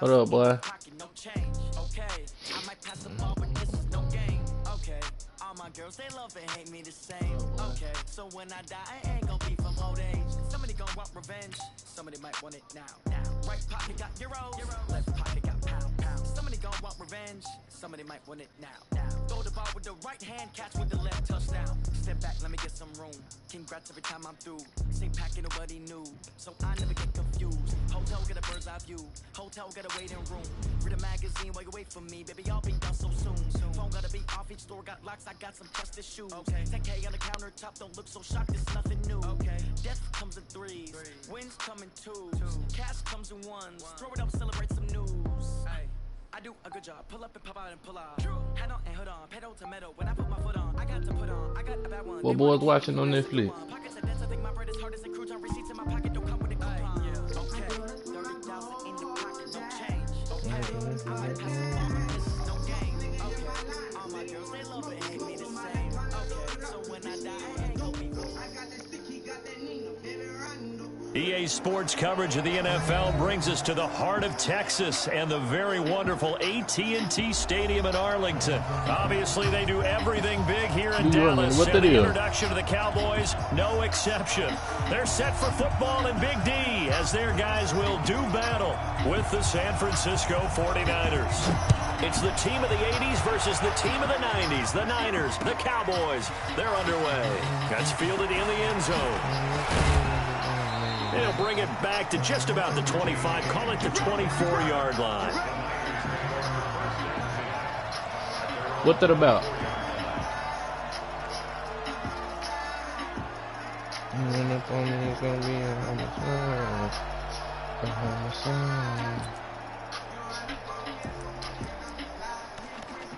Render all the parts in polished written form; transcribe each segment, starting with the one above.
What up, boy? All my girls, they love and hate me the same. Okay, so when I die, I ain't gonna be from old age. Somebody gon' want revenge, somebody might want it now. Right pocket got euros, left pocket got pound. Somebody gon' want revenge, somebody might want it now. Throw the ball with the right hand, catch with the left, touchdown. Step back, let me get some room. Congrats every time I'm through. Same packet, nobody knew, so I never get confused. Hotel get a bird's eye view, hotel get a waiting room. Read a magazine while you wait for me, baby, I'll be done so soon. Phone gotta be off, each store got locks, I got some trusted shoes. 10K on the countertop, don't look so shocked, it's nothing new. Death comes in threes, wins come in twos, cash comes in ones. Throw it up, celebrate some news. I do a good job, pull up and pop out and pull out. Head on and hood on, pedal to metal. When I put my foot on, I got to put on. I got a bad one. What boys watching on Netflix? Pockets are dense, I think my bread is hard as a crouton. Receipts in my pocket don't come with a coupon. Okay, 30,000 in the pocket, no change. Okay, I might pass the ball, but this is no game. Okay, all my girls, they love it, hate me the same. Okay, so when I die, I ain't gonna be cool. I got that sticky, got that Nina, baby, Rondo. EA Sports coverage of the NFL brings us to the heart of Texas and the very wonderful AT&T Stadium in Arlington. Obviously, they do everything big here in Dallas. What and the introduction to the Cowboys, no exception. They're set for football in Big D as their guys will do battle with the San Francisco 49ers. It's the team of the 80s versus the team of the 90s. The Niners, the Cowboys, they're underway. That's fielded in the end zone. They'll bring it back to just about the 25, call it the 24-yard line. What that about?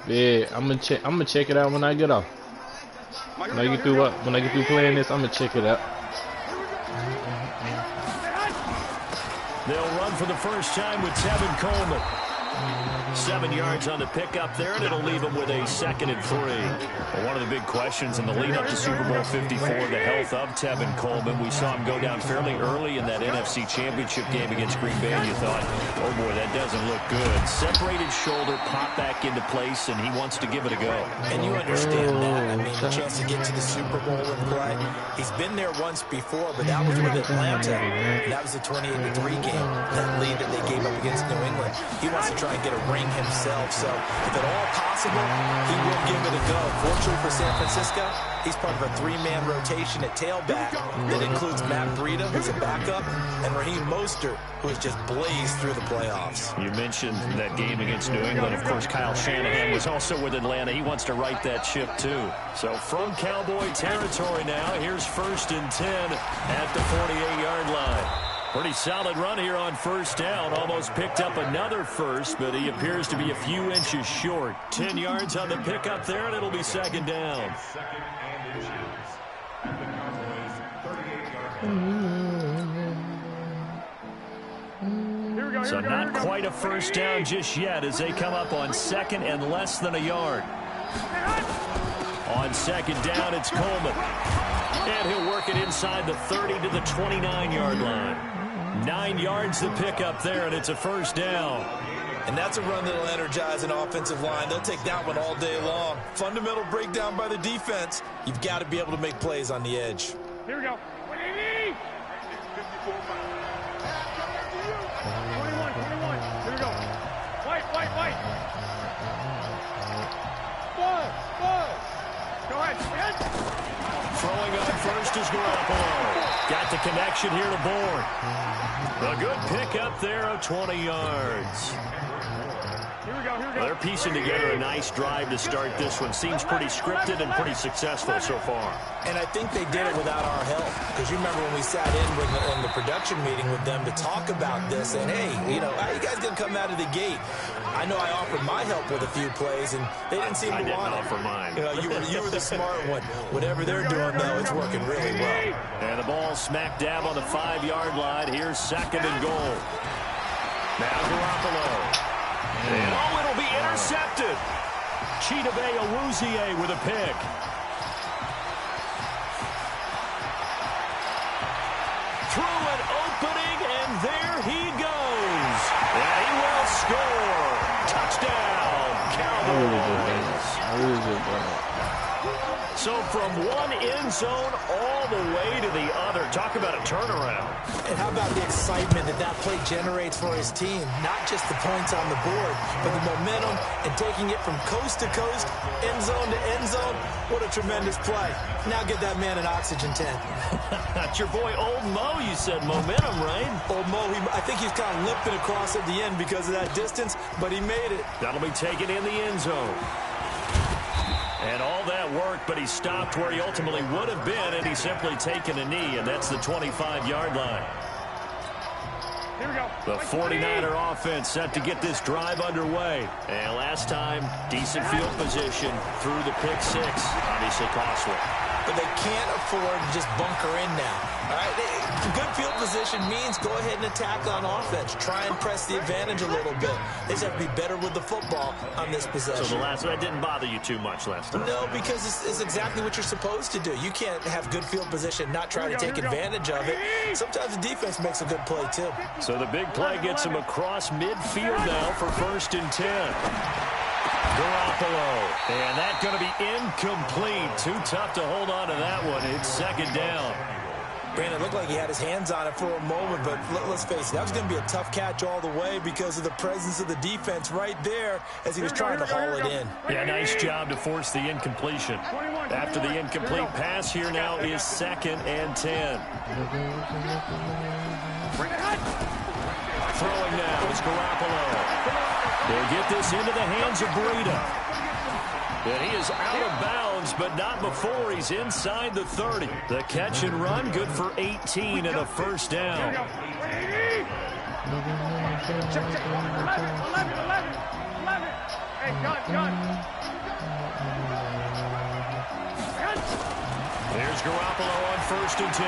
Yeah, I'm gonna check it out when I get off. When I get through playing this, I'm gonna check it out. They'll run for the first time with Tevin Coleman. 7 yards on the pickup there, and it'll leave them with a 2nd and 3. Well, one of the big questions in the lead-up to Super Bowl 54, the health of Tevin Coleman. We saw him go down fairly early in that NFC Championship game against Green Bay. You thought, oh boy, that doesn't look good. Separated shoulder, pop back into place, and he wants to give it a go. And you understand that. I mean, the chance to get to the Super Bowl and play. He's been there once before, but that was with Atlanta. That was a 28-3 game, that lead that they gave up against New England. He wants to try and get a ring himself, so if at all possible, he will give it a go. Fortunately for San Francisco, he's part of a 3-man rotation at tailback that includes Matt Breida, who's a backup, and Raheem Mostert, who has just blazed through the playoffs. You mentioned that game against New England. Of course, Kyle Shanahan was also with Atlanta. He wants to right that ship, too. So from Cowboy territory now, here's 1st and 10 at the 48-yard line. Pretty solid run here on first down. Almost picked up another first, but he appears to be a few inches short. 10 yards on the pickup there, and it'll be 2nd down. So not quite a first down just yet as they come up on 2nd and less than a yard. On 2nd down, it's Coleman. And he'll work it inside the 30 to the 29-yard line. 9 yards to pick up there, and it's a first down. And that's a run that'll energize an offensive line. They'll take that one all day long. Fundamental breakdown by the defense. You've got to be able to make plays on the edge. Here we go. 180. 21. Here we go. White. Bud. Go ahead. Throwing up first is Garoppolo. Got the connection here to Bourne. A good pickup there of 20 yards. Here we go. They're piecing together a nice drive to start this one. Seems pretty scripted and pretty successful so far. And I think they did it without our help. Because you remember when we sat in the production meeting with them to talk about this. And, hey, how you guys going to come out of the gate? I know I offered my help with a few plays, and they didn't seem to want it. I didn't offer mine. You were the smart one. Whatever they're doing, though, it's working really well. And the ball smack dab on the 5-yard line. Here's 2nd and goal. Now Garoppolo. And it'll be intercepted. Chidobe Awuzie with a pick. Through an opening, and there he goes. And he will score. Touchdown, Cowboys. Really good, bro. So from one end zone all the way to the other. Talk about a turnaround. And how about the excitement that play generates for his team? Not just the points on the board, but the momentum and taking it from coast to coast, end zone to end zone. What a tremendous play. Now get that man an oxygen tank. That's your boy Old Mo, you said. Momentum, right? Old Mo, I think he's kind of limping across at the end because of that distance, but he made it. That'll be taken in the end zone. And all that work, but he stopped where he ultimately would have been, and he's simply taken a knee, and that's the 25-yard line. Here we go. The 49er offense set to get this drive underway. And last time, decent field position through the pick six. Obviously costly. But they can't afford to just bunker in now. All right, good field position means go ahead and attack on offense. Try and press the advantage a little bit. They just have to be better with the football on this possession. So that didn't bother you too much last time? No, because it's exactly what you're supposed to do. You can't have good field position, not try to take advantage of it. Sometimes the defense makes a good play, too. So the big play gets him across midfield now for 1st and 10. Garoppolo. And that's going to be incomplete. Too tough to hold on to that one. It's 2nd down. Brandon, it looked like he had his hands on it for a moment, but let's face it, that was going to be a tough catch all the way because of the presence of the defense right there as he was trying to haul it in. Yeah, nice job to force the incompletion. After the incomplete pass, here now is 2nd and 10. Throwing now is Garoppolo. They'll get this into the hands of Breida. And he is out of bounds, but not before he's inside the 30. The catch and run, good for 18 and a 1st down. 11. Hey, gun. There's Garoppolo on 1st and 10.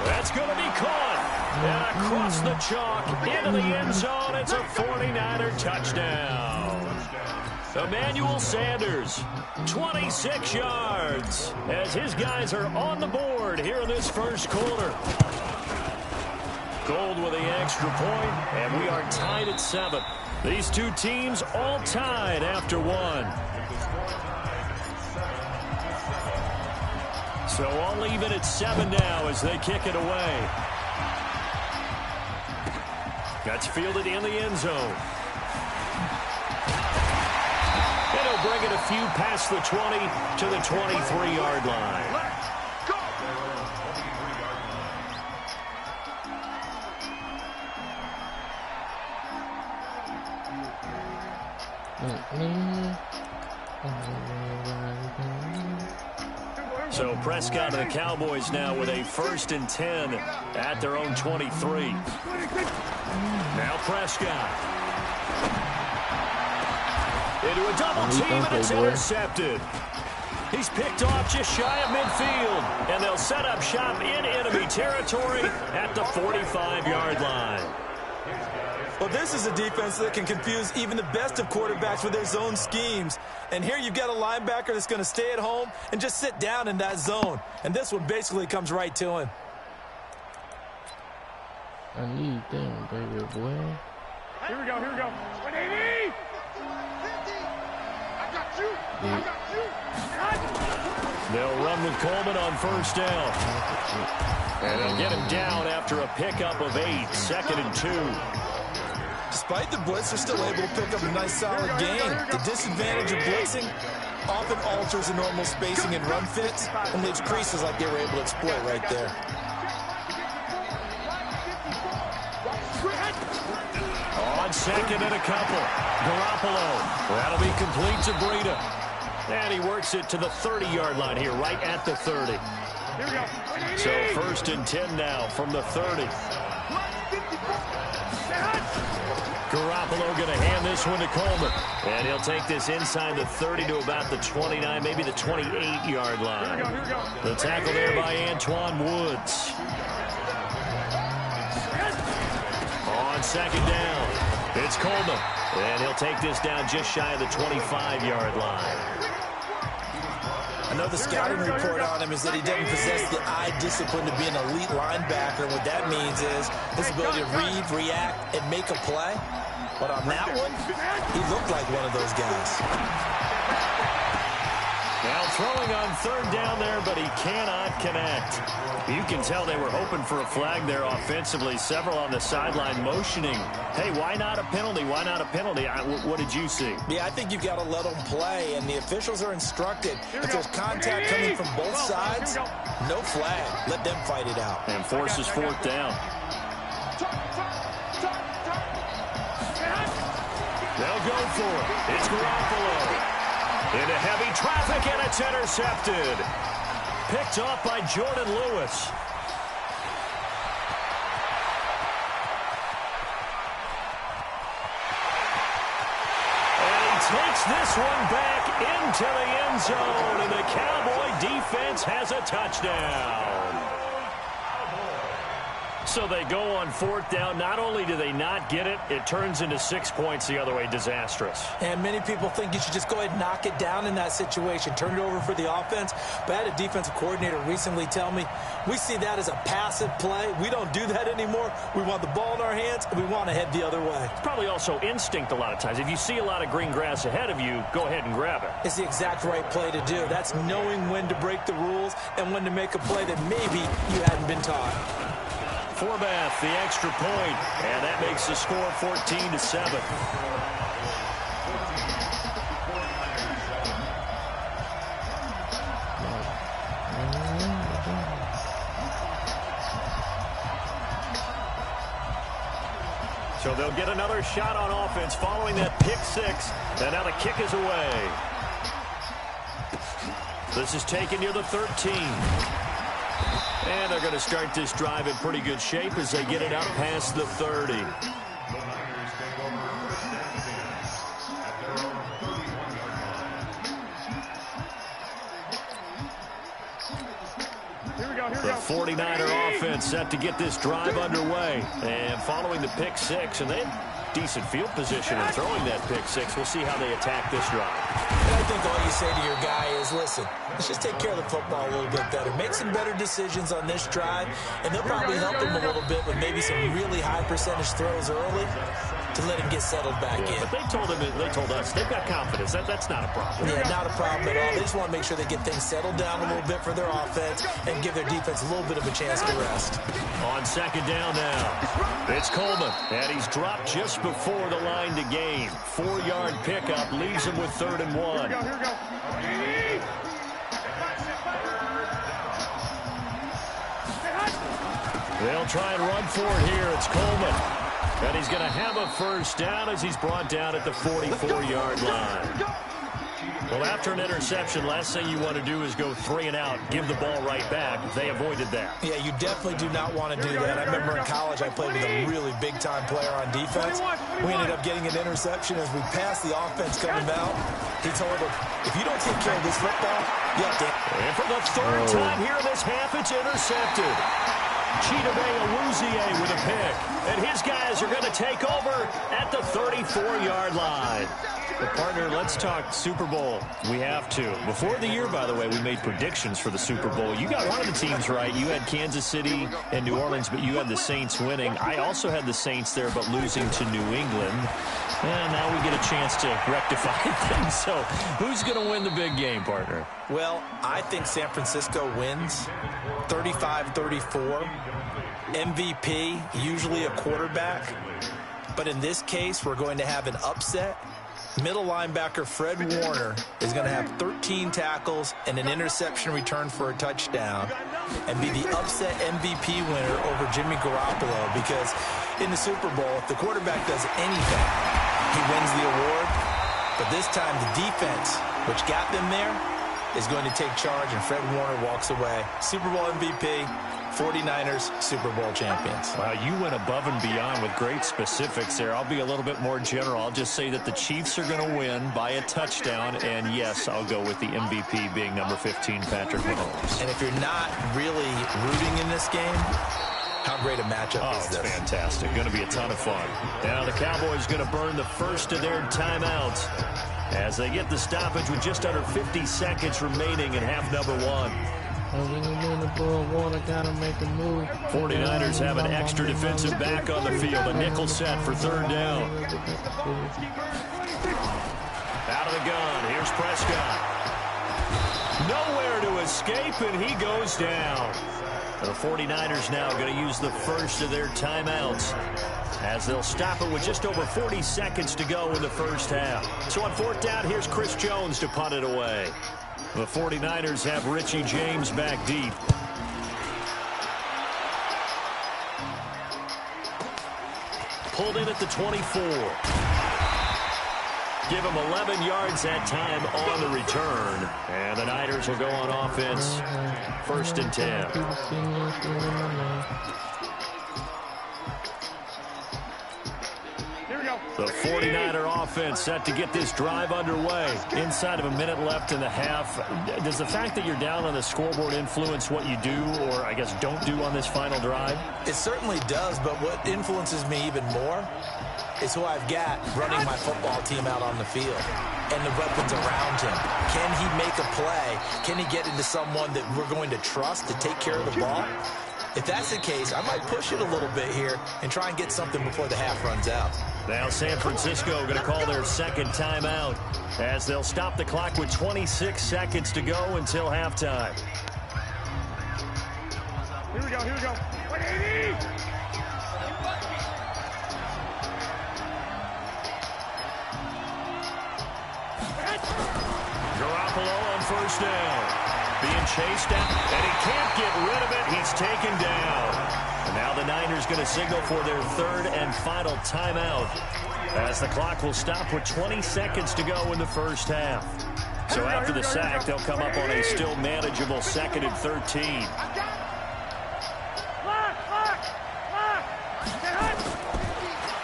That's going to be caught. And across the chalk, into the end zone. It's a 49er touchdown. Emmanuel Sanders, 26 yards, as his guys are on the board here in this first quarter. Gold with the extra point, and we are tied at 7. These two teams all tied after 1. So all even at 7 now as they kick it away. That's fielded in the end zone. And he'll bring it a few past the 20 to the 23-yard line. So Prescott and the Cowboys now with a 1st and 10 at their own 23. Now Prescott. Into a double team, and it's intercepted. He's picked off just shy of midfield, and they'll set up shop in enemy territory at the 45-yard line. Well, this is a defense that can confuse even the best of quarterbacks with their zone schemes. And here you've got a linebacker that's going to stay at home and just sit down in that zone. And this one basically comes right to him. I need them, baby boy. Here we go. 180. I got you. They'll run with Coleman on 1st down. And they'll get him down after a pickup of 8, 2nd and 2. Despite the blitz, they're still able to pick up a nice solid gain. The disadvantage of blitzing often alters the normal spacing and run fits and leaves creases like they were able to exploit right there. On 2nd and a couple. Garoppolo. That'll be complete to Breida. And he works it to the 30-yard line here, right at the 30. Here we go. So 1st and 10 now from the 30. Garoppolo going to hand this one to Coleman. And he'll take this inside the 30 to about the 29, maybe the 28-yard line. Here we go. The tackle there by Antoine Woods. On 2nd down, it's Coleman. And he'll take this down just shy of the 25-yard line. I know the scouting report on him is that he doesn't possess the eye discipline to be an elite linebacker. What that means is his ability to read, react, and make a play. But on that one, he looked like one of those guys. Now throwing on third down there, but he cannot connect. You can tell they were hoping for a flag there offensively. Several on the sideline motioning. Hey, why not a penalty? Why not a penalty? What did you see? Yeah, I think you've got to let them play, and the officials are instructed. If there's contact coming from both sides, no flag. Let them fight it out. And forces fourth down. They'll go for it. It's Garoppolo. Into heavy traffic, and it's intercepted. Picked off by Jordan Lewis. And he takes this one back into the end zone, and the Cowboy defense has a touchdown. So they go on fourth down. Not only do they not get it, it turns into 6 points the other way. Disastrous. And many people think you should just go ahead and knock it down in that situation. Turn it over for the offense. But I had a defensive coordinator recently tell me, we see that as a passive play. We don't do that anymore. We want the ball in our hands, and we want to head the other way. It's probably also instinct a lot of times. If you see a lot of green grass ahead of you, go ahead and grab it. It's the exact right play to do. That's knowing when to break the rules and when to make a play that maybe you hadn't been taught. Forbath, the extra point, and that makes the score 14-7. So they'll get another shot on offense following that pick six, and now the kick is away. This is taken near the 13. And they're going to start this drive in pretty good shape as they get it out past the 30. The 49er offense set to get this drive underway. And following the pick six, and they had decent field position in throwing that pick six. We'll see how they attack this drive. And I think all you say to your guy is, listen, let's just take care of the football a little bit better. Make some better decisions on this drive, and they'll probably help him a little bit with maybe some really high percentage throws early to let him get settled back in. But they told us they've got confidence. That's not a problem. Yeah, not a problem at all. They just want to make sure they get things settled down a little bit for their offense and give their defense a little bit of a chance to rest. On second down now, it's Coleman, and he's dropped just before the line to gain. 4-yard pickup leaves him with 3rd and 1. Here we go. They'll try and run for it here. It's Coleman. And he's going to have a first down as he's brought down at the 44-yard line. Well, after an interception, last thing you want to do is go 3 and out, give the ball right back. They avoided that. Yeah, you definitely do not want to do that. I remember in college I played with a really big-time player on defense. We ended up getting an interception as we passed the offense coming out. He told him, if you don't take care of this football, you have to... And for the 3rd time here in this half, it's intercepted. Chidobe Awuzie with a pick. And his guys are going to take over at the 34-yard line. Well, partner, let's talk Super Bowl. We have to. Before the year, by the way, we made predictions for the Super Bowl. You got one of the teams right. You had Kansas City and New Orleans, but you had the Saints winning. I also had the Saints there, but losing to New England. And now we get a chance to rectify things. So who's going to win the big game, partner? Well, I think San Francisco wins 35-34. MVP, usually a quarterback. But in this case, we're going to have an upset. Middle linebacker Fred Warner is going to have 13 tackles and an interception return for a touchdown and be the upset MVP winner over Jimmy Garoppolo, because in the Super Bowl, if the quarterback does anything, he wins the award. But this time, the defense, which got them there, is going to take charge, and Fred Warner walks away. Super Bowl MVP, 49ers Super Bowl champions. Wow, you went above and beyond with great specifics there. I'll be a little bit more general. I'll just say that the Chiefs are going to win by a touchdown, and yes, I'll go with the MVP being number 15, Patrick Mahomes. And if you're not really rooting in this game, how great a matchup is this? It's fantastic. Going to be a ton of fun. Now the Cowboys going to burn the first of their timeouts as they get the stoppage with just under 50 seconds remaining in half number one. 49ers have an extra defensive back on the field. A nickel set for third down. Out of the gun. Here's Prescott. Nowhere to escape, and he goes down. The 49ers now going to use the first of their timeouts as they'll stop it with just over 40 seconds to go in the first half. So on fourth down, here's Chris Jones to punt it away. The 49ers have Richie James back deep. Pulled in at the 24. Give him 11 yards that time on the return. And the Niners will go on offense. First and 10. The 49er offense set to get this drive underway. Inside of a minute left in the half. Does the fact that you're down on the scoreboard influence what you do, or I guess don't do on this final drive? It certainly does, but what influences me even more is who I've got running my football team out on the field and the weapons around him. Can he make a play? Can he get into someone that we're going to trust to take care of the ball? If that's the case, I might push it a little bit here and try and get something before the half runs out. Now San Francisco going to call their second timeout as they'll stop the clock with 26 seconds to go until halftime. Here we go, here we go. 180! Garoppolo on first down. Being chased out, and he can't get rid of it. He's taken down. And now the Niners going to signal for their third and final timeout as the clock will stop with 20 seconds to go in the first half. So after the sack, they'll come up on a still manageable 2nd and 13.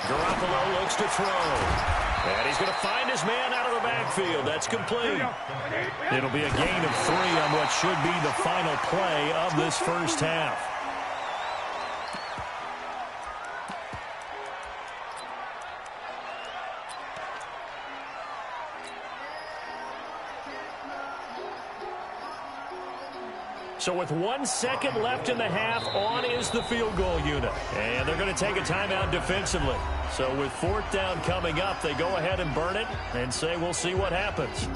Garoppolo looks to throw. And he's going to find his man out of the backfield. That's complete. It'll be a gain of 3 on what should be the final play of this first half. So with 1 second left in the half, on is the field goal unit. And they're going to take a timeout defensively. So with fourth down coming up, they go ahead and burn it and say we'll see what happens.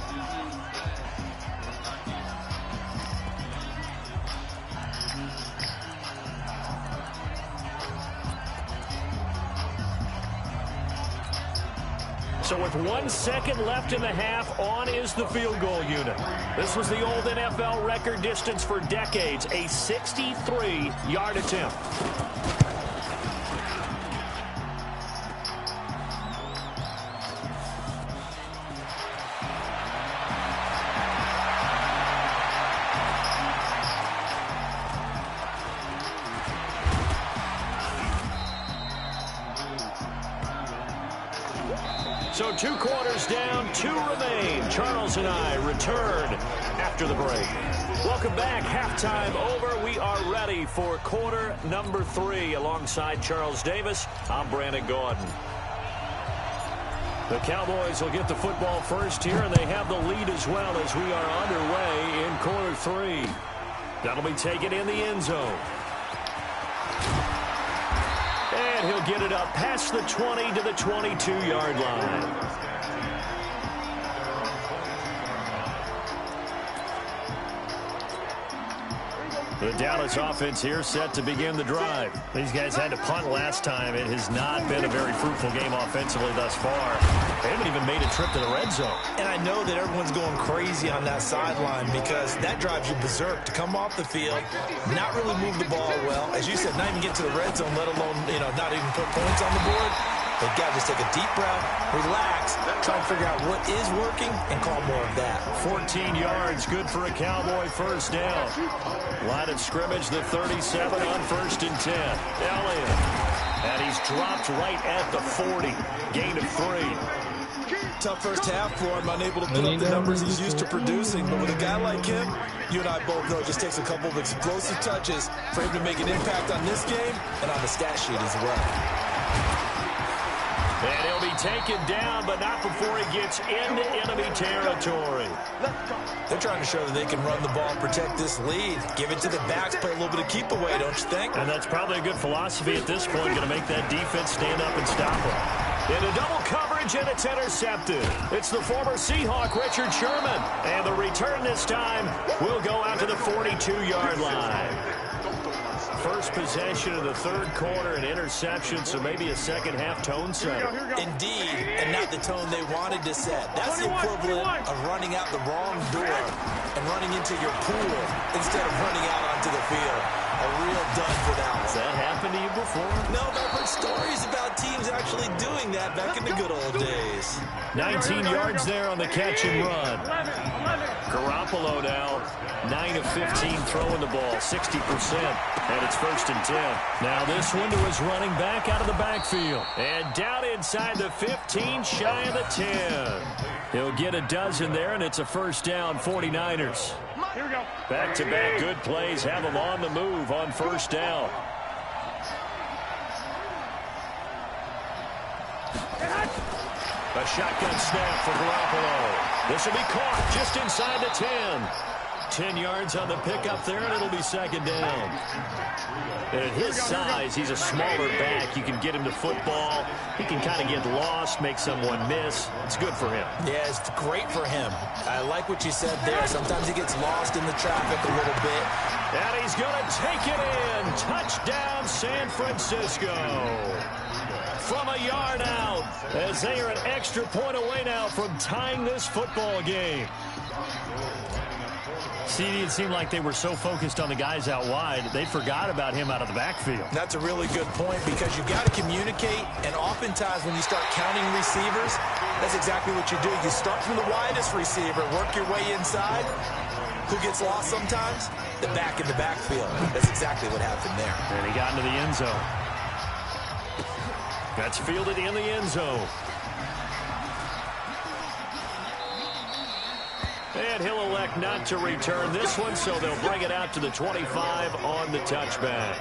So with 1 second left in the half, on is the field goal unit. This was the old NFL record distance for decades, a 63-yard attempt. So 2 quarters down, 2 remain. Charles and I return after the break. Welcome back. Halftime over. We are ready for quarter number 3. Alongside Charles Davis, I'm Brandon Gordon. The Cowboys will get the football first here, and they have the lead as well as we are underway in quarter 3. That'll be taken in the end zone. And he'll get it up past the 20 to the 22-yard line. The Dallas offense here set to begin the drive. These guys had to punt last time. It has not been a very fruitful game offensively thus far. They haven't even made a trip to the red zone. And I know that everyone's going crazy on that sideline because that drives you berserk to come off the field, not really move the ball well. As you said, not even get to the red zone, let alone, not even put points on the board. They've got to just take a deep breath, relax, try and figure out what is working, and call more of that. 14 yards, good for a Cowboy first down. Line of scrimmage, the 37 on 1st and 10. Elliott. And he's dropped right at the 40. Gain of 3. Tough first half for him, unable to put up the numbers he's used to producing. But with a guy like him, you and I both know it just takes a couple of explosive touches for him to make an impact on this game and on the stat sheet as well. And he'll be taken down, but not before he gets into enemy territory. They're trying to show that they can run the ball and protect this lead. Give it to the backs, play a little bit of keep away, don't you think? And that's probably a good philosophy at this point, going to make that defense stand up and stop him. Into double coverage, and it's intercepted. It's the former Seahawk, Richard Sherman. And the return this time will go out to the 42-yard line. First possession of the third quarter, an interception, so maybe a second-half tone setter. Indeed, and not the tone they wanted to set. That's the equivalent of running out the wrong door and running into your pool instead of running out onto the field. A real dud for that one. Has that happened to you before? No, but I've heard stories about teams actually doing that back in the good old days. 19 yards there on the catch and run. Garoppolo now 9 of 15 throwing the ball, 60%, and it's 1st and 10. Now this one to his running back out of the backfield. And down inside the 15, shy of the 10. He'll get a dozen there, and it's a first down, 49ers. Here we go. Back-to-back good plays have them on the move on first down. A shotgun snap for Garoppolo. This will be caught just inside the 10. 10 yards on the pickup there, and it'll be second down. And at his size, he's a smaller back. You can get him to football. He can kind of get lost, make someone miss. It's good for him. Yeah, it's great for him. I like what you said there. Sometimes he gets lost in the traffic a little bit. And he's going to take it in. Touchdown, San Francisco. From a yard out, as they are an extra point away now from tying this football game. CD, it seemed like they were so focused on the guys out wide, they forgot about him out of the backfield. That's a really good point because you've got to communicate, and oftentimes when you start counting receivers, that's exactly what you do. You start from the widest receiver, work your way inside. Who gets lost sometimes? The back in the backfield. That's exactly what happened there. And he got into the end zone. That's fielded in the end zone. And he'll elect not to return this one, so they'll bring it out to the 25 on the touchback.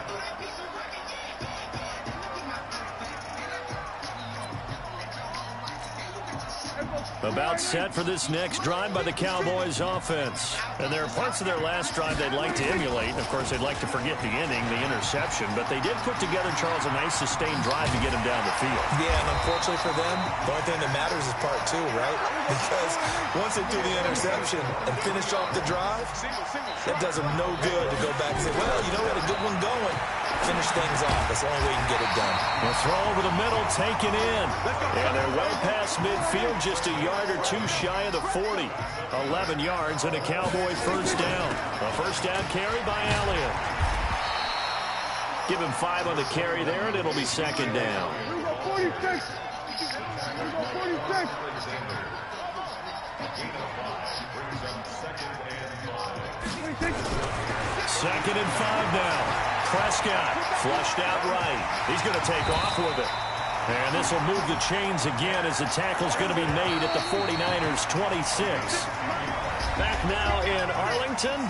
About set for this next drive by the Cowboys offense. And there are parts of their last drive they'd like to emulate. Of course, they'd like to forget the inning, the interception. But they did put together, Charles, a nice sustained drive to get him down the field. Yeah, and unfortunately for them, the only thing that matters is part 2, right? Because once they do the interception and finish off the drive, it does them no good to go back and say, well, you know, we had a good one going. Finish things off. That's the only way you can get it done. The throw over the middle, taken in. And they're way past midfield, just a yard or two shy of the 40. 11 yards and a Cowboy first down. A first down carry by Elliott. Give him 5 on the carry there, and it'll be second down. 46. 46. Second and 5 now. Prescott flushed out right. He's going to take off with it. And this will move the chains again as the tackle's going to be made at the 49ers 26. Back now in Arlington.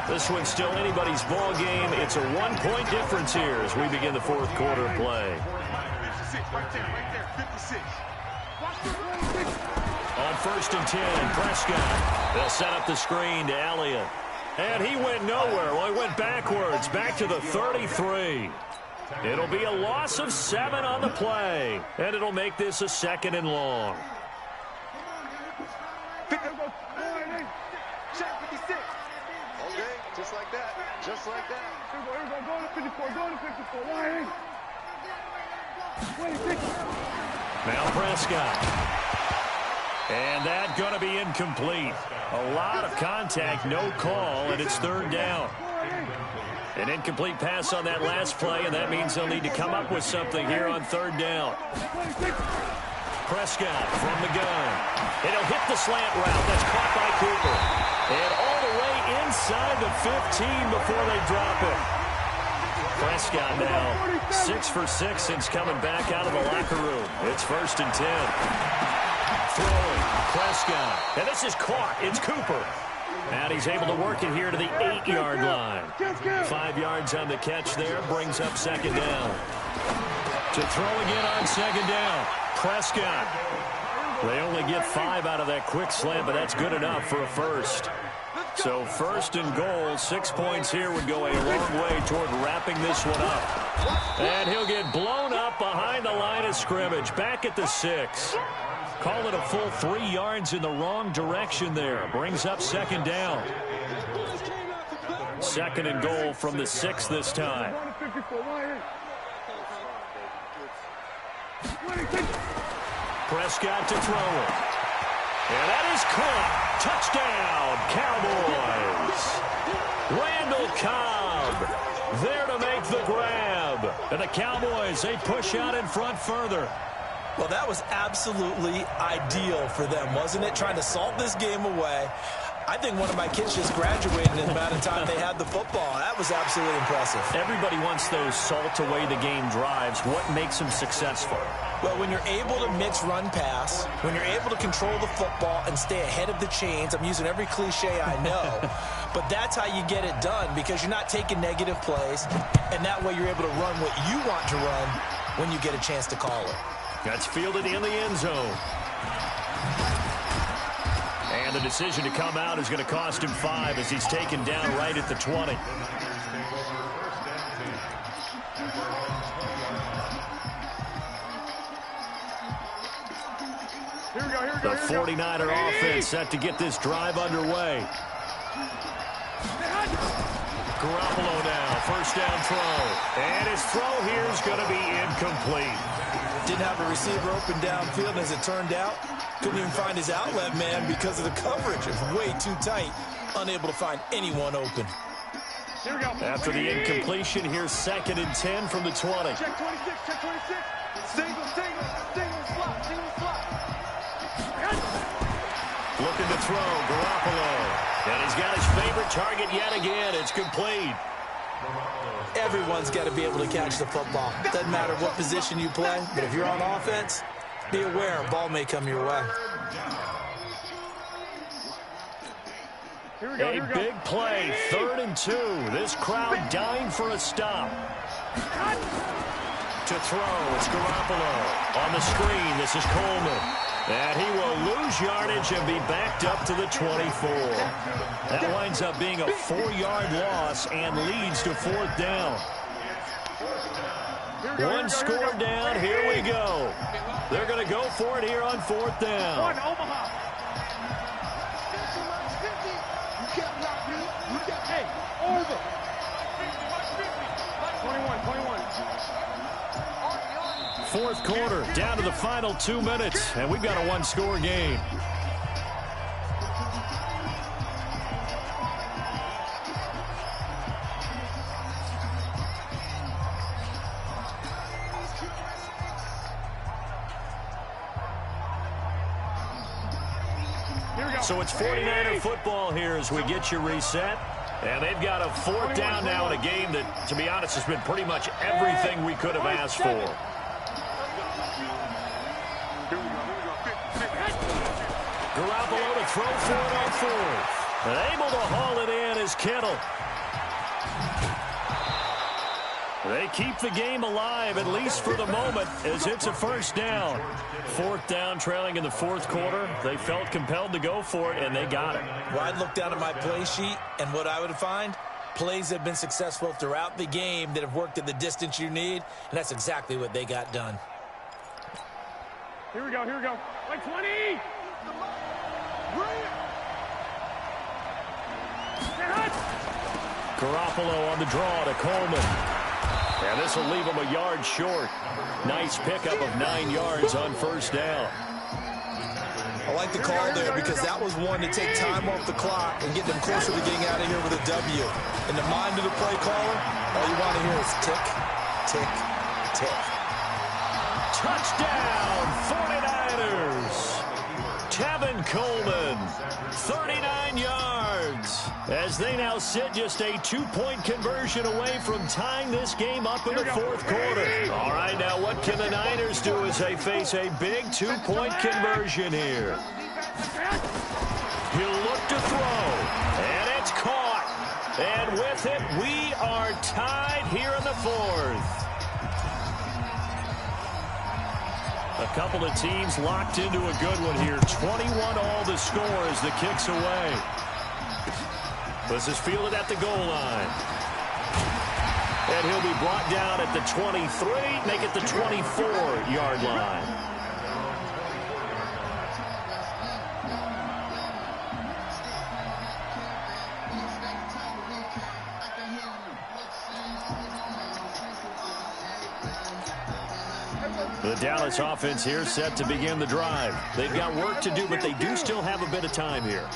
This one's still anybody's ball game. It's a 1-point difference here as we begin the fourth quarter play. On first and 10, Prescott. They'll set up the screen to Elliott. And he went nowhere. Well, he went backwards, back to the 33. It'll be a loss of 7 on the play. And it'll make this a second and long. Okay, just like that. Just like that. Here we go. Go to 54. Go to 54. Now Prescott. And that going to be incomplete. A lot of contact, no call, and it's third down. An incomplete pass on that last play, and that means they'll need to come up with something here on third down. Prescott from the gun. And he'll hit the slant route. That's caught by Cooper. And all the way inside the 15 before they drop it. Prescott now 6 for 6 since coming back out of the locker room. It's first and 10. Throwing, Prescott. And this is caught. It's Cooper. And he's able to work it here to the 8-yard line. 5 yards on the catch there. Brings up second down. To throw again on second down. Prescott. They only get 5 out of that quick slant, but that's good enough for a first. So first and goal, 6 points here would go a long way toward wrapping this one up. And he'll get blown up behind the line of scrimmage, back at the 6. Call it a full 3 yards in the wrong direction there. Brings up second down. Second and goal from the 6 this time. Prescott to throw it. And that is caught. Touchdown, Cowboys. Randall Cobb there to make the grab. And the Cowboys, they push out in front further. Well, that was absolutely ideal for them, wasn't it? Trying to salt this game away. I think one of my kids just graduated in the amount of time they had the football. That was absolutely impressive. Everybody wants those salt away the game drives. What makes them successful? Well, when you're able to mix run pass, when you're able to control the football and stay ahead of the chains, I'm using every cliche I know, but that's how you get it done because you're not taking negative plays, and that way you're able to run what you want to run when you get a chance to call it. That's fielded in the end zone. And the decision to come out is going to cost him 5 as he's taken down right at the 20. The 49er offense set to get this drive underway. Garoppolo now, first down throw. And his throw here is going to be incomplete. Didn't have a receiver open downfield, and as it turned out, couldn't even find his outlet man because of the coverage. It was way too tight, unable to find anyone open. Here we go. After the incompletion, here's second and 10 from the 20. Check 26, check 26. Single slot. Looking to throw, Garoppolo. And he's got his favorite target yet again. It's complete. Everyone's got to be able to catch the football. Doesn't matter what position you play, but if you're on offense, be aware a ball may come your way. A big play, 3rd and 2. This crowd dying for a stop. To throw, it's Garoppolo. On the screen, this is Coleman. And he will lose yardage and be backed up to the 24. That winds up being a 4-yard loss and leads to 4th down. One score down, here we go. They're going to go for it here on 4th down. One, Omaha. Hey, over. 21. 4th quarter, down to the final 2 minutes, and we've got a 1-score game. So it's 49er football here as we get you reset. And they've got a 4th down now in a game that, to be honest, has been pretty much everything we could have asked for. Garoppolo to throw for it on 4th. And able to haul it in is Kittle. They keep the game alive, at least for the moment, as it's a 1st down. 4th down, trailing in the 4th quarter. They felt compelled to go for it, and they got it. Well, I'd look down at my play sheet, and what I would find, plays that have been successful throughout the game that have worked at the distance you need, and that's exactly what they got done. Here we go. Like 20. Garoppolo on the draw to Coleman. And this will leave him a yard short. Nice pickup of 9 yards on 1st down. I like the call there because that was one to take time off the clock and get them closer to getting out of here with a W. In the mind of the play caller, all you want to hear is tick, tick, tick. Touchdown, 49ers. Tevin Coleman, 39 yards. As they now sit just a 2-point conversion away from tying this game up in the 4th quarter. All right, now what can the Niners do as they face a big 2-point conversion here? He'll look to throw, and it's caught. And with it, we are tied here in the 4th. A couple of teams locked into a good one here. 21-all the score as the kick's away. This is fielded at the goal line. And he'll be brought down at the 23, make it the 24-yard line. The Dallas offense here set to begin the drive. They've got work to do, but they do still have a bit of time here.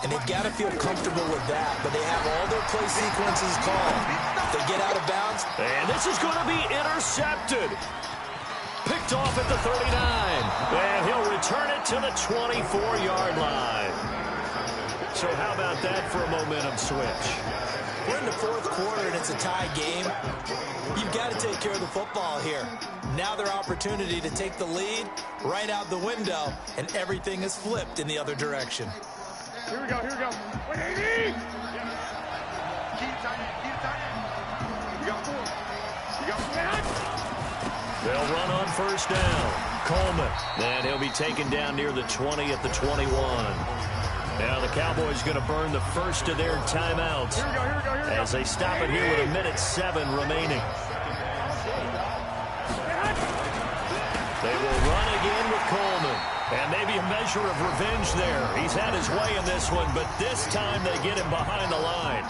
And they've got to feel comfortable with that, but they have all their play sequences called. If they get out of bounds. And this is going to be intercepted. Picked off at the 39. And he'll return it to the 24-yard line. So how about that for a momentum switch? We're in the fourth quarter, and it's a tie game. You've got to take care of the football here. Now their opportunity to take the lead right out the window, and everything is flipped in the other direction. Here we go, here we go. Wait, Keep tight end, keep tight end. We got 4. We got 4. They'll run on first down. Coleman. And he'll be taken down near the 20 at the 21. Now the Cowboys going to burn the first of their timeouts as they stop it here with 1:07 remaining. They will run again with Coleman. And maybe a measure of revenge there. He's had his way in this one, but this time they get him behind the line.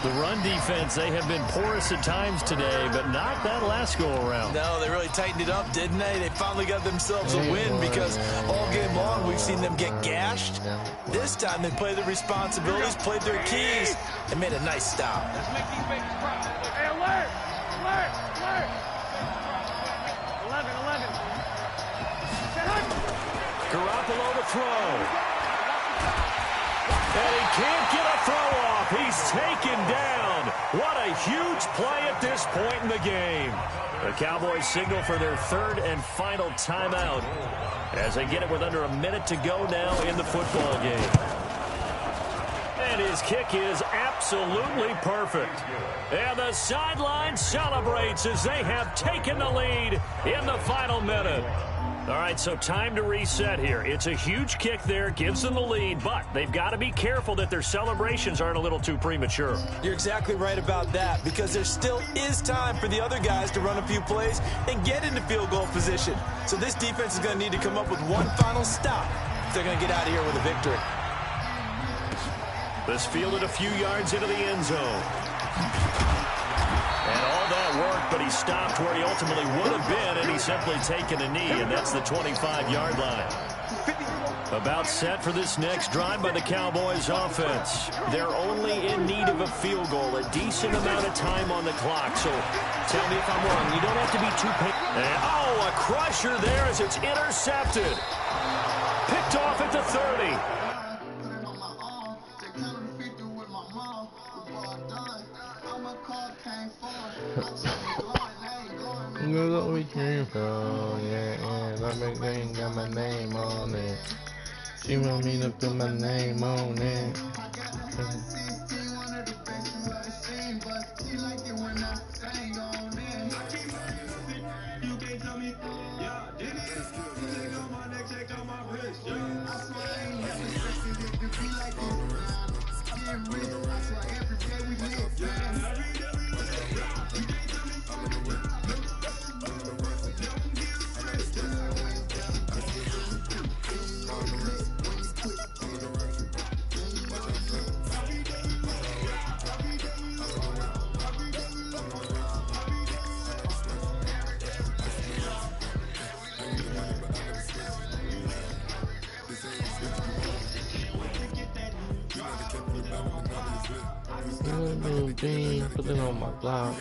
The run defense, they have been porous at times today, but not that last go-around. No, they really tightened it up, didn't they? They finally got themselves a win because all game long we've seen them get gashed. This time they played their responsibilities, played their keys, and made a nice stop. Let's make these babies proud. Hey, alert! 11. Garoppolo to throw. And he can't get a throw off. He's taken down. What a huge play at this point in the game. The Cowboys signal for their third and final timeout as they get it with under a minute to go now in the football game. And his kick is absolutely perfect. And the sideline celebrates as they have taken the lead in the final minute. All right, so time to reset here. It's a huge kick there, gives them the lead, but they've got to be careful that their celebrations aren't a little too premature. You're exactly right about that because there still is time for the other guys to run a few plays and get into field goal position. So this defense is going to need to come up with one final stop if they're going to get out of here with a victory. This fielded a few yards into the end zone. And all that worked, but he stopped where he ultimately would have been, and he's simply taken a knee, and that's the 25-yard line. About set for this next drive by the Cowboys offense. They're only in need of a field goal, a decent amount of time on the clock. So tell me if I'm wrong. You don't have to be too oh, a crusher there as it's intercepted. Picked off at the 30. Look what we came from, yeah, that big thing got my name on it. She want me to put my name on it. Put it on my block.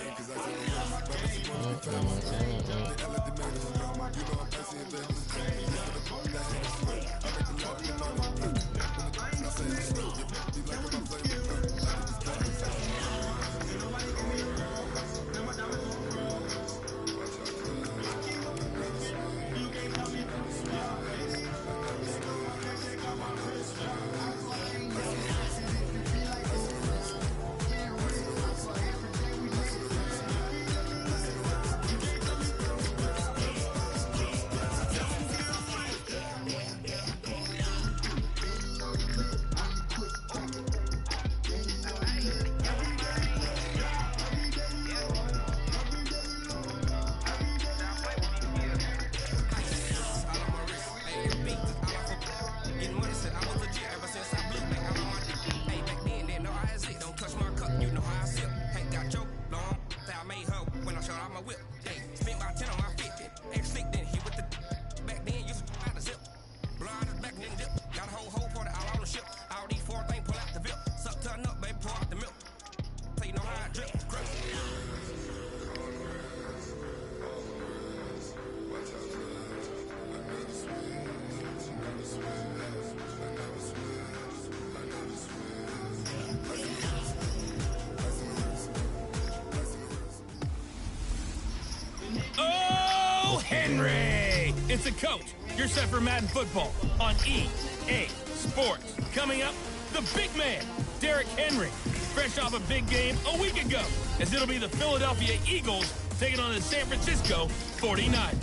Hey, it's a coach. You're set for Madden football on EA Sports. Coming up, the big man, Derrick Henry, fresh off a big game a week ago, as it'll be the Philadelphia Eagles taking on the San Francisco 49ers.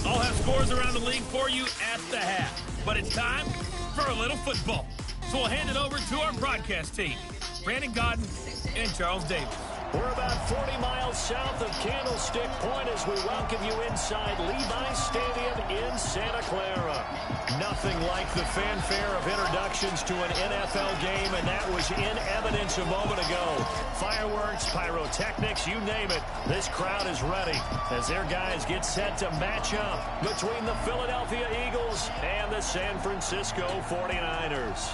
I'll have scores around the league for you at the half, but it's time for a little football. So we'll hand it over to our broadcast team, Brandon Godden and Charles Davis. We're about 40 miles south of Candlestick Point as we welcome you inside Levi's Stadium in Santa Clara. Nothing like the fanfare of introductions to an NFL game, and that was in evidence a moment ago. Fireworks, pyrotechnics, you name it. This crowd is ready as their guys get set to match up between the Philadelphia Eagles and the San Francisco 49ers.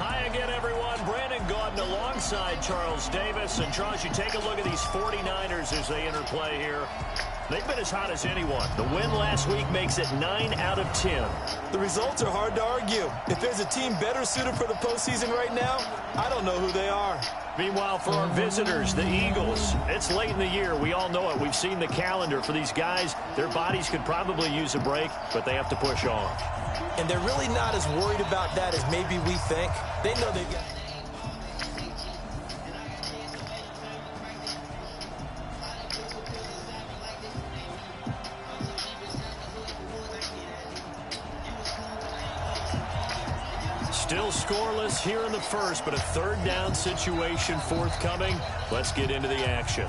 Hi again, everyone. Brandon Gaudin alongside Charles Davis. And, Charles, you take a look at these 49ers as they interplay here. They've been as hot as anyone. The win last week makes it 9 out of 10. The results are hard to argue. If there's a team better suited for the postseason right now, I don't know who they are. Meanwhile, for our visitors, the Eagles, it's late in the year. We all know it. We've seen the calendar for these guys. Their bodies could probably use a break, but they have to push on. And they're really not as worried about that as maybe we think. They know they've got... Still scoreless here in the first, but a third down situation forthcoming. Let's get into the action.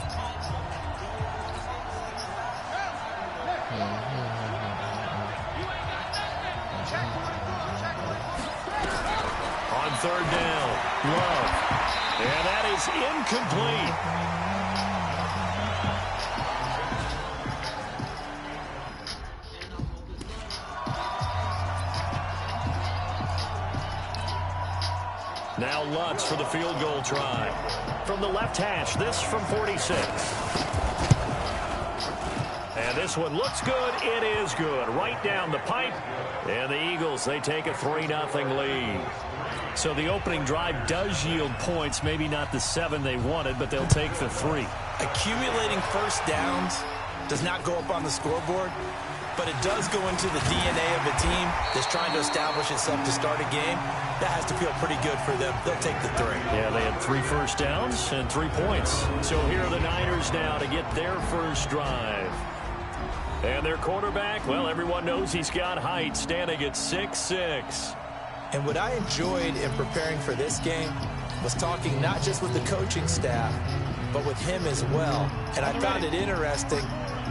On third down, Love. And that is incomplete. Now Lutz for the field goal try. From the left hash, this from 46. And this one looks good. It is good. Right down the pipe. And the Eagles, they take a 3-0 lead. So the opening drive does yield points. Maybe not the 7 they wanted, but they'll take the 3. Accumulating first downs does not go up on the scoreboard, but it does go into the DNA of a team that's trying to establish itself to start a game. That has to feel pretty good for them. They'll take the 3. Yeah, they had 3 first downs and 3 points. So here are the Niners now to get their first drive. And their quarterback, well, everyone knows he's got height, standing at 6'6". And what I enjoyed in preparing for this game was talking not just with the coaching staff, but with him as well. And I found it interesting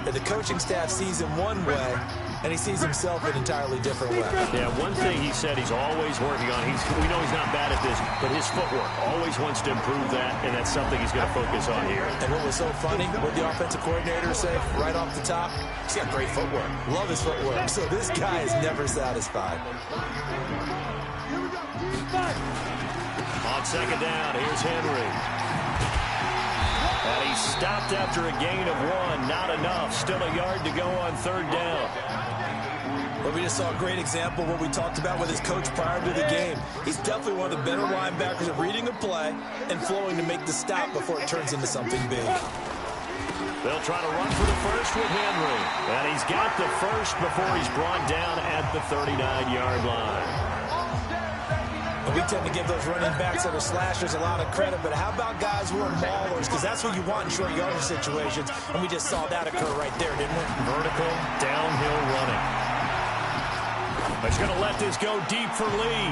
that the coaching staff sees him one way, and he sees himself an entirely different way. Yeah, one thing he said he's always working on, we know he's not bad at this, but his footwork, always wants to improve that, and that's something he's going to focus on here. And what was so funny, what the offensive coordinator said right off the top, he's got great footwork. Love his footwork. So this guy is never satisfied. On second down, here's Henry. And he stopped after a gain of 1. Not enough. Still a yard to go on third down. But we just saw a great example of what we talked about with his coach prior to the game. He's definitely one of the better linebackers at reading a play and flowing to make the stop before it turns into something big. They'll try to run for the first with Henry. And he's got the first before he's brought down at the 39-yard line. We tend to give those running backs that are slashers a lot of credit, but how about guys who are maulers? Because that's what you want in short yardage situations, and we just saw that occur right there, didn't we? Vertical, downhill running. He's going to let this go deep for Lee.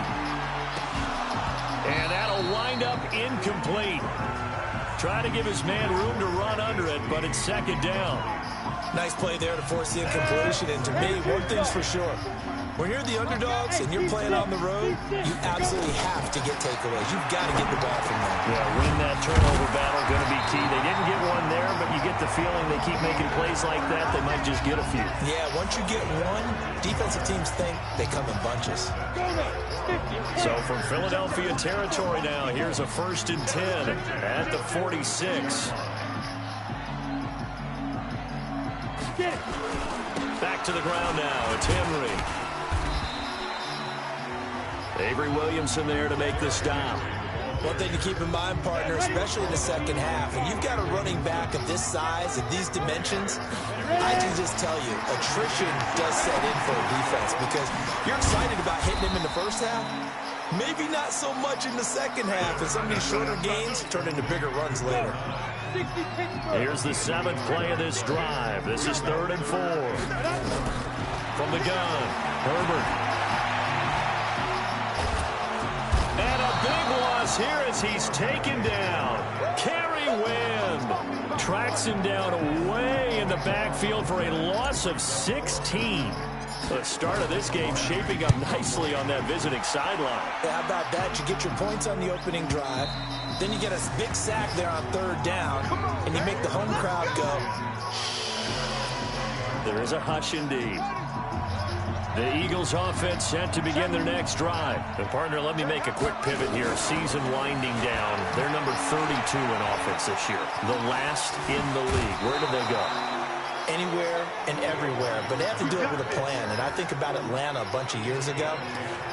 And that'll wind up incomplete. Trying to give his man room to run under it, but it's second down. Nice play there to force the incompletion, and to me, one thing's for sure. When you're the underdogs and you're playing on the road, you absolutely have to get takeaways. You've got to get the ball from them. Yeah, win that turnover battle, going to be key. They didn't get one there, but you get the feeling they keep making plays like that, they might just get a few. Yeah, once you get one, defensive teams think they come in bunches. So from Philadelphia territory now, here's a 1st and 10 at the 46. Back to the ground now. It's Henry. Avery Williamson there to make the stop. One thing to keep in mind, partner, especially in the second half, when you've got a running back of this size, of these dimensions, I can just tell you, attrition does set in for a defense because you're excited about hitting him in the first half. Maybe not so much in the second half, and some of these shorter gains turn into bigger runs later. Here's the 7th play of this drive. This is 3rd and 4. From the gun, Herbert. And a big loss here as he's taken down. Kerry Wynn tracks him down away in the backfield for a loss of 16. The start of this game shaping up nicely on that visiting sideline. Yeah, how about that? You get your points on the opening drive. Then you get a big sack there on 3rd down, and you make the home crowd go. There is a hush indeed. The Eagles offense set to begin their next drive. And partner, let me make a quick pivot here. Season winding down. They're number 32 in offense this year. The last in the league. Where did they go? Anywhere and everywhere, but they have to do it with a plan. And I think about Atlanta a bunch of years ago.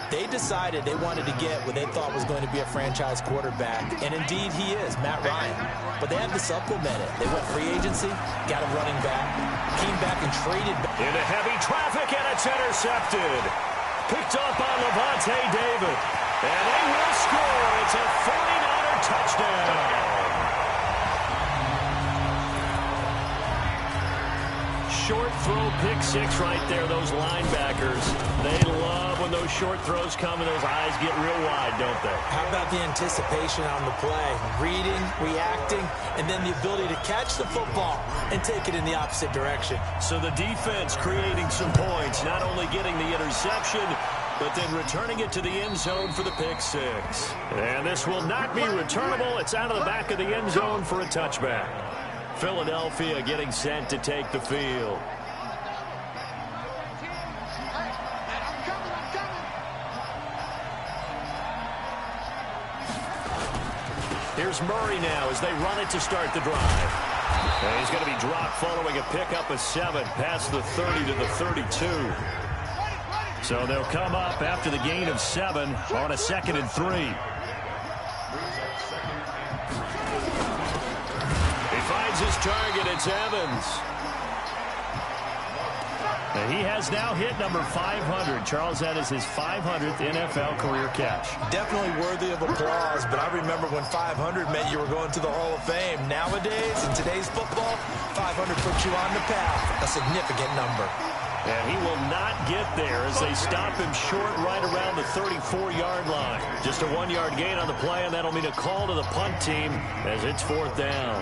They decided they wanted to get what they thought was going to be a franchise quarterback, and indeed he is, Matt Ryan. But they had to supplement it. They went free agency, got a running back, came back and traded back. Into heavy traffic, and it's intercepted. Picked up by Levante David. And they will score. It's a 49er touchdown. Short throw, pick 6 right there, those linebackers. They love when those short throws come and those eyes get real wide, don't they? How about the anticipation on the play? Reading, reacting, and then the ability to catch the football and take it in the opposite direction. So the defense creating some points, not only getting the interception, but then returning it to the end zone for the pick 6. And this will not be returnable. It's out of the back of the end zone for a touchback. Philadelphia getting set to take the field. Here's Murray now as they run it to start the drive. And he's going to be dropped following a pickup of 7 past the 30 to the 32. So they'll come up after the gain of 7 on a 2nd and 3. His target, it's Evans. And he has now hit number 500. Charles, that is his 500th NFL career catch. Definitely worthy of applause, but I remember when 500 meant you were going to the Hall of Fame. Nowadays, in today's football, 500 puts you on the path, a significant number. And he will not get there as they stop him short right around the 34-yard line. Just a 1-yard gain on the play, and that'll mean a call to the punt team as it's 4th down.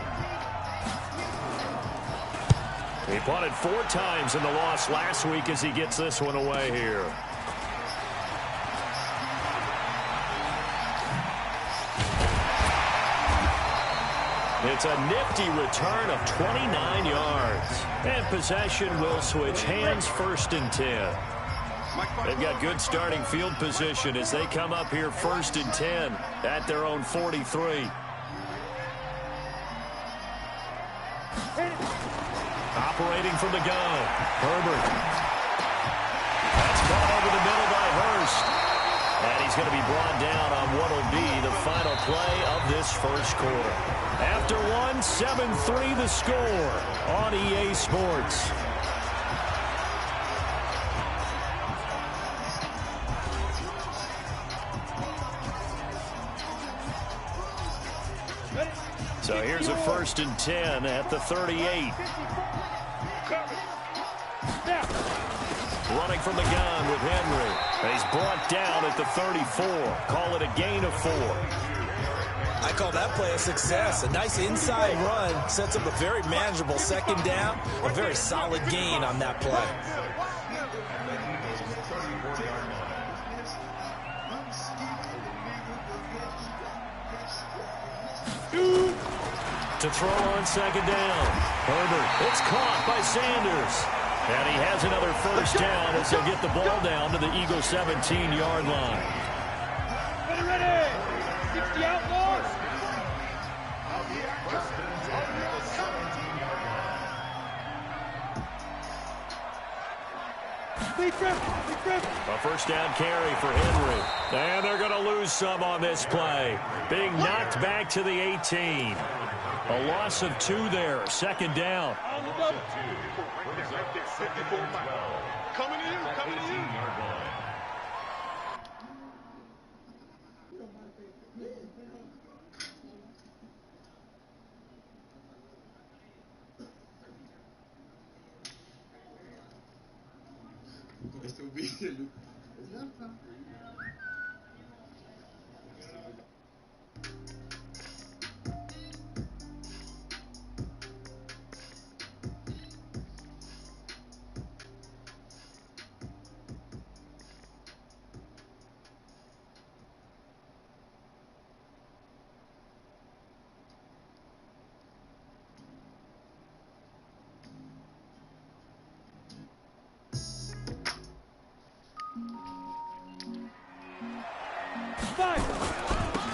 He punted 4 times in the loss last week as he gets this one away here. It's a nifty return of 29 yards. And possession will switch hands, 1st and 10. They've got good starting field position as they come up here 1st and 10 at their own 43. Operating from the gun, Herbert. That's caught over the middle by Hurst. And he's going to be brought down on what will be the final play of this first quarter. After 1, 7-3 the score on EA Sports. So here's a 1st and 10 at the 38. Running from the gun with Henry. He's brought down at the 34. Call it a gain of 4. I call that play a success. A nice inside run sets up a very manageable 2nd down. A very solid gain on that play. To throw on 2nd down. Herbert, it's caught by Sanders. And he has another 1st down as they'll get the ball down to the Eagles' 17-yard line. Ready. 60 outlaws. A first down carry for Henry. And they're going to lose some on this play. Being knocked back to the 18. A loss of 2 there. Second down. Coming to you, coming to you.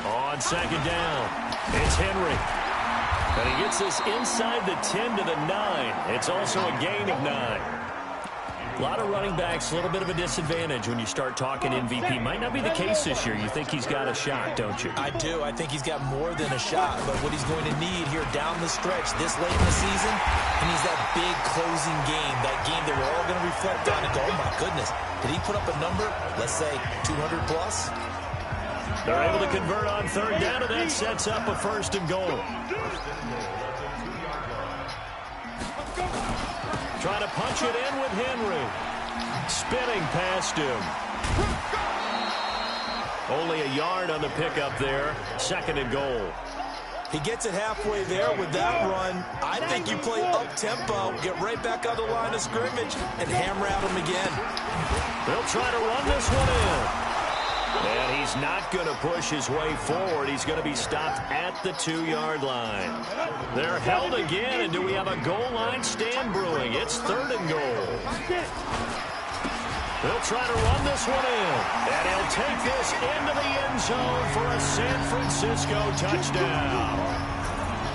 On second down, it's Henry. And he gets this inside the 10 to the 9. It's also a gain of 9. A lot of running backs, a little bit of a disadvantage when you start talking MVP. Might not be the case this year. You think he's got a shot, don't you? I do. I think he's got more than a shot. But what he's going to need here down the stretch this late in the season, he needs that big closing game, that game that we're all going to reflect on and go, oh, my goodness, did he put up a number, let's say 200 plus? They're able to convert on third down, and that sets up a first and goal. Trying to punch it in with Henry. Spinning past him. Only a yard on the pickup there. Second and goal. He gets it halfway there with that run. I think you play up-tempo, get right back on the line of scrimmage, and hammer at him again. They'll try to run this one in. And he's not going to push his way forward. He's going to be stopped at the 2-yard line. They're held again, and do we have a goal line stand brewing? It's third and goal. They'll try to run this one in. And he'll take this into the end zone for a San Francisco touchdown.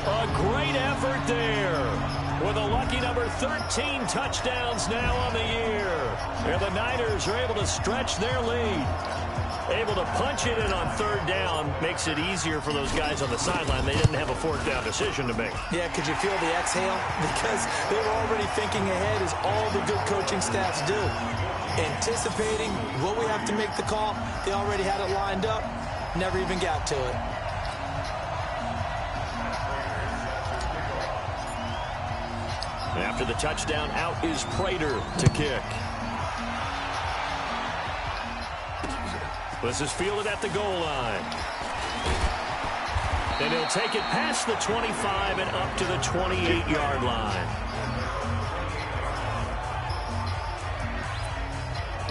A great effort there. With a lucky number 13 touchdowns now on the year. And the Niners are able to stretch their lead. Able to punch it in on third down makes it easier for those guys on the sideline. They didn't have a fourth down decision to make. Yeah, could you feel the exhale? Because they were already thinking ahead, as all the good coaching staffs do. Anticipating what we have to make the call. They already had it lined up. Never even got to it. After the touchdown, out is Prater to kick. This is fielded at the goal line. And he'll take it past the 25 and up to the 28-yard line.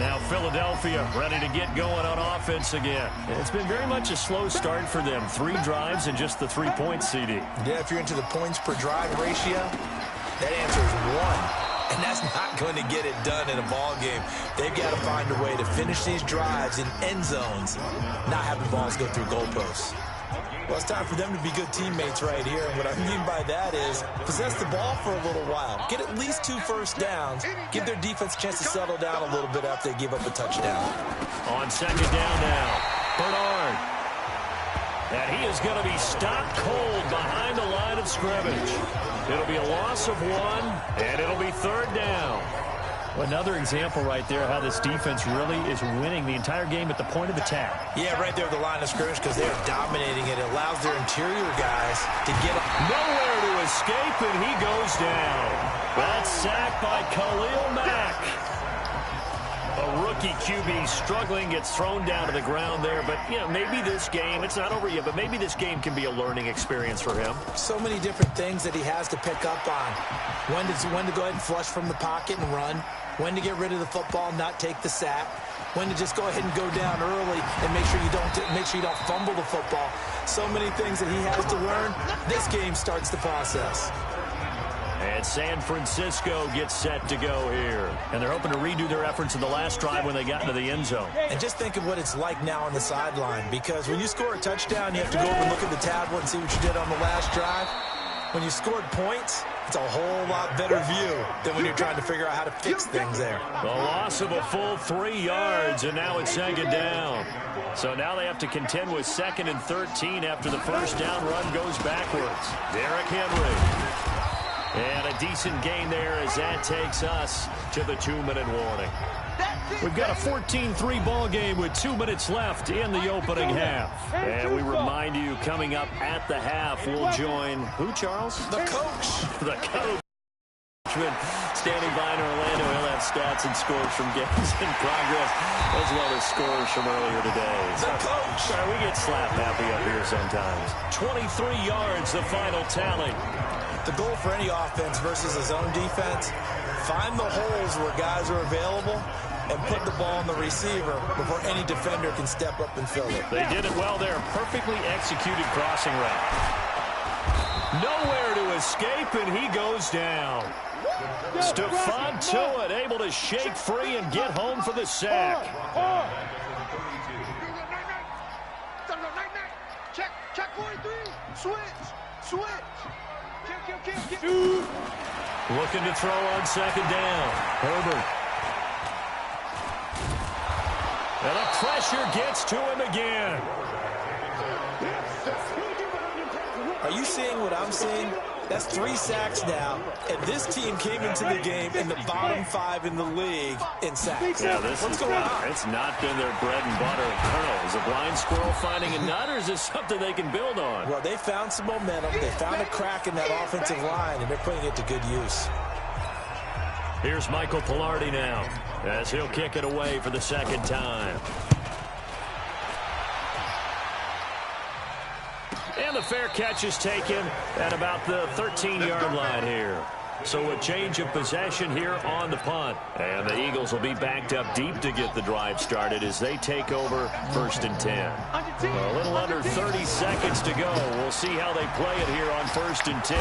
Now Philadelphia ready to get going on offense again. It's been very much a slow start for them. 3 drives and just the 3 points, CD. Yeah, if you're into the points per drive ratio, that answer is 1. And that's not going to get it done in a ball game. They've got to find a way to finish these drives in end zones, not have the balls go through goalposts. Well, it's time for them to be good teammates right here. And what I mean by that is possess the ball for a little while. Get at least 2 first downs. Give their defense a chance to settle down a little bit after they give up a touchdown. On second down now, Bernard. And he is going to be stopped cold behind the line of scrimmage. It'll be a loss of 1, and it'll be third down. Another example right there how this defense really is winning the entire game at the point of attack. Yeah, right there at the line of scrimmage because they're dominating it. It allows their interior guys to get nowhere to escape, and he goes down. That's sacked by Khalil Mack. A rookie QB struggling, gets thrown down to the ground there. But, you know, maybe this game, it's not over yet, but maybe this game can be a learning experience for him. So many different things that he has to pick up on. When to go ahead and flush from the pocket and run. When to get rid of the football and not take the sack. When to just go ahead and go down early and make sure you don't fumble the football. So many things that he has to learn. This game starts the process. And San Francisco gets set to go here. And they're hoping to redo their efforts in the last drive when they got into the end zone. And just think of what it's like now on the sideline. Because when you score a touchdown, you have to go over and look at the tablet and see what you did on the last drive. When you scored points, It's a whole lot better view than when you're trying to figure out how to fix things there. A loss of a full 3 yards, and now it's second down. So now they have to contend with 2nd and 13 after the first down run goes backwards. Derrick Henry. And a decent gain there as that takes us to the 2-minute warning. We've got a 14-3 ball game with 2 minutes left in the opening half. And we remind you, coming up at the half, we'll join who, Charles? The coach. The coach. Standing by in Orlando. He'll have stats and scores from games in progress, as well as scores from earlier today. The coach. Sorry, we get slap happy up here sometimes. 23 yards, the final tally. The goal for any offense versus a zone defense, find the holes where guys are available and put the ball on the receiver before any defender can step up and fill it. They did it well there. Perfectly executed crossing route. Nowhere to escape, and he goes down. Stephon Tuitt able to shake free and get home for the sack. Check 43. Switch. Looking to throw on second down. Herbert. And the pressure gets to him again. Are you seeing what I'm seeing? That's 3 sacks now, and this team came into the game in the bottom 5 in the league in sacks. Yeah, what's going on? It's not been their bread and butter. I don't know, is a blind squirrel finding a nut, or is this something they can build on? Well, they found some momentum. They found a crack in that offensive line, and they're putting it to good use. Here's Michael Pilardi now, as he'll kick it away for the second time. And the fair catch is taken at about the 13-yard line here. So a change of possession here on the punt. And the Eagles will be backed up deep to get the drive started as they take over 1st and 10. A little under 30 seconds to go. We'll see how they play it here on 1st and 10.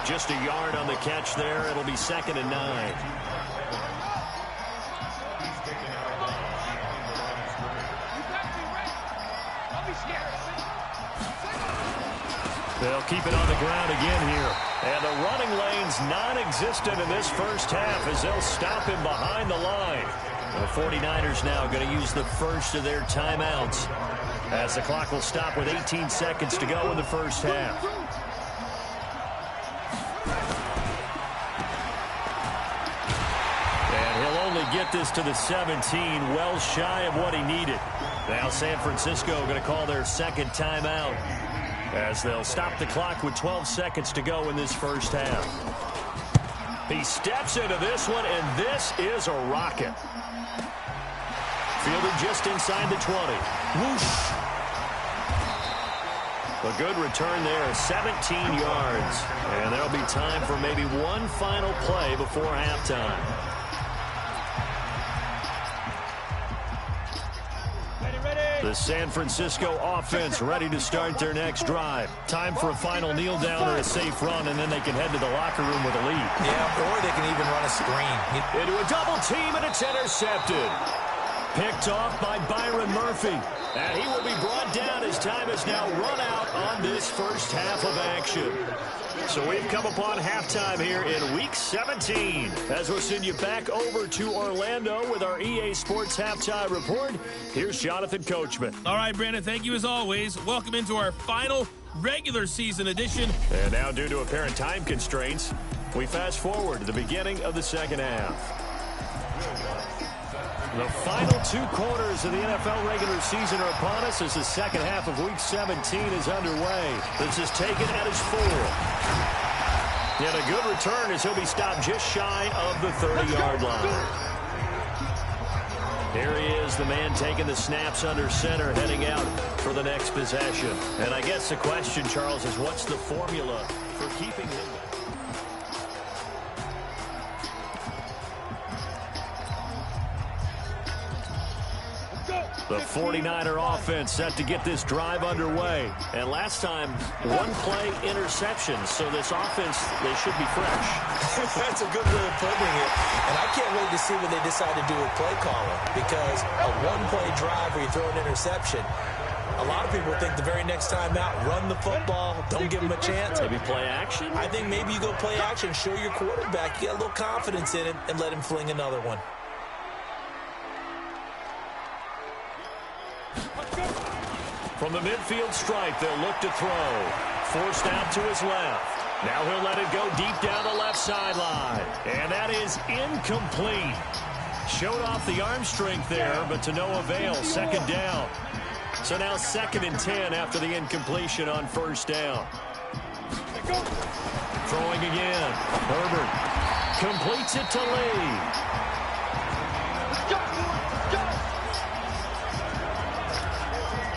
Just a yard on the catch there. It'll be 2nd and 9. They'll keep it on the ground again here. And the running lane's non-existent in this first half as they'll stop him behind the line. The 49ers now going to use the first of their timeouts as the clock will stop with 18 seconds to go in the first half. And he'll only get this to the 17, well shy of what he needed. Now San Francisco going to call their second timeout, as they'll stop the clock with 12 seconds to go in this first half. He steps into this one, and this is a rocket. Fielded just inside the 20. Whoosh. A good return there, 17 yards. And there'll be time for maybe one final play before halftime. The San Francisco offense ready to start their next drive. Time for a final kneel down or a safe run, and then they can head to the locker room with a lead. Yeah, or they can even run a screen. Into a double team, and it's intercepted. Picked off by Byron Murphy. And he will be brought down as time has now run out on this first half of action. So we've come upon halftime here in Week 17. As we'll send you back over to Orlando with our EA Sports Halftime Report, here's Jonathan Coachman. All right, Brandon, thank you as always. Welcome into our final regular season edition. And now, due to apparent time constraints, we fast forward to the beginning of the second half. The final 2 quarters of the NFL regular season are upon us as the second half of Week 17 is underway. This is taken at his 4. Yet a good return as he'll be stopped just shy of the 30-yard line. Here he is, the man taking the snaps under center, heading out for the next possession. And I guess the question, Charles, is what's the formula for keeping him? The 49er offense set to get this drive underway. And last time, 1-play interception. So this offense, they should be fresh. That's a good way of putting it. And I can't wait to see what they decide to do with play calling. Because a 1-play drive where you throw an interception, A lot of people think the very next time out, run the football, don't give him a chance. Maybe play action? I think maybe you go play action, show your quarterback you got a little confidence in him, and let him fling another one. From the midfield stripe, they'll look to throw. Forced out to his left. Now he'll let it go deep down the left sideline. And that is incomplete. Showed off the arm strength there, but to no avail. Second down. So now 2nd and 10 after the incompletion on first down. Throwing again. Herbert completes it to Lee.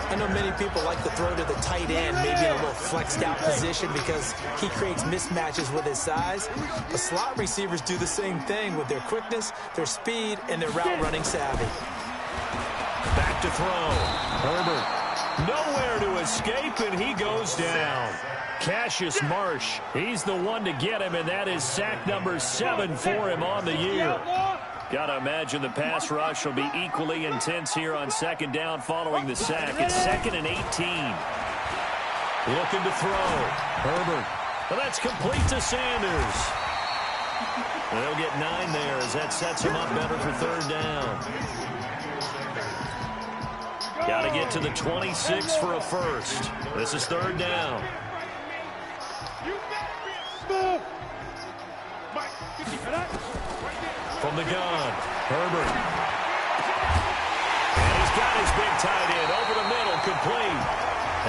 I know many people like to throw to the tight end, maybe in a little flexed out position because he creates mismatches with his size. But slot receivers do the same thing with their quickness, their speed, and their route running savvy. Back to throw. Herbert nowhere to escape, and he goes down. Cassius Marsh, he's the one to get him, and that is sack number 7 for him on the year. Got to imagine the pass rush will be equally intense here on 2nd down following the sack. It's 2nd and 18. Looking to throw. Herbert. Well, that's complete to Sanders. They'll get 9 there as that sets him up better for 3rd down. Got to get to the 26 for a first. This is 3rd down. From the gun, Herbert. And he's got his big tight end over the middle, complete.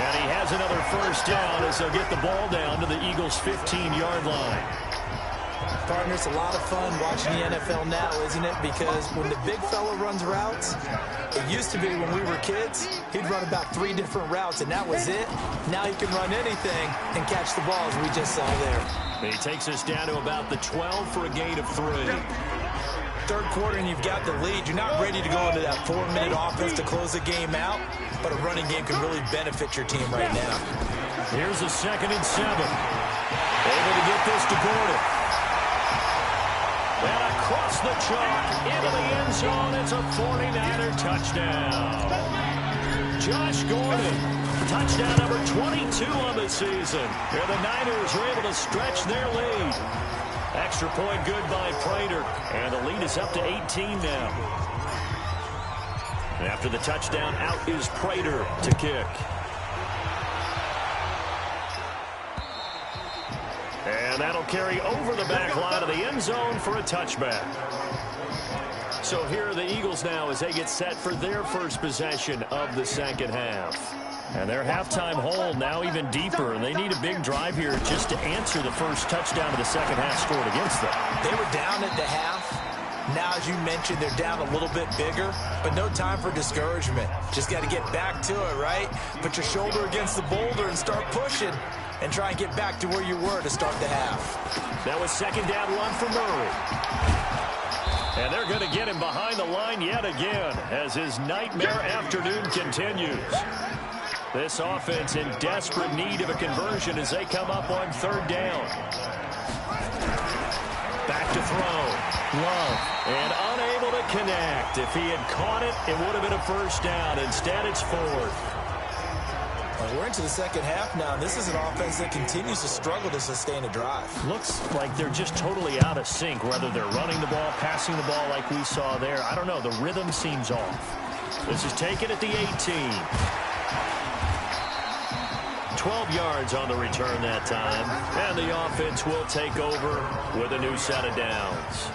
And he has another first down as they'll get the ball down to the Eagles' 15-yard line. Partner, it's a lot of fun watching the NFL now, isn't it? Because when the big fella runs routes, it used to be when we were kids, he'd run about 3 different routes, and that was it. Now he can run anything and catch the ball, as we just saw there. He takes us down to about the 12 for a gain of 3. 3rd quarter and you've got the lead. You're not ready to go into that 4-minute offense to close the game out, but a running game can really benefit your team right now. Here's a 2nd and 7. Able to get this to Gordon. And across the chalk into the end zone. It's a 49er touchdown. Josh Gordon, touchdown number 22 on the season. Where the Niners are able to stretch their lead. Extra point good by Prater. And the lead is up to 18 now. And after the touchdown, out is Prater to kick. And that'll carry over the back line of the end zone for a touchback. So here are the Eagles now as they get set for their first possession of the 2nd half. And their halftime hole now even deeper, and they need a big drive here just to answer the first touchdown of the 2nd half scored against them. They were down at the half. Now, as you mentioned, they're down a little bit bigger, but no time for discouragement. Just got to get back to it, right? Put your shoulder against the boulder and start pushing and try and get back to where you were to start the half. That was 2nd down run for Murray. And they're going to get him behind the line yet again as his nightmare afternoon continues. This offense in desperate need of a conversion as they come up on 3rd down. Back to throw. Love. And unable to connect. If he had caught it, it would have been a first down. Instead, it's 4th. Well, we're into the 2nd half now, and this is an offense that continues to struggle to sustain a drive. Looks like they're just totally out of sync, whether they're running the ball, passing the ball like we saw there. I don't know. The rhythm seems off. This is taken at the 18. 12 yards on the return that time. And the offense will take over with a new set of downs.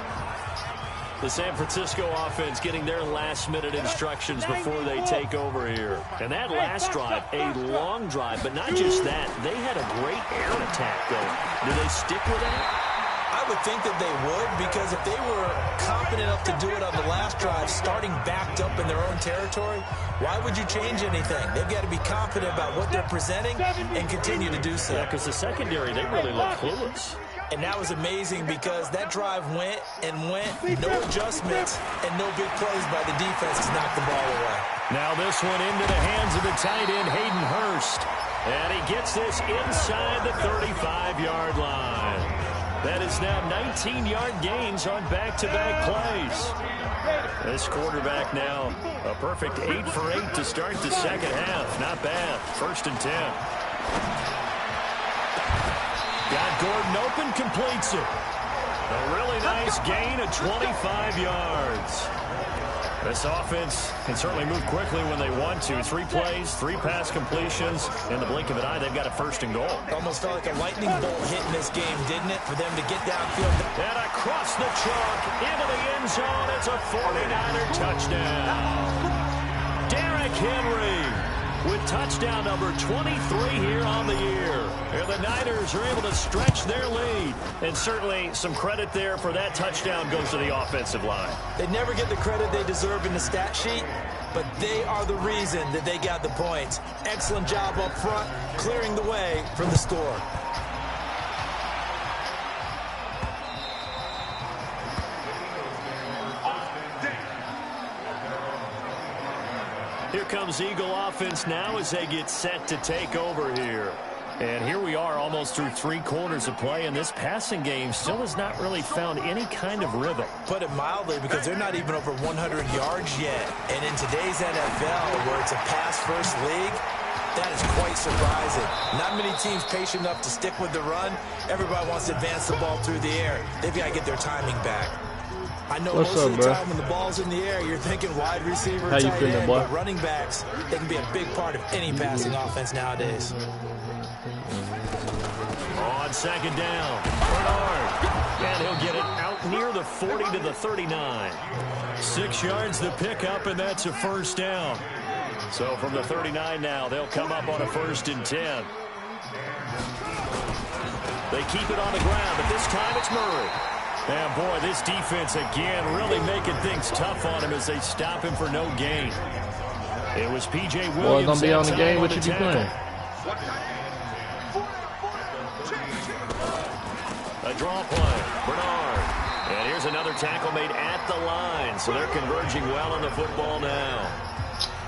The San Francisco offense getting their last-minute instructions before they take over here. And that last drive, a long drive, but not just that. They had a great air attack going. Do they stick with that? I would think that they would, because if they were confident enough to do it on the last drive, starting backed up in their own territory, why would you change anything? They've got to be confident about what they're presenting and continue to do so. Yeah, because the secondary, they really look clueless. And that was amazing because that drive went and went, no adjustments, and no big plays by the defense to knock the ball away. Now this one into the hands of the tight end, Hayden Hurst. And he gets this inside the 35-yard line. That is now 19-yard gains on back-to-back plays. This quarterback now a perfect 8 for 8 to start the second half. Not bad. 1st and 10. Got Gordon open, completes it. A really nice gain of 25 yards. This offense can certainly move quickly when they want to. 3 plays, 3 pass completions. In the blink of an eye, they've got a 1st and goal. Almost felt like a lightning bolt hit in this game, didn't it? For them to get downfield. And across the chalk, into the end zone. It's a 49er touchdown. Derrick Henry with touchdown number 23 here on the year. And the Niners are able to stretch their lead. And certainly some credit there for that touchdown goes to the offensive line. They never get the credit they deserve in the stat sheet, but they are the reason that they got the points. Excellent job up front, clearing the way from the score. Here comes Eagle offense now as they get set to take over here. And here we are almost through 3 quarters of play, and this passing game still has not really found any kind of rhythm. Put it mildly, because they're not even over 100 yards yet. And in today's NFL, where it's a pass-first league, that is quite surprising. Not many teams patient enough to stick with the run. Everybody wants to advance the ball through the air. They've got to get their timing back. I know most of the time when the ball's in the air, you're thinking wide receiver, tight end, but running backs, they can be a big part of any passing offense nowadays. On 2nd down, Bernard, and he'll get it out near the 40 to the 39. 6 yards the pickup, and that's a 1st down. So from the 39 now, they'll come up on a 1st and 10. They keep it on the ground, but this time it's Murray. And, boy, this defense, again, really making things tough on him as they stop him for no gain. It was P.J. Williams. Boy, gonna be on the game. What you be playing? A draw play. Bernard. And here's another tackle made at the line. So they're converging well on the football now.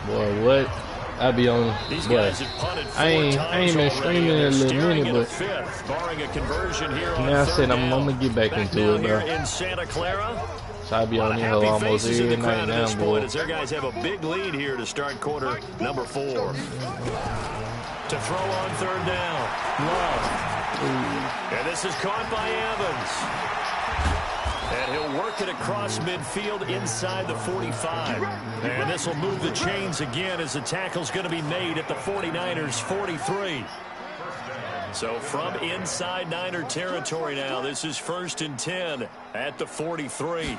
Boy, what? I be on. These boy, guys have punted 4 I ain't been streaming in a little minute, but barring a conversion here on now I said I'm gonna get back into it, bro. In Santa Clara. So I be on here almost every night now, boy. As their guys have a big lead here to start quarter number 4. To throw on 3rd down. Love. And this is caught by Evans. And he'll work it across midfield inside the 45. And this will move the chains again as the tackle's going to be made at the 49ers 43. So from inside Niner territory now, this is 1st and 10 at the 43.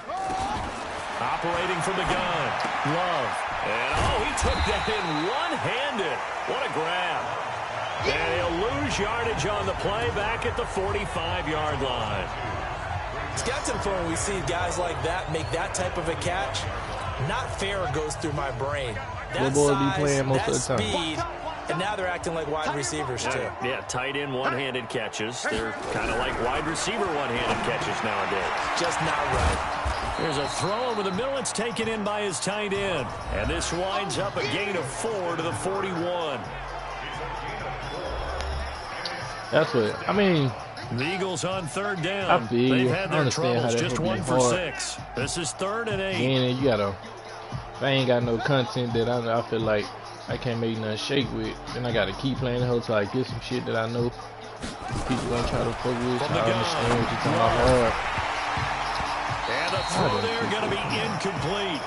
Operating from the gun, Love. And, oh, he took that in one-handed. What a grab. And he'll lose yardage on the play back at the 45-yard line. It's got to the point when we see guys like that make that type of a catch. Not fair goes through my brain. That size, that speed, and now they're acting like wide receivers too. Yeah, tight end one-handed catches. They're kind of like wide receiver one-handed catches nowadays. Just not right. There's a throw over the middle. It's taken in by his tight end. And this winds up a gain of 4 to the 41. That's what, I mean. The Eagles on 3rd down. They've had their troubles, just 1 for 6. This is 3rd and 8. And you gotta, if I ain't got no content that I feel like I can't make nothing shake with, then I gotta keep playing the whole till I get some shit that I know people gonna try to fuck with. So I understand what you're talking about hard. And the throw there gonna be incomplete.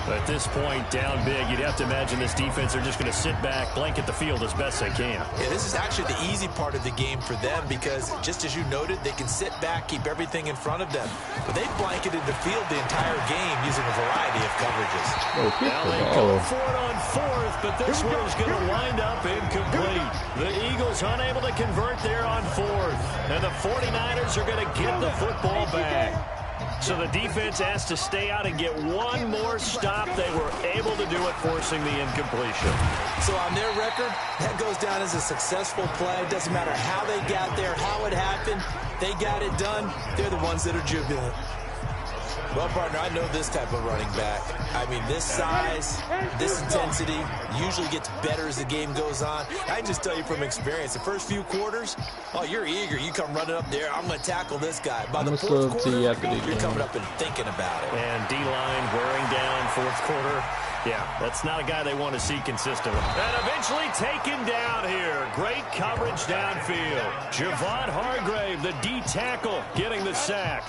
At this point, down big, you'd have to imagine this defense are just going to sit back, blanket the field as best they can. Yeah, this is actually the easy part of the game for them because, just as you noted, they can sit back, keep everything in front of them. But they've blanketed the field the entire game using a variety of coverages. Now they go for it on 4th, but this one is going to wind up incomplete. The Eagles unable to convert there on 4th. And the 49ers are going to get the football back. So the defense has to stay out and get one more stop. They were able to do it, forcing the incompletion. So on their record, that goes down as a successful play. Doesn't matter how they got there, how it happened. They got it done. They're the ones that are jubilant. Well, partner, I know this type of running back. I mean, this size, this intensity usually gets better as the game goes on. I can just tell you from experience, the first few quarters, oh, you're eager. You come running up there, I'm going to tackle this guy. By the fourth quarter, you're coming up and thinking about it. And D-line wearing down fourth quarter. Yeah, that's not a guy they want to see consistently. And eventually taken down here. Great coverage downfield. Javon Hargrave, the D tackle, getting the sack.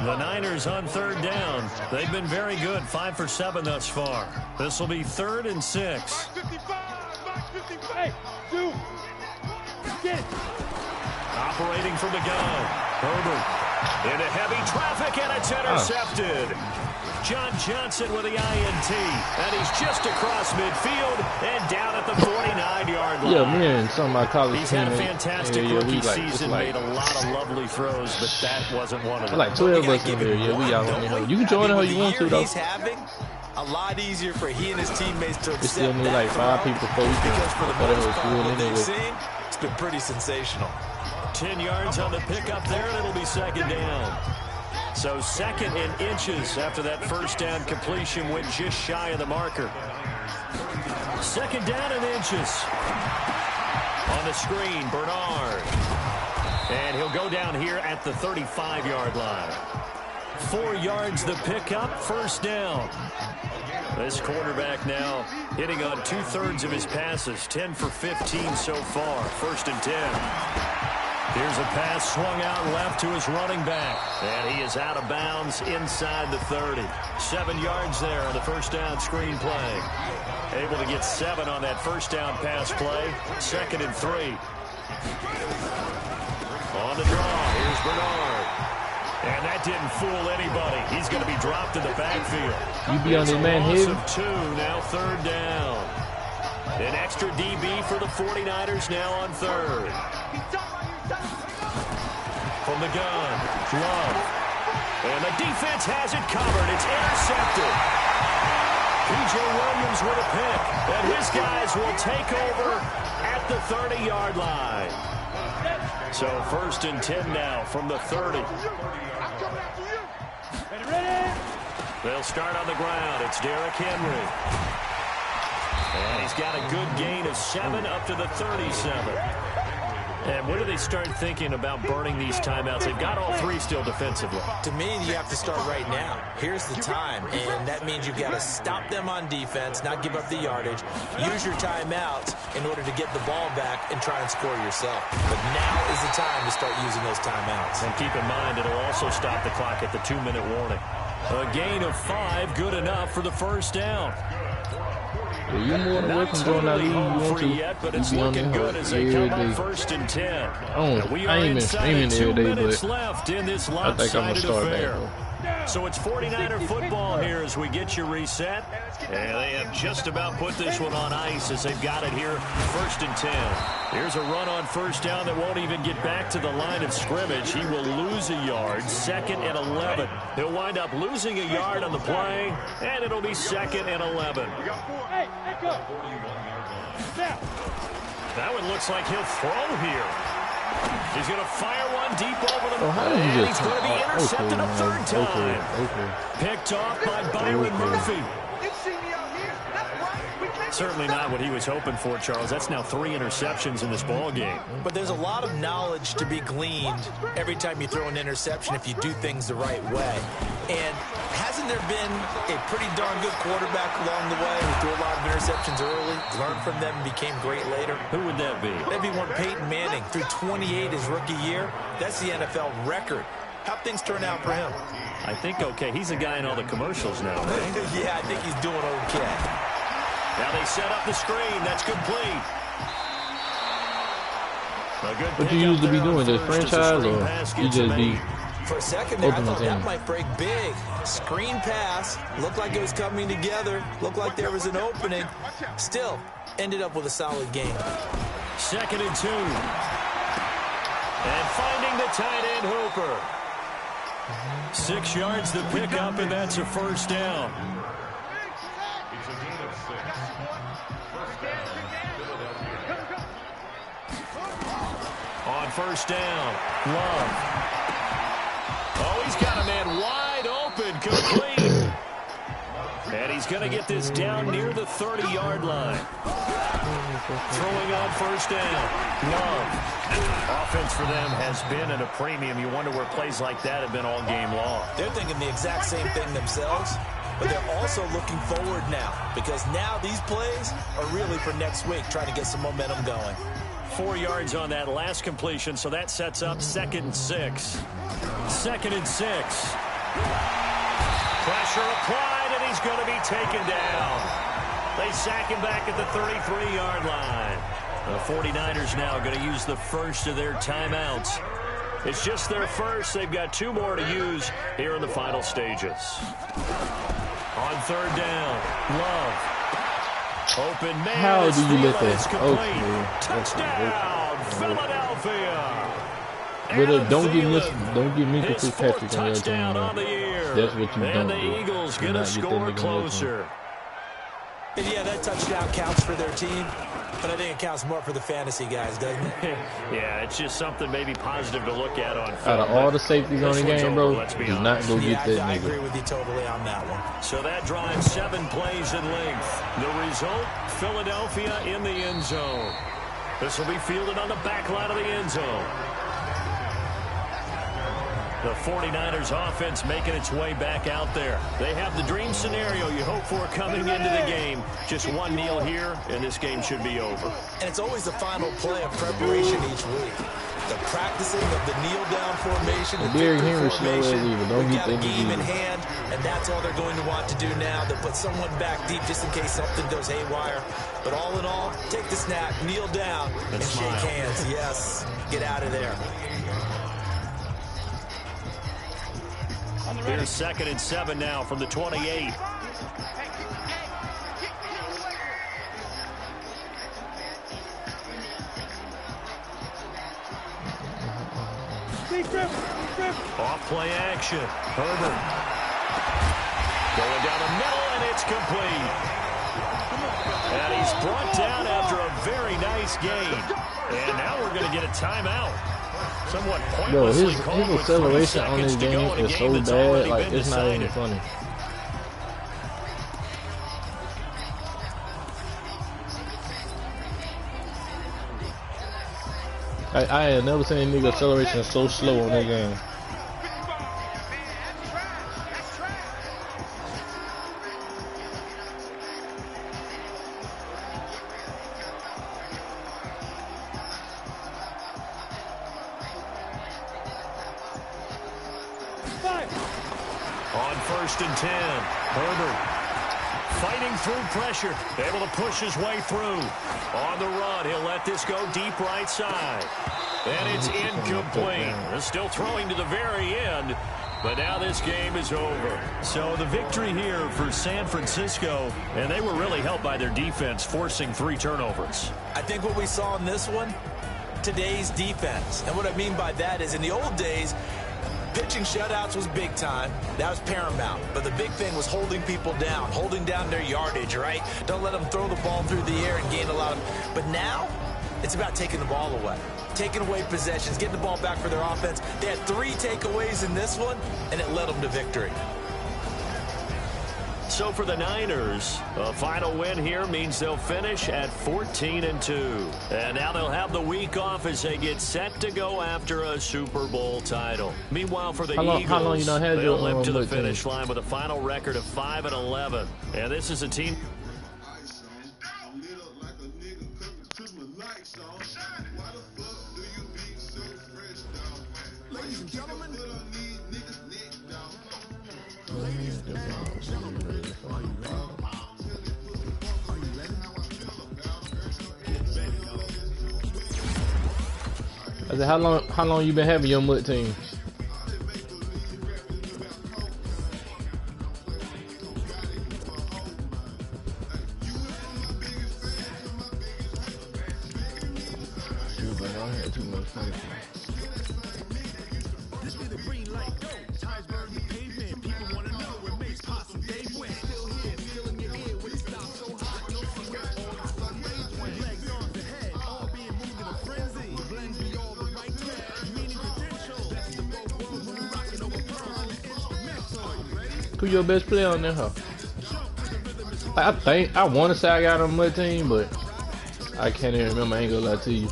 The Niners on third down. They've been very good, 5 for 7 thus far. This will be 3rd and 6. Operating from the gun. Herbert into heavy traffic, and it's intercepted. John Johnson with the INT, and he's just across midfield and down at the 49-yard line. Yeah, man, some of my college He's had a fantastic rookie season, made a lot of lovely throws, but that wasn't one of them. Like 12 of us in here, yeah, we out on the hill. You can join how you want to, though. He's having a lot easier for he and his teammates to accept still need like 5 people before we can. Because for the most part, what they've seen, it's been pretty sensational. 10 yards on the pickup there, and it'll be 2nd down. So 2nd and inches after that first down completion went just shy of the marker. 2nd down and inches. On the screen, Bernard. And he'll go down here at the 35-yard line. 4 yards the pickup, first down. This quarterback now hitting on 2/3 of his passes, 10 for 15 so far, 1st and 10. Here's a pass swung out left to his running back. And he is out of bounds inside the 30. 7 yards there on the first down screen play. Able to get 7 on that first down pass play. 2nd and 3. On the draw, here's Bernard. And that didn't fool anybody. He's going to be dropped in the backfield. You be on his man here. here. 2, now 3rd down. An extra DB for the 49ers now on 3rd. From the gun, Love. And the defense has it covered. It's intercepted. P.J. Williams with a pick. And his guys will take over at the 30-yard line. So 1st and 10 now from the 30. They'll start on the ground. It's Derrick Henry. And he's got a good gain of 7 up to the 37. And when do they start thinking about burning these timeouts? They've got all 3 still defensively. To me, you have to start right now. Here's the time, and that means you've got to stop them on defense, not give up the yardage. Use your timeouts in order to get the ball back and try and score yourself. But now is the time to start using those timeouts. And keep in mind, it'll also stop the clock at the 2-minute warning. A gain of 5, good enough for the first down. Yeah, you're more than welcome going out here. You want to. Yet, but it's looking good as they come up 1st and 10. I ain't been streaming every day, but left in this I think I'm going to start back, though. So it's 49er football here as we get you reset. And they have just about put this one on ice as they've got it here, 1st and 10. Here's a run on first down that won't even get back to the line of scrimmage. He will lose a yard, 2nd and 11. He'll wind up losing a yard on the play, and it'll be 2nd and 11. That one looks like he'll throw here. He's going to fire one deep over the middle, and he's going to be intercepted a 3rd time. Picked off by Byron Murphy. Certainly not what he was hoping for, Charles. That's now 3 interceptions in this ball game. But there's a lot of knowledge to be gleaned every time you throw an interception if you do things the right way. And hasn't there been a pretty darn good quarterback along the way who threw a lot of interceptions early, learned from them, and became great later? Who would that be? That'd be one Peyton Manning. Threw 28 his rookie year. That's the NFL record. How'd things turn out for him? I think okay. He's a guy in all the commercials now, right? Yeah, I think he's doing okay. Now they set up the screen. That's complete. What you usually be doing, just franchise, or you just be for a second there, I thought that might break big. Screen pass, looked like it was coming together, looked like there was an opening. Still, ended up with a solid game. 2nd and 2. And finding the tight end Hooper. 6 yards to pick up, and that's a first down. On first down, Love. Oh, he's got a man wide open. incomplete. And he's going to get this down near the 30-yard line. Throwing on first down. Love. Offense for them has been at a premium. You wonder where plays like that have been all game long. They're thinking the exact same thing themselves, but they're also looking forward now because now these plays are really for next week, trying to get some momentum going. 4 yards on that last completion, so that sets up 2nd and 6. 2nd and 6. Pressure applied, and he's going to be taken down. They sack him back at the 33-yard line. The 49ers now going to use the first of their timeouts. It's just their first. They've got 2 more to use here in the final stages. On 3rd down, Love. Open man. How do you let that? Touchdown, Philadelphia. But don't give me Fitzpatrick on your team. That's what you don't do. And the Eagles get a score closer. And yeah, that touchdown counts for their team, but I think it counts more for the fantasy guys, doesn't it? Yeah, it's just something maybe positive to look at on film. Out of all the safeties on the game, bro, do not go get that nigga. I agree with you totally on that one. So that drives 7 plays in length. The result, Philadelphia in the end zone. This will be fielded on the back line of the end zone. The 49ers offense making its way back out there. They have the dream scenario you hope for coming into the game. Just one kneel here, and this game should be over. And it's always the final play of preparation each week. The practicing of the kneel-down formation, the victory formation. We've got a game in hand, and that's all they're going to want to do now. They'll put someone back deep just in case something goes haywire. But all in all, take the snap, kneel down, and shake hands. Yes, get out of there. Here's 2nd and 7 now from the 28. Off play action. Herbert. Going down the middle, and it's complete. And he's brought down after a very nice gain. And now we're going to get a timeout. Somewhat pointlessly his acceleration on this game is so bad, like it's not even funny. I had never seen a nigga acceleration so slow on that game. On 1st and 10, Herbert fighting through pressure, able to push his way through. On the run, he'll let this go deep right side. And it's incomplete. They're still throwing to the very end, but now this game is over. So the victory here for San Francisco, and they were really helped by their defense, forcing 3 turnovers. I think what we saw in this one, today's defense. And what I mean by that is in the old days, pitching shutouts was big time. That was paramount. But the big thing was holding people down, holding down their yardage, right? Don't let them throw the ball through the air and gain a lot of... But now, it's about taking the ball away. Taking away possessions, getting the ball back for their offense. They had 3 takeaways in this one, and it led them to victory. So for the Niners, a final win here means they'll finish at 14-2. And now they'll have the week off as they get set to go after a Super Bowl title. Meanwhile, for the Eagles, they'll limp to the finish line with a final record of 5-11. And this is a team... Ladies and gentlemen, I said, how long you been having your MUT team? this be the green light. Go, tires burn the pavement. People want to know where Mace Possum Dave went. Still here, still in your ear when it stops so hot. No sweat, all the sun rays went. Legs on the head, all being moved in a frenzy. Blends me all the right track, meaning potential. Best of both worlds when we rockin' over pearls and instrumental. Are you ready? Who your best player on there, huh? I think I want to say I got on my team, but I can't even remember. I ain't gonna lie to you.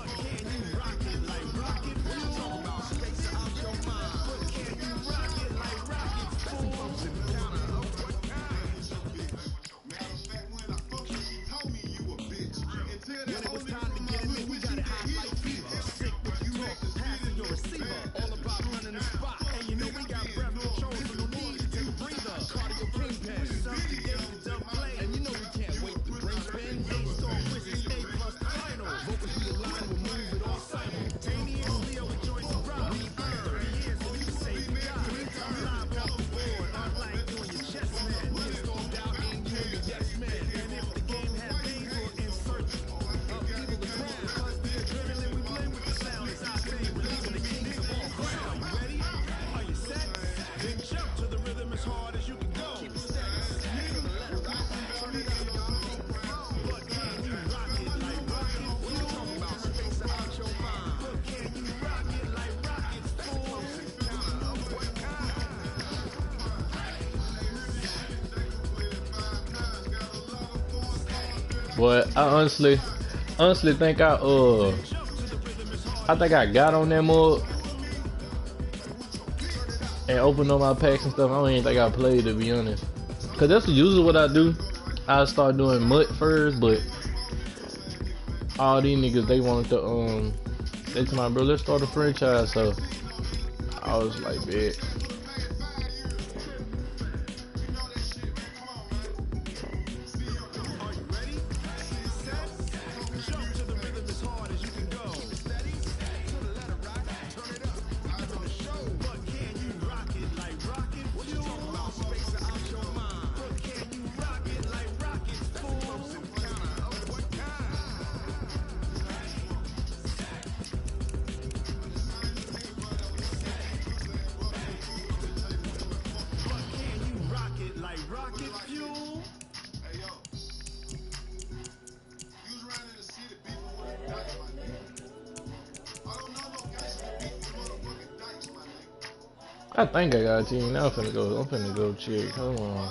But I honestly think I think I got on that mode and opened up my packs and stuff. I don't even think I played, to be honest. Cause that's usually what I do. I start doing MUT first, but all these niggas, they wanted to they told me, bro, let's start a franchise. So I was like, bet. I think I got a team. Now I'm finna go check. Hold on.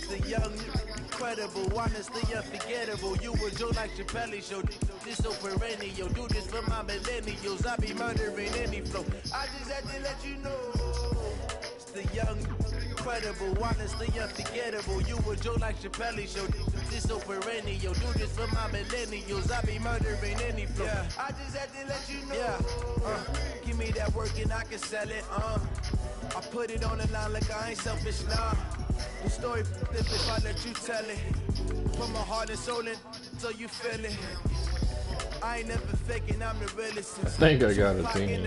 The young, incredible, honestly unforgettable. You were Joe like Chappelle show. This so perennial. Do this for my millennials. I be murdering any flow. I just had to let you know. It's the young, incredible, honestly unforgettable. You were Joe like Chappelle show. This so perennial. Do this for my millennials. I be murdering any flow. Yeah. I just had to let you know. Yeah. Give me that work and I can sell it. I put it on the line like I ain't selfish, nah. The story if I let you tell it. Put my heart and soul in so you feel it. I ain't never faking, I'm the realest. I think I got a team.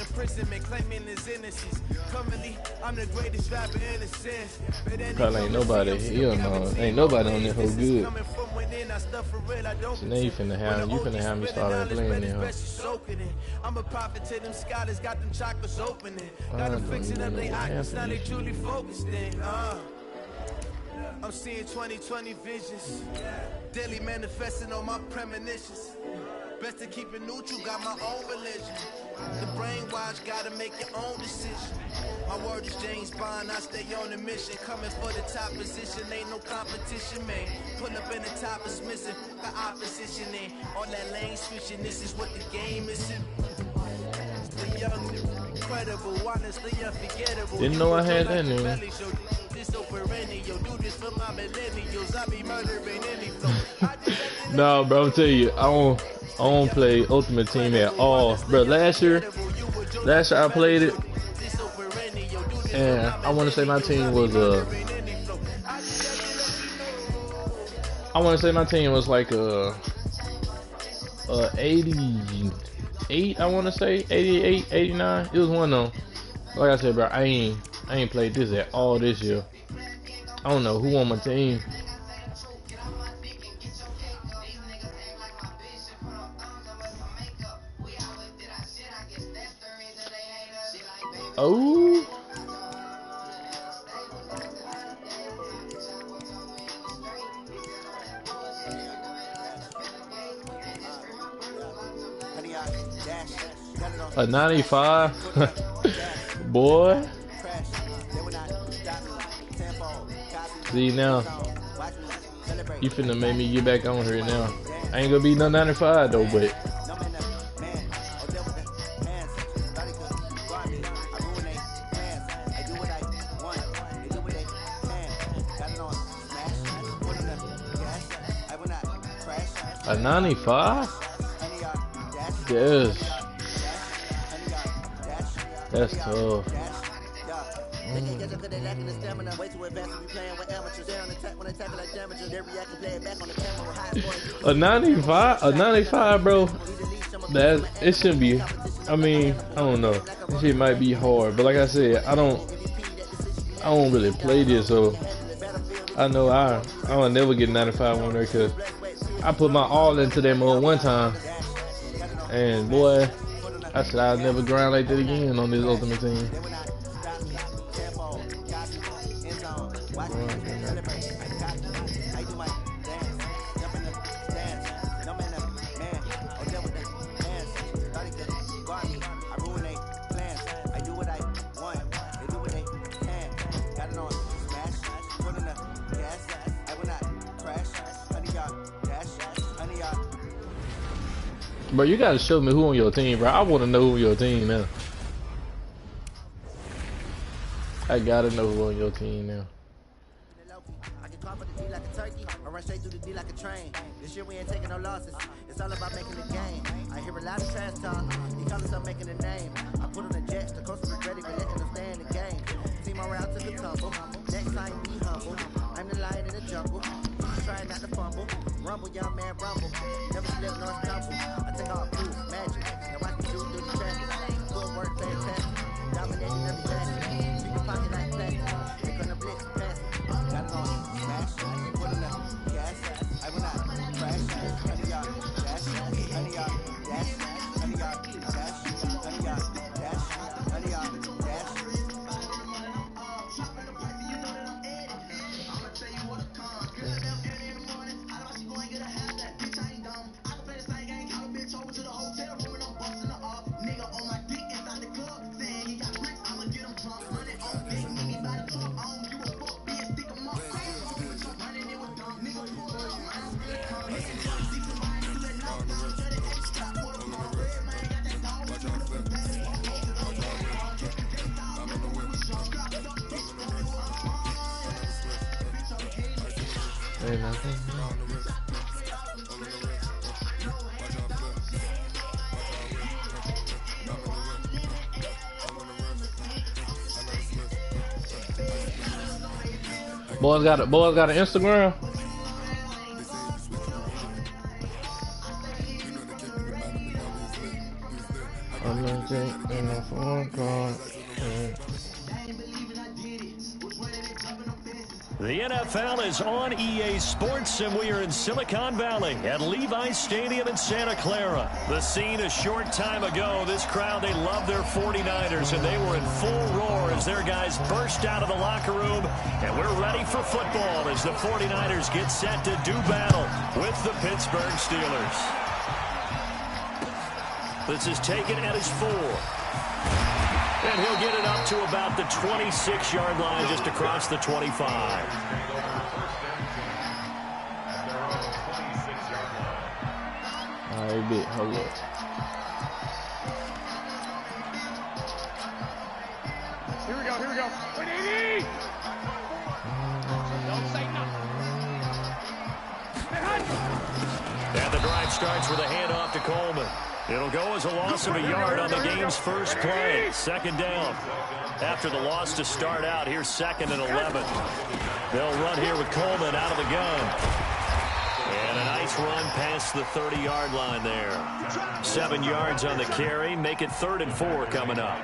Claiming his innocence. Currently, I'm the greatest rapper in a sense. Probably ain't nobody here, no. Ain't nobody on this whole good. So now you finna have me start playing there, huh? I'm a prophet to them scholars, got them chakras opening. Got them fixing up they eyes, now they truly focused in. I'm seeing 2020 visions. Daily manifesting on my premonitions. Best to keep it neutral, got my own religion. The brainwash, gotta make your own decision. My word is James Bond, I stay on the mission. Coming for the top position, ain't no competition, man. Pull up in the top is missing, the opposition ain't. All that lane switching, this is what the game is. The young, incredible, honestly unforgettable. Didn't know I had that name. No, bro, I'm telling you, I don't play Ultimate Team at all, bro. Last year I played it, and I want to say my team was like 88. I want to say 88, 89. It was one of them. Like I said, bro, I ain't played this at all this year. I don't know who on my team. Oh. A 95. Boy. See now, you finna make me get back on here now. I ain't gonna be no 95 though, but a 95? Yes. That's tough. A 95? A 95, bro. It shouldn't be. I mean, I don't know. This shit might be hard, but like I said, I don't really play this, so I know I'll never get 95 on there because I put my all into that mode one time, and boy, I said I'll never grind like that again on this Ultimate Team. Bro, you gotta show me who on your team, bro. I wanna know who on your team now. I gotta know who on your team now. I can call for the D like a turkey, or run straight through the D like a train. This year we ain't taking no losses. It's all about making the game. I hear a lot of trash talk. He call us up making a name. I put on the jets, the coast was ready for letting us stay in the game. Team around to the tumble. Next time be humble. I'm the lion in the jungle. Trying not to fumble. Rumble, young man, rumble. Never slip nor stumble. I take all boost, magic. Now watch me do through the traffic. Footwork, fantastic. Dominating every facet. Pick a pocket like plastic. Pick on the blitz, pass it. Got it on. Smash. Put in the gas. I will not crash. Honey, y'all. Dash. Honey, y'all. Dash. Honey, y'all. Dash. Honey, y'all. Dash. Honey, y'all. Dash. Ain't nothing. Boys got an Instagram. I'm gonna take in a phone call. The NFL is on EA Sports, and we are in Silicon Valley at Levi's Stadium in Santa Clara. The scene a short time ago, this crowd, they love their 49ers, and they were in full roar as their guys burst out of the locker room. And we're ready for football as the 49ers get set to do battle with the Pittsburgh Steelers. This is taken at his 4. And he'll get it up to about the 26-yard line, just across the 25. All right, bit. Hold up. Here we go. 180! Don't say nothing. And the drive starts with a handoff to Coleman. It'll go as a loss of a yard on the game's first play. Second down. After the loss to start out, here's 2nd and 11. They'll run here with Coleman out of the gun. And a nice run past the 30-yard line there. 7 yards on the carry. Make it 3rd and 4 coming up.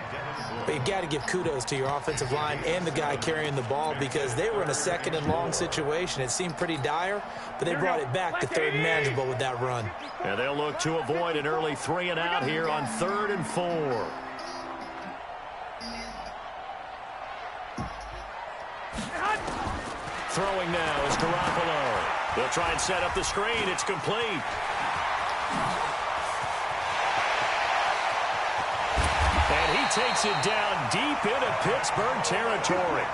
But you've got to give kudos to your offensive line and the guy carrying the ball because they were in a 2nd and long situation. It seemed pretty dire, but they brought it back to 3rd and manageable with that run. And they'll look to avoid an early 3 and out here on 3rd and 4. Throwing now is Garoppolo. They'll try and set up the screen. It's complete. And he takes it down deep into Pittsburgh territory.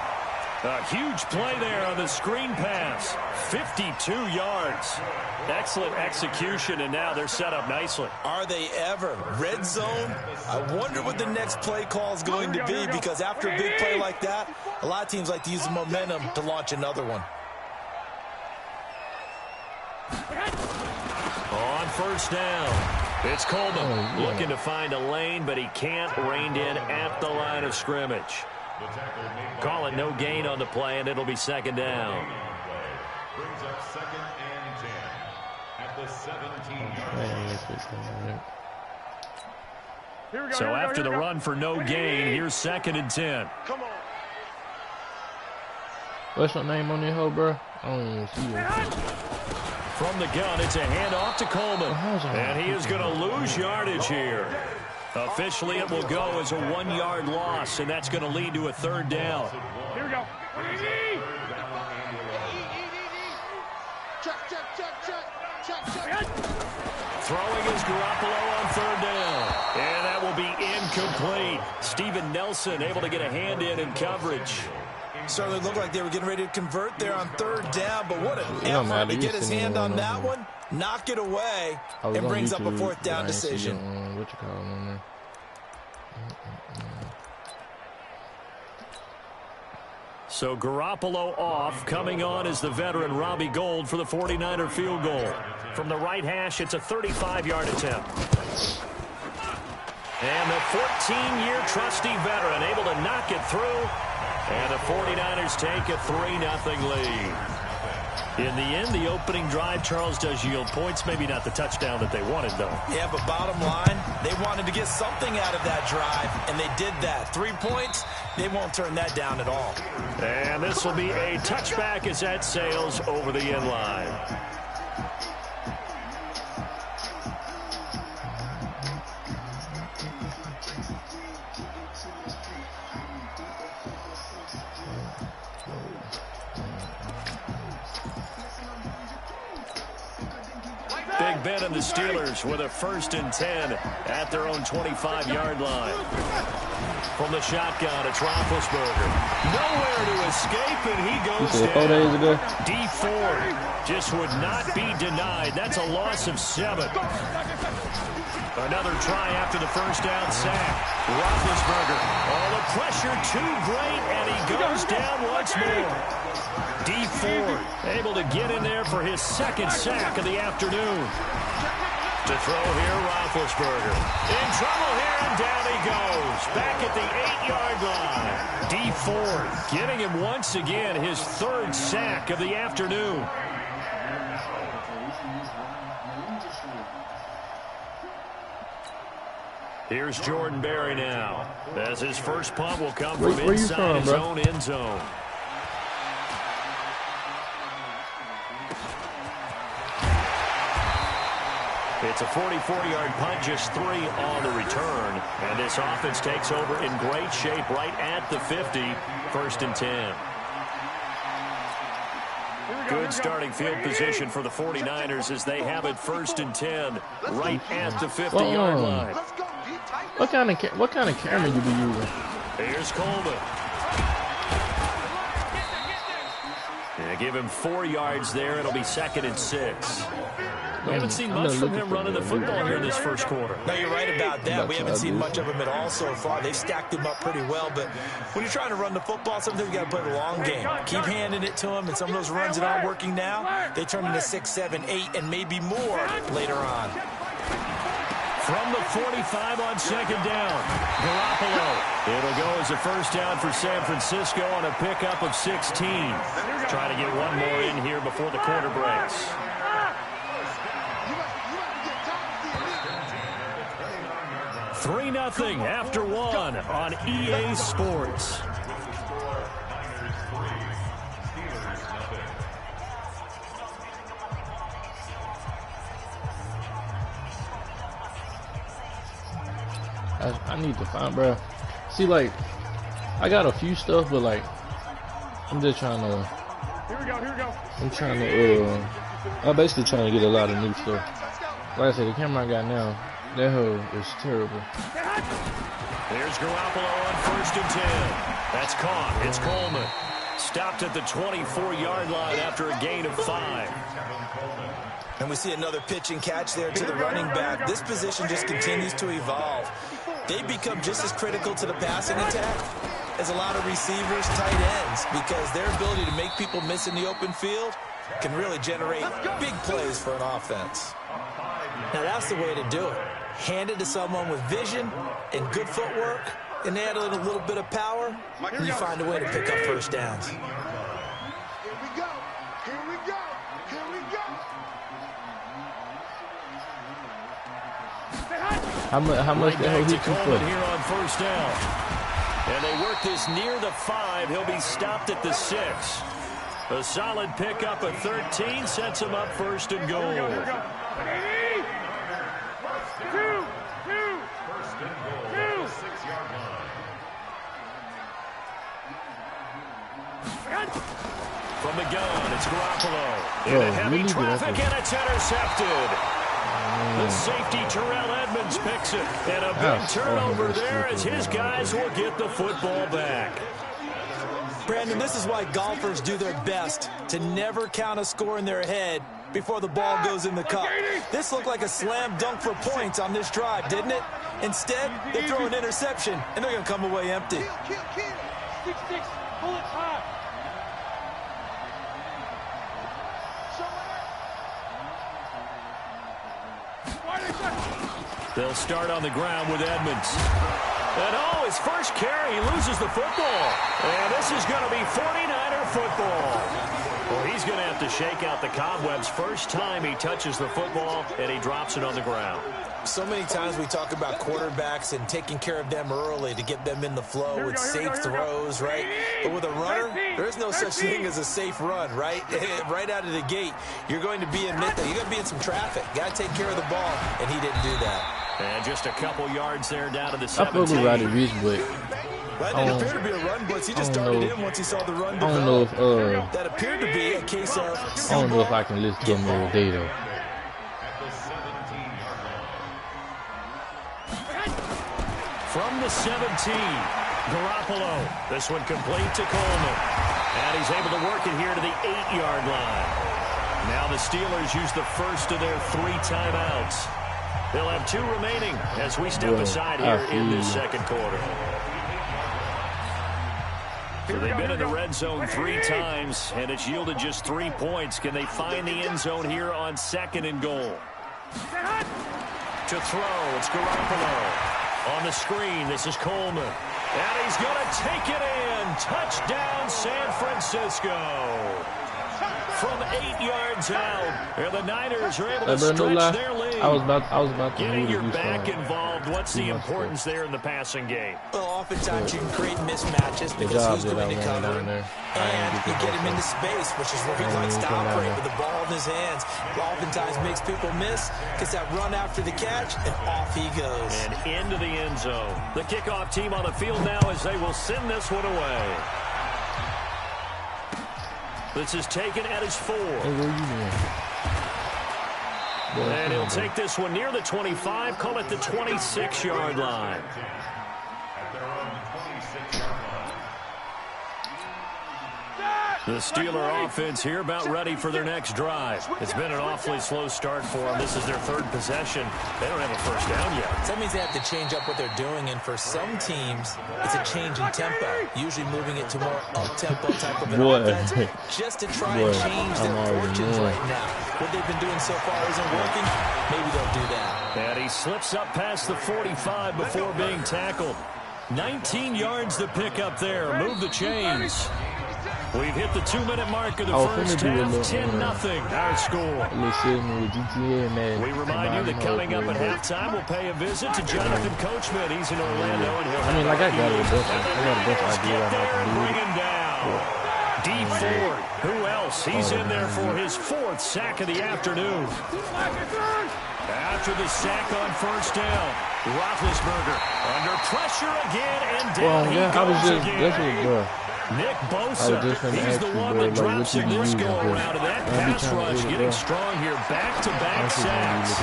A huge play there on the screen pass. 52 yards. Excellent execution, and now they're set up nicely. Are they ever? Red zone? I wonder what the next play call is going to be, because after a big play like that, a lot of teams like to use the momentum to launch another one. On first down, it's Coleman looking to find a lane, but he can't, reined in at the line of scrimmage. Call it no gain on the play, and it'll be second down. Brings up 2nd and 10 at the 17. So after the run for no gain, here's 2nd and 10. Come on. What's your name on that hoe, bro? I don't even see it. From the gun, it's a handoff to Coleman. And he is going to lose yardage here. Officially, it will go as a 1-yard loss, and that's going to lead to a 3rd down. Here we go. Throwing is Garoppolo on 3rd down. And that will be incomplete. Steven Nelson able to get a hand in coverage. Certainly looked like they were getting ready to convert there on 3rd down, but what an effort to get his hand on that one, knock it away, and brings up a 4th down decision. What you call it on there? So Garoppolo off. Coming on is the veteran Robbie Gould for the 49er field goal. From the right hash, it's a 35-yard attempt. And the 14-year trusty veteran able to knock it through. And the 49ers take a 3-0 lead. In the end, the opening drive, Charles, does yield points. Maybe not the touchdown that they wanted, though. Yeah, but bottom line, they wanted to get something out of that drive, and they did that. 3 points, they won't turn that down at all. And this will be a touchback as that sails over the end line. Big Ben and the Steelers with a 1st and 10 at their own 25-yard line. From the shotgun, it's Roethlisberger. Nowhere to escape, and he goes down. 4 days ago. D Ford just would not be denied. That's a loss of 7. Another try after the 1st down sack. Roethlisberger. Oh, the pressure too great, and he goes down once more. D Ford able to get in there for his 2nd sack of the afternoon. To throw here, Roethlisberger. In trouble here, and down he goes. Back at the 8-yard line. D Ford getting him once again his 3rd sack of the afternoon. Here's Jordan Berry now, as his first punt will come from inside his own end zone. It's a 44-yard punt, just 3 on the return. And this offense takes over in great shape right at the 50, 1st and 10. Good starting field position for the 49ers as they have it 1st and 10 right at the 50-yard line. What kind of camera you be using? Here's Coleman. Yeah, give him 4 yards there. It'll be 2nd and 6. We haven't seen much from him running the football here this first quarter. No, you're right about that. We haven't seen much of him at all so far. They've stacked him up pretty well, but when you're trying to run the football, sometimes you got to play the long game. Keep handing it to him, and some of those runs that aren't working now, they turn into 6, 7, 8, and maybe more later on. From the 45 on 2nd down, Garoppolo. It'll go as a 1st down for San Francisco on a pickup of 16. Trying to get one more in here before the quarter breaks. 3-0 after 1 on EA Sports. I need to find, bro. See, like, I got a few stuff, but like, I'm just trying to. Here we go. I'm trying to. I'm basically trying to get a lot of new stuff. Like I said, the camera I got now, that hoe is terrible. There's Garoppolo on 1st and 10. That's caught. It's Coleman. Stopped at the 24-yard line after a gain of 5. And we see another pitch and catch there to the running back. This position just continues to evolve. They become just as critical to the passing attack as a lot of receivers, tight ends, because their ability to make people miss in the open field can really generate big plays for an offense. Now that's the way to do it. Hand it to someone with vision and good footwork, and add a little bit of power, and you find a way to pick up first downs. Here we go. Here we go. Here we go. How much the hell he to can Coleman put? here on first down. And they work this near the 5. He'll be stopped at the 6. A solid pickup of 13 sets him up first and goal. From the gun, it's Garoppolo. In heavy traffic, and it's intercepted. The safety, Terrell Edmonds, picks it. And a big turnover there as his guys will get the football back. Brandon, this is why golfers do their best to never count a score in their head before the ball goes in the cup. This looked like a slam dunk for points on this drive, didn't it? Instead, they throw an interception, and they're going to come away empty. Kill. 6-6. Pull it high. They'll start on the ground with Edmonds. And his first carry, he loses the football. And this is going to be 49er football. Well, he's going to have to shake out the cobwebs first time he touches the football, and he drops it on the ground. So many times we talk about quarterbacks and taking care of them early to get them in the flow with safe throws, right? But with a runner, there is no such thing as a safe run, right? Right out of the gate, you're going to be in you're going to be in some traffic. Got to take care of the ball, and he didn't do that. And just a couple yards there down to the 17. I feel we Roddy Rich, but That didn't appear to be a run blitz. He just started in once he saw the run develop. I don't know if that appeared to be a case of I don't know if I can listen to him every day though. From the 17, Garoppolo. This one complete to Coleman. And he's able to work it here to the 8-yard line. Now the Steelers use the first of their 3 timeouts. They'll have 2 remaining as we step aside here in this second quarter. So they've been in the red zone 3 times, and it's yielded just 3 points. Can they find the end zone here on 2nd and goal? To throw, it's Garoppolo. On the screen, this is Coleman. And he's going to take it in. Touchdown, San Francisco. From 8 yards out, and the Niners are able to stretch their lead. I was about to Getting your back involved, what's the importance there in the passing game? Well, oftentimes you can create mismatches because who's going to cover, and you get him into space, which is where he likes to operate with the ball in his hands. Oftentimes makes people miss, gets that run after the catch, and off he goes. And into the end zone. The kickoff team on the field now as they will send this one away. This is taken at his 4. And he'll take this one near the 25, call it the 26-yard line. The Steeler offense here about ready for their next drive. It's been an awfully slow start for them. This is their 3rd possession. They don't have a first down yet. So that means they have to change up what they're doing, and for some teams, it's a change in tempo, usually moving it to more up-tempo type of an offense, just to try and change their fortunes right now. What they've been doing so far isn't working. Maybe they'll do that. And he slips up past the 45 before being tackled. 19 yards to pick up there. Move the chains. We've hit the 2-minute mark of the first half. 10-0 our score. We remind you that coming up at halftime, we'll pay a visit to Jonathan Coachman. He's in Orlando, and he'll I got a bunch of ideas bring him down. D. Ford, who else? He's in there for his 4th sack of the afternoon. After the sack on first down, Roethlisberger under pressure again, and down he goes again. Nick Bosa, he's the one that drops it this go-around, and that pass rush getting strong here. Back-to-back sacks.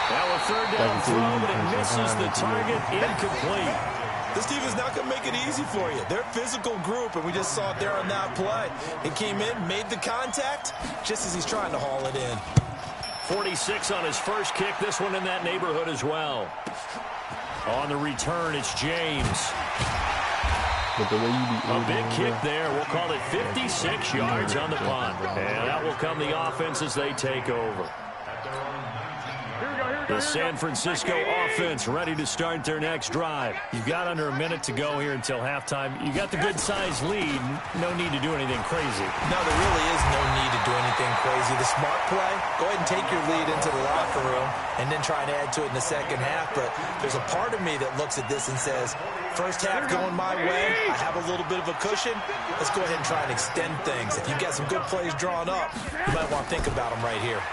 Now a 3rd down throw, but it misses the target, incomplete. This team is not not going to make it easy for you. They're a physical group, and we just saw it there on that play. He came in, made the contact, just as he's trying to haul it in. 46 on his first kick. This one in that neighborhood as well. On the return, it's James. But the way you be A big kick there. We'll call it 56 yards on the punt. And that will come the offense as they take over. The San Francisco offense ready to start their next drive. You've got under a minute to go here until halftime. You got the good-sized lead. No need to do anything crazy. No, there really is no need to do anything crazy. The smart play, go ahead and take your lead into the locker room and then try and add to it in the second half. But there's a part of me that looks at this and says, first half going my way, I have a little bit of a cushion. Let's go ahead and try and extend things. If you've got some good plays drawn up, you might want to think about them right here.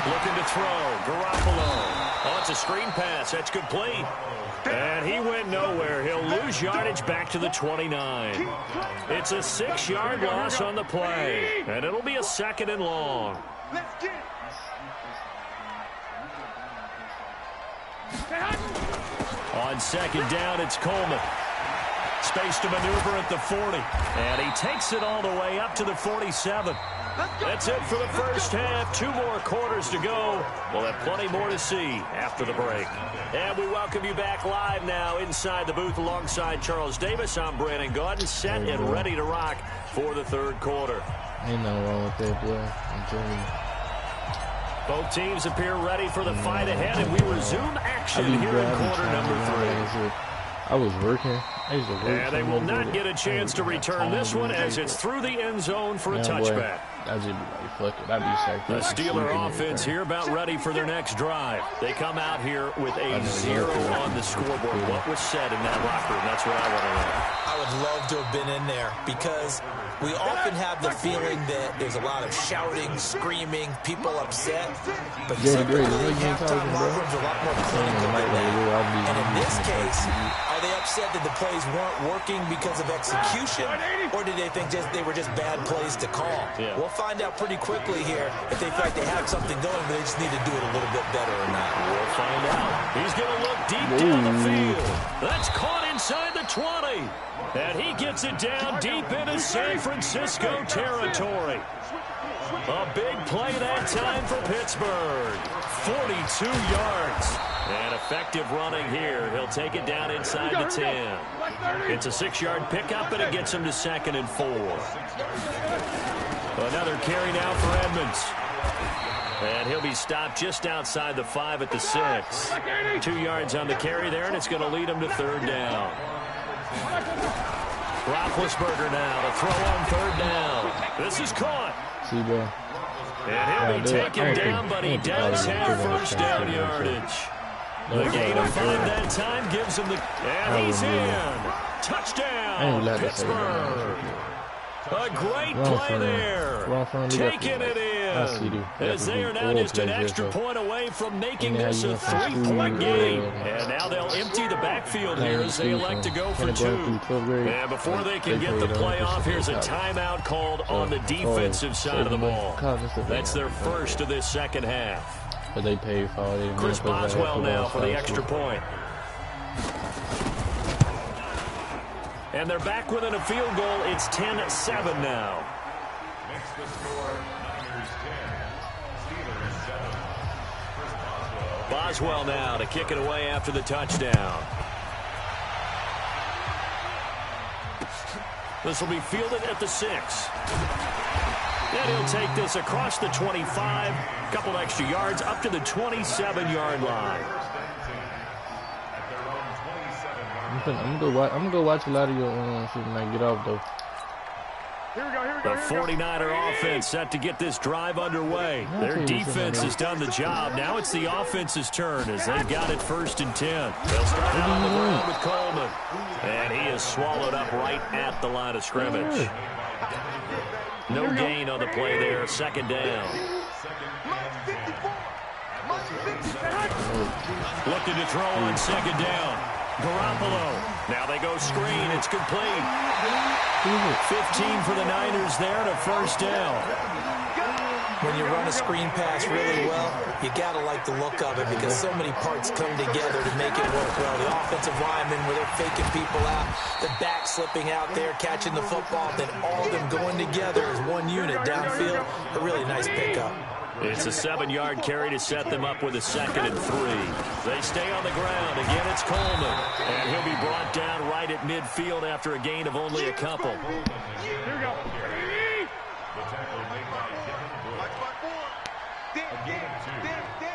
Looking to throw. Garoppolo. Oh, it's a screen pass. That's complete. And he went nowhere. He'll lose yardage back to the 29. It's a 6-yard loss on the play. And it'll be a 2nd and long. On 2nd down, it's Coleman. Space to maneuver at the 40. And he takes it all the way up to the 47. That's it for the first half. 2 more quarters to go. We'll have plenty more to see after the break. And we welcome you back live now inside the booth alongside Charles Davis. I'm Brandon Gordon, set and ready to rock for the 3rd quarter. Ain't nothing wrong with that, boy. I'm telling you. Both teams appear ready for the fight ahead, and we resume action here in quarter number 3. I was working. I used to work. And they will not get a chance to return this one as it's through the end zone for a touchback. I just be like, fuck it. I'd be sacked. The Steeler offense here about ready for their next drive. They come out here with a 0 on the scoreboard. What was said in that locker room? That's what I want to know. I would love to have been in there because we often have the feeling that there's a lot of shouting, screaming, people upset. But typically, halftime locker rooms are a lot more clinical than that. And in this case, are they upset that the plays weren't working because of execution, or did they think they were just bad plays to call? Yeah. We'll find out pretty quickly here if they feel like they have something going, but they just need to do it a little bit better or not. We'll find out. He's going to look deep down the field. That's caught inside the 20. And he gets it down deep into San Francisco territory. A big play that time for Pittsburgh. 42 yards. And effective running here. He'll take it down inside the 10. It's a 6-yard pickup, and it gets him to 2nd and 4. Another carry now for Edmonds. And he'll be stopped just outside the 5 at the 6. 2 yards on the carry there, and it's going to lead him to 3rd down. Roethlisberger now to throw on 3rd down. This is caught. See, bro. And he'll be taken down, but he does have 1st down yardage. The gain of 5 that time gives him the... And he's in. Touchdown, Pittsburgh. A great play there. Taking it in. As they are now just an extra point away from making this a 3-point game. And now they'll empty the backfield here as they elect to go for 2. And before they can get the play off, here's a timeout called on the defensive side of the ball. That's their first of this 2nd half. But they paid for all they Chris Boswell now for the extra point. And they're back within a field goal. It's 10-7 now. Makes the score Niners 10, Steelers 7. Boswell now to kick it away after the touchdown. This will be fielded at the 6. And he'll take this across the 25. A couple extra yards up to the 27-yard line. I'm gonna go watch a lot of your shit when I get off though. The 49er offense set to get this drive underway. Their defense has done the job. Now it's the offense's turn as they've got it 1st and 10. They'll start out on the ground with Coleman. And he is swallowed up right at the line of scrimmage. No gain on the play there. 2nd down. Looking to throw on 2nd down. Garoppolo. Now they go screen. It's complete. 15 for the Niners there to 1st down. When you run a screen pass really well, you got to like the look of it because so many parts come together to make it work well. The offensive linemen, where they're faking people out, the back slipping out there, catching the football, then all of them going together as one unit downfield. A really nice pickup. It's a 7-yard carry to set them up with a 2nd and 3. They stay on the ground. Again, it's Coleman. And he'll be brought down right at midfield after a gain of only a couple. Here we go. The tackle made by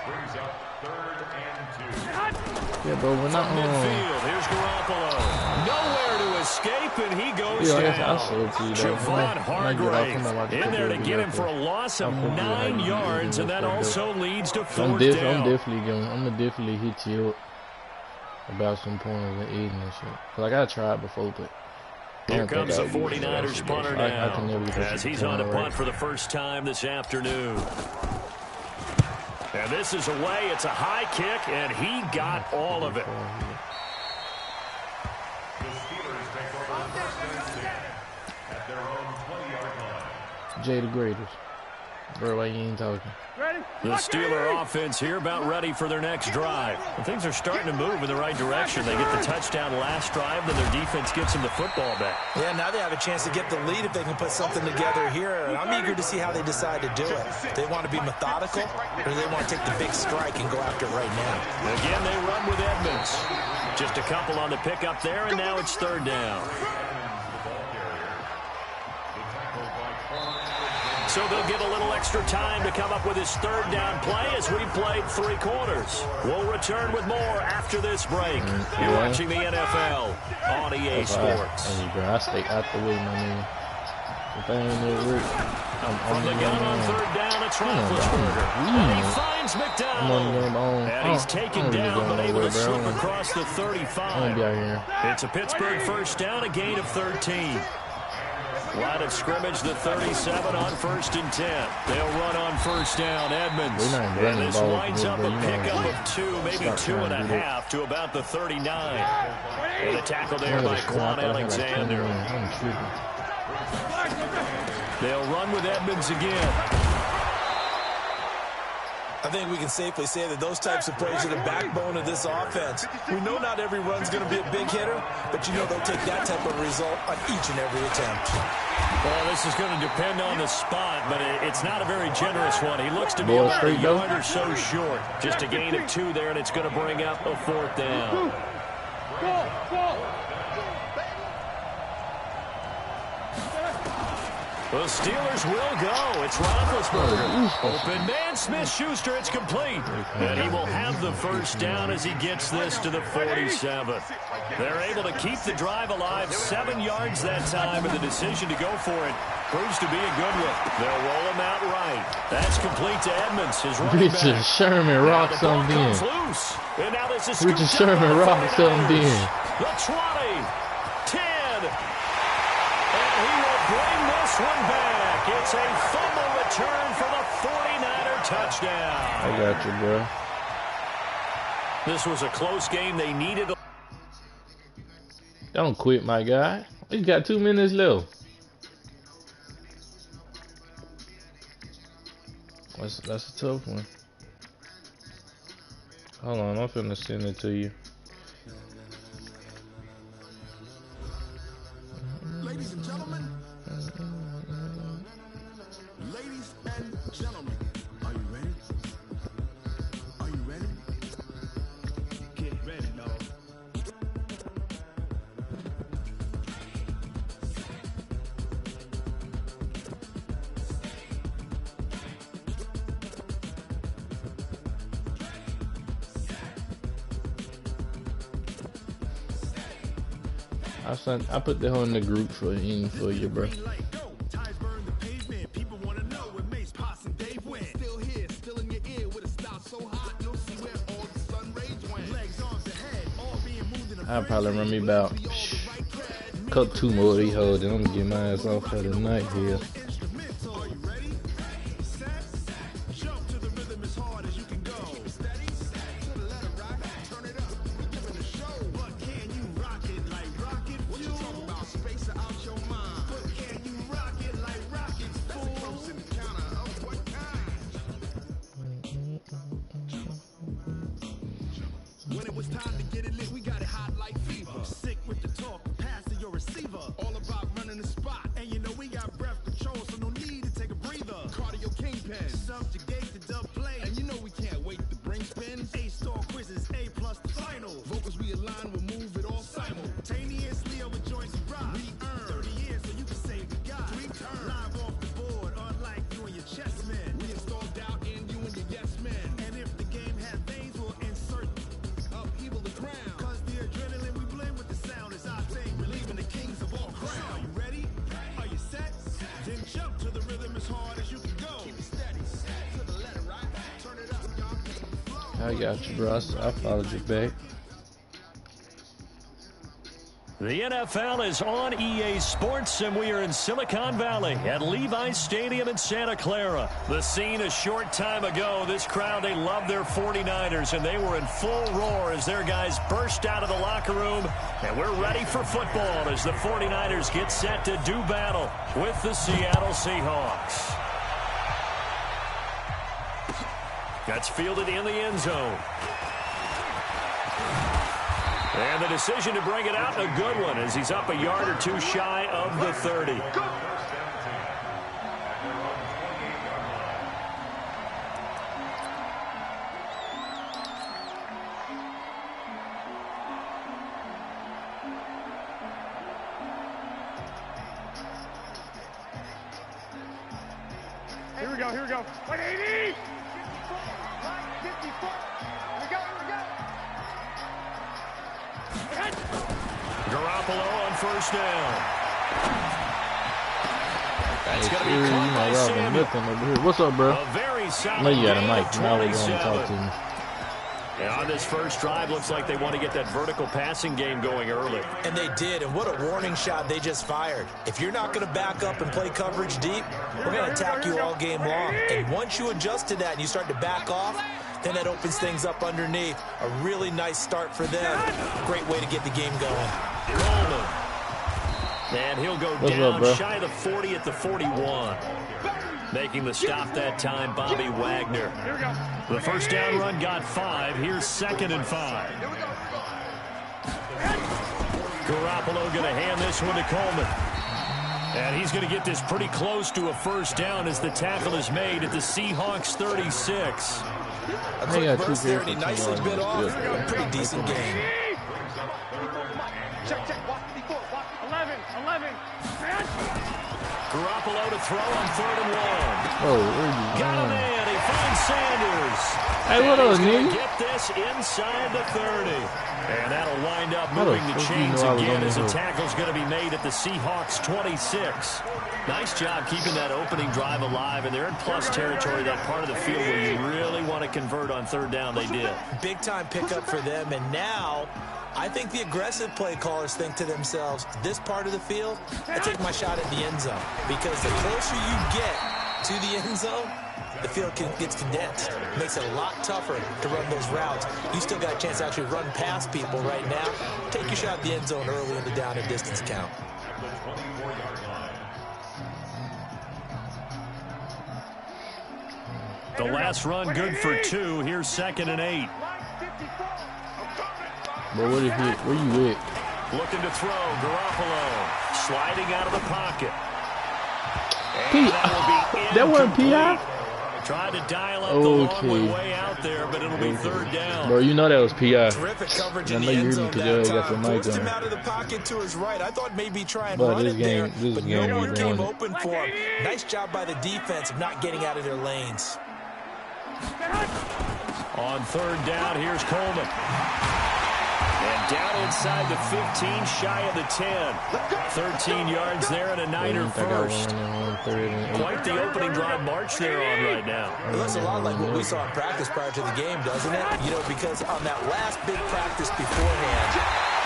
brings up 3rd and 2. Yeah, bro, we're not midfield. Here's Garoppolo. Nowhere to escape, and he goes down. Javon Hargrave in there to get him for a loss of 9 yards, and that also leads to 4th down. I'm gonna definitely hit you up about some points and eating and shit. Cause I gotta try it before, but here comes the 49ers punter now, as he's on to punt for the first time this afternoon. And this is away. It's a high kick, and he got all of it. The Steelers take over the first and 10 at their own 20-yard line. Jay the Greatest. Bro, why you ain't talking? The Steeler offense here about ready for their next drive. And things are starting to move in the right direction. They get the touchdown last drive, then their defense gets them the football back. Yeah, now they have a chance to get the lead if they can put something together here. And I'm eager to see how they decide to do it. They want to be methodical, or do they want to take the big strike and go after it right now? Again, they run with Edmonds. Just a couple on the pickup there, and now it's 3rd down. So they'll get a little extra time to come up with his 3rd down play as we played 3 quarters. We'll return with more after this break. You're watching the NFL on EA Sports. I stay out the way, my man. If I ain't never work, From the gun on 3rd down, it's Roethlisberger. And he finds McDonald. And he's taken down, but able to slip across the 35. It's a Pittsburgh 1st down, a gain of 13. Line of scrimmage, the 37 on 1st and 10. They'll run on 1st down. Edmonds. And this winds up a pickup of 2, maybe 2.5 to about the 39. And a tackle there by Quan Alexander. They'll run with Edmonds again. I think we can safely say that those types of plays are the backbone of this offense. We know not every run's going to be a big hitter, but you know they'll take that type of result on each and every attempt. Well, this is going to depend on the spot, but it's not a very generous one. He looks to be about a yard or so short. Just a gain of 2 there, and it's going to bring up a 4th down. The Steelers will go. It's Roethlisberger. Open man, Smith-Schuster. It's complete. And he will have the 1st down as he gets this to the 47. They're able to keep the drive alive. 7 yards that time, and the decision to go for it proves to be a good one. They'll roll him out right. That's complete to Edmonds, his running back. Richard Sherman rocks something in. And now this is Richard Sherman rocks something in. The 20, 10, and he will bring this one back. It's a fumble return for the 49er touchdown. I got you, bro. This was a close game. They needed a... Don't quit, my guy. We got 2 minutes left. That's a tough one. Hold on, I'm finna send it to you. Ladies and gentlemen, are you ready? Are you ready? Get ready, dog. I put that on the group for you, bro. I'll probably run me about cut 2 more of these hoes, and I'm gonna get my ass off for the night here. it's time to get it lit. We got it hot like fever. Sick with the talk, pass to your receiver. All about running the spot. And you know we got breath control, so no need to take a breather. Cardio kingpin, subjugate the dub play. And you know we can't wait to bring spins. A-star quizzes, A+ the final. Vocals we align, we'll move it all simultaneously over joints and rock. We earn 30 years so you can say we got. We turn live off the board, unlike you and your chess men. We install doubt in you and your yes men. And if the game had veins, we'll insert upheaval the crown. Cause the adrenaline we blend with the sound is our thing, relieving the kings of all crowns. Are you ready? Are you set? Then jump to the rhythm as hard as you can go. Keep it steady, to the letter, right? Turn it up, y'all. I got you, bro. I followed you back. The NFL is on EA Sports, and we are in Silicon Valley at Levi's Stadium in Santa Clara. The scene a short time ago. This crowd, they love their 49ers, and they were in full roar as their guys burst out of the locker room. And we're ready for football as the 49ers get set to do battle with the Seattle Seahawks. That's fielded in the end zone. And the decision to bring it out, a good one, as he's up a yard or two shy of the 30. Here we go, here we go. 180! 54! Here we go, here we go! Garoppolo on first down. That's going to be You caught by know, Robin Samuel. Griffin over here. What's up, bro? A very I solid know you got a gain mic. of Now we're going to talk 27. to me. And on this first drive, looks like they want to get that vertical passing game going early. And they did, and what a warning shot they just fired. If you're not going to back up and play coverage deep, we're going to attack you all game long. And once you adjust to that and you start to back off, then that opens things up underneath. A really nice start for them. Great way to get the game going. Coleman. And he'll go What's down up, bro? shy of the 40 at the 41. Making the stop that time, Bobby Wagner. The first down run got 5. Here's 2nd and 5. Garoppolo going to hand this one to Coleman. And he's going to get this pretty close to a first down as the tackle is made at the Seahawks 36. A They quick got two burst there, and he people nicely on bit this off. field, bro. A pretty decent game. Check, check, walk 54, walk 11. Garoppolo to throw on 3rd and 1. Oh, where you Got him going? in. He finds Sanders. Hey, what And up, he's gonna nigga? get this inside the 30. And that'll wind up How the moving the fuck you chains know I was again on as the this tackle's going to be made at the Seahawks 26. Nice job keeping that opening drive alive, and they're in plus territory, that part of the field where you really want to convert on 3rd down. They did. Big time pickup for them, and now I think the aggressive play callers think to themselves, this part of the field, I take my shot at the end zone. Because the closer you get to the end zone, the field gets condensed. It makes it a lot tougher to run those routes. You still got a chance to actually run past people right now. Take your shot at the end zone early in the down and distance count. The last run good for 2. Here's 2nd and 8. But what if he, where you at? Looking to throw. Garoppolo sliding out of the pocket. P- that wasn't incomplete. PI? Tried to dial up the long Okay. way out there, but it'll be 3rd down. Bro, you know that was PI. Terrific coverage I in know the you end heard me zone because that you got your time. mic Forced him on. out of the pocket to his right. I thought maybe try and But run this it there, game- this but game no is one came won. open for him. Nice job by the defense of not getting out of their lanes. On 3rd down, here's Coleman. And down inside the 15, shy of the 10. 13 yards there and a Niner first. Quite the opening drive march they're on right now. It looks a lot like what we saw in practice prior to the game, doesn't it? You know, because on that last big practice beforehand,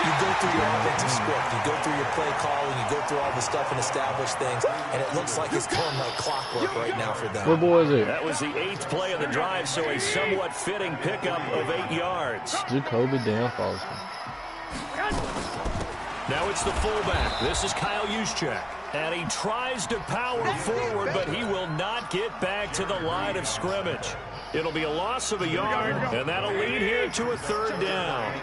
you go through your offensive script, you go through your play calling, you go through all the stuff and establish things, and it looks like it's going like clockwork right now for them. What boy is it? That was the 8th play of the drive, so a somewhat fitting pickup of 8 yards. Jacoby Dan Foster. Now it's the fullback. This is Kyle Juszczyk. And he tries to power forward, but he will not get back to the line of scrimmage. It'll be a loss of a yard, and that'll lead here to a third down.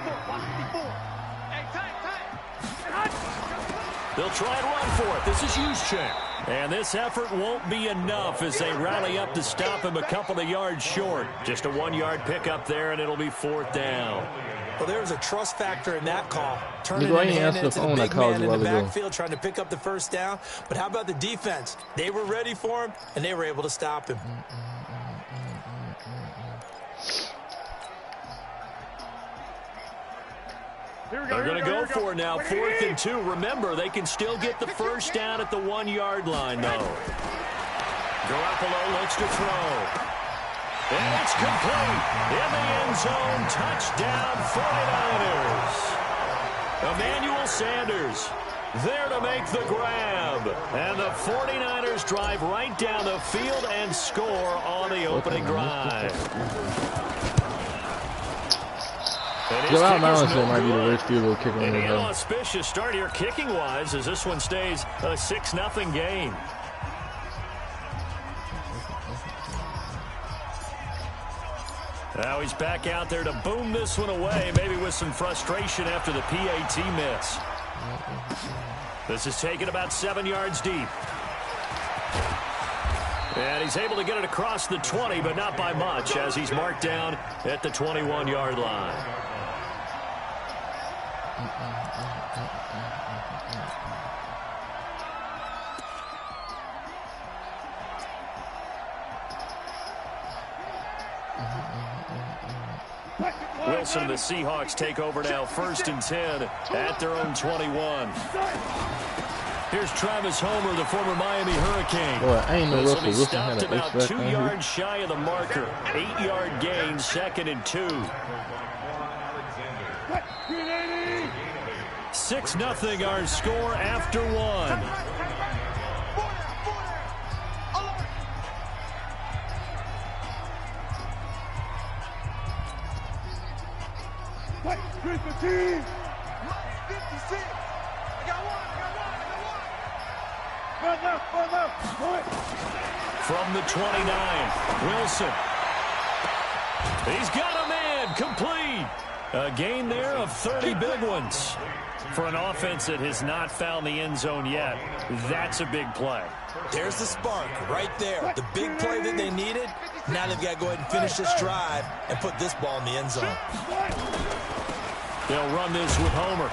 They'll try and run for it. This is Juszczyk. And this effort won't be enough as they rally up to stop him a couple of yards short. Just a 1-yard pickup there, and it'll be fourth down. Well, there's a trust factor in that call. Turning Nigga, I it ain't in answered into the the phone I big called man you in the a while ago. backfield trying to pick up the first down. But how about the defense? They were ready for him, and they were able to stop him. They're going to go for it now, 4th and 2. Remember, they can still get the first down at the 1-yard line, though. Garoppolo looks to throw. And it's complete. In the end zone, touchdown 49ers. Emmanuel Sanders there to make the grab. And the 49ers drive right down the field and score on the opening drive. Joe Allen might be the worst field goal kicker in the An inauspicious start here kicking-wise as this one stays a 6-0 game. Now he's back out there to boom this one away, maybe with some frustration after the PAT miss. This is taken about 7 yards deep. And he's able to get it across the 20, but not by much, as he's marked down at the 21-yard line. Wilson and the Seahawks take over now, 1st and 10 at their own 21. Here's Travis Homer, the former Miami Hurricane. Boy, I ain't know This Russell will be Wilson stopped had an about X-back 2 on here. yards shy of the marker. 8-yard gain, 2nd and 2. 6-0 our score after 1. From the 29, Wilson. He's got a man, complete. A gain there of 30 big ones. For an offense that has not found the end zone yet, that's a big play. There's the spark right there. The big play that they needed. Now they've got to go ahead and finish this drive and put this ball in the end zone. They'll run this with Homer.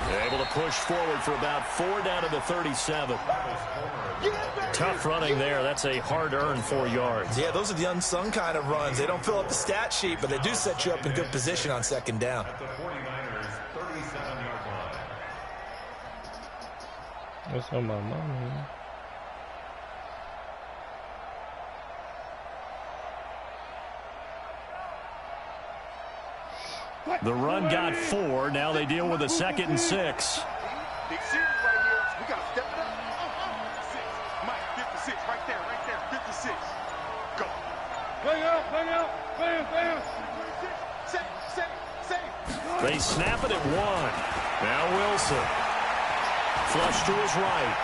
They're able to push forward for about 4 down to the 37. Tough running there. That's a hard-earned 4 yards. Yeah, those are the unsung kind of runs. They don't fill up the stat sheet, but they do set you up in good position on 2nd down. What's on my mama? The run got 4. Now they deal with a 2nd and 6. Big series right here. We got to step it up. 6. Mike, 56. Right there. 56. Go. Bang out. Bam. Save. They snap it at 1. Now Wilson. Flush to his right.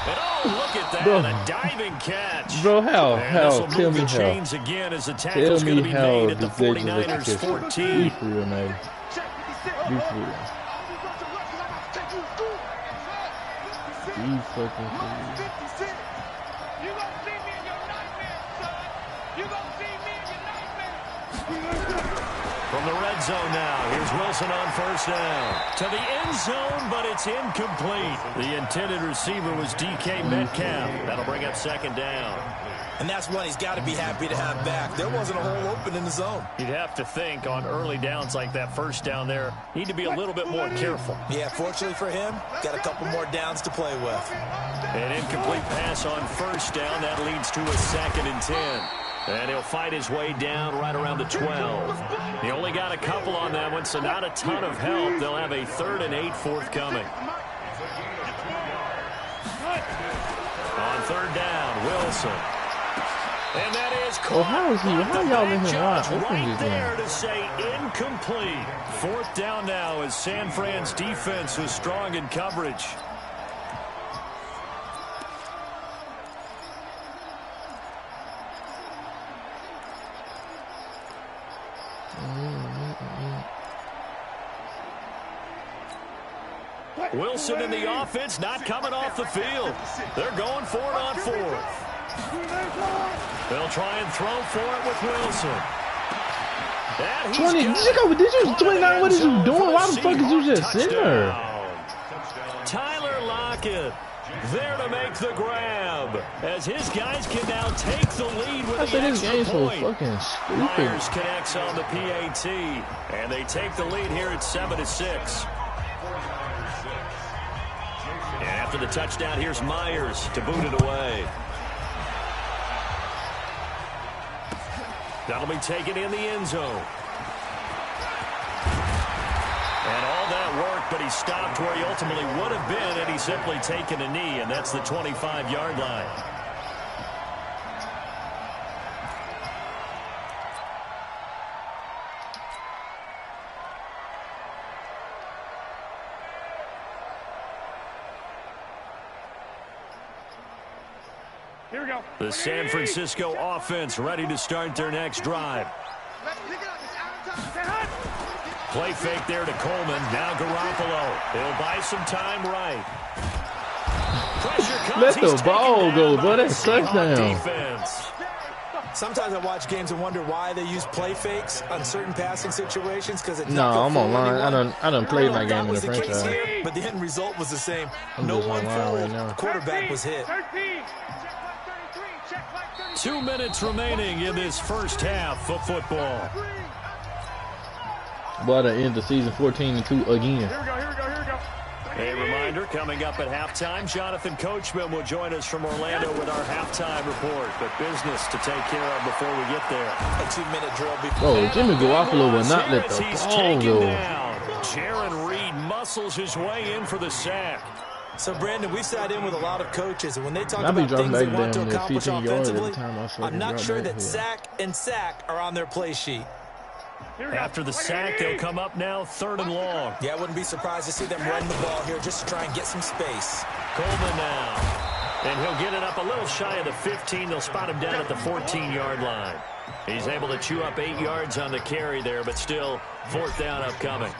And oh, look at that. Bro. A diving catch. Bro, how? Tell me how. chains again as the Tell tackle's going me to be how made at the this Jason 49ers Be 14. for real, man. Be for real. Be fucking for real. From the red zone now, here's Wilson on 1st down. To the end zone, but it's incomplete. The intended receiver was DK Metcalf. That'll bring up 2nd down. And that's one he's got to be happy to have back. There wasn't a hole open in the zone. You'd have to think on early downs like that 1st down there, need to be a little bit more careful. Yeah, fortunately for him, got a couple more downs to play with. An incomplete pass on 1st down. That leads to a 2nd and 10. And he'll fight his way down right around the 12. He only got a couple on that one, so not a ton of help. They'll have a 3rd and 8 forthcoming. On 3rd down, Wilson. And that is caught. How is he? How y'all letting him watch? Right there to say incomplete. 4th down now as San Fran's defense was strong in coverage. Wilson in the offense, not coming off the field. They're going for it on 4th. They'll try and throw for it with Wilson. 20. Did you 29? What is you doing? Why the fuck is you just sitting there? Tyler Lockett there to make the grab as his guys can now take the lead with the extra point. Fucking stupid. Myers connects on the PAT, and they take the lead here at 7-6. And after the touchdown, here's Myers to boot it away. That'll be taken in the end zone. And all that worked, but he stopped where he ultimately would have been had he simply taken a knee, and that's the 25-yard line. Here we go. The San Francisco offense ready to start their next drive. Play fake there to Coleman. Now Garoppolo. He'll buy some time right. Pressure comes. Let the ball go, bro. That's touchdown. Defense. Sometimes I watch games and wonder why they use play fakes on certain passing situations because it's no, I'm online. I done played my game in the franchise. Here, but the end result was the same. I'm no just one online fouled. right now. Quarterback was hit. 2 minutes remaining in this first half of football. But I end the season 14-2 again. A reminder, coming up at halftime, Jonathan Coachman will join us from Orlando with our halftime report. But business to take care of before we get there. A 2-minute drill before. Oh, Jimmy Garoppolo will not let the ball go. Jaron Reed muscles his way in for the sack. So, Brandon, we sat in with a lot of coaches, and when they talk I'll be about things dropping they want to back accomplish down there 15 yards offensively, every time I fucking I'm not drop sure back that here. sack and sack are on their play sheet. After the sack, they'll come up now 3rd and long. Yeah, I wouldn't be surprised to see them run the ball here just to try and get some space. Coleman now. And he'll get it up a little shy of the 15. They'll spot him down at the 14-yard line. He's able to chew up 8 yards on the carry there, but still 4th down upcoming.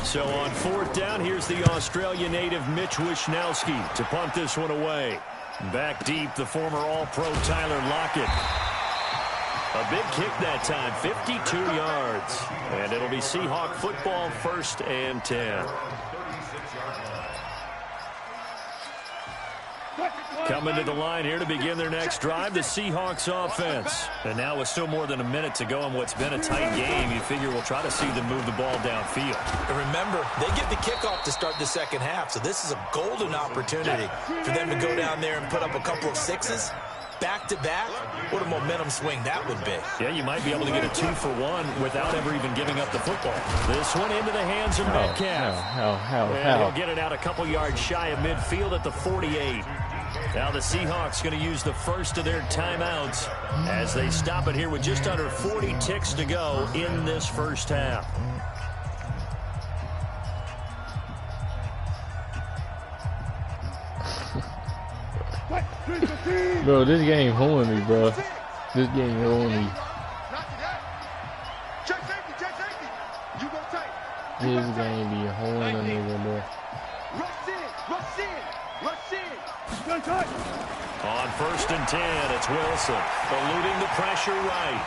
So on 4th down, here's the Australia native Mitch Wishnowsky to punt this one away. Back deep, the former All-Pro Tyler Lockett. A big kick that time, 52 yards. And it'll be Seahawk football, 1st and 10. Coming to the line here to begin their next drive, the Seahawks offense. And now with still more than a minute to go in what's been a tight game, you figure we'll try to see them move the ball downfield. And remember, they get the kickoff to start the second half, so this is a golden opportunity for them to go down there and put up a couple of sixes. Back-to-back, what a momentum swing that would be. Yeah, you might be able to get a 2-for-1 without ever even giving up the football. This one into the hands of Metcalf. And he'll get it out a couple yards shy of midfield at the 48. Now the Seahawks going to use the first of their timeouts as they stop it here with just under 40 ticks to go in this first half. Bro, this game holding me, bro. This game holding me. This game be holding a nigga, bro. On 1st and 10, it's Wilson. Eluding the pressure right.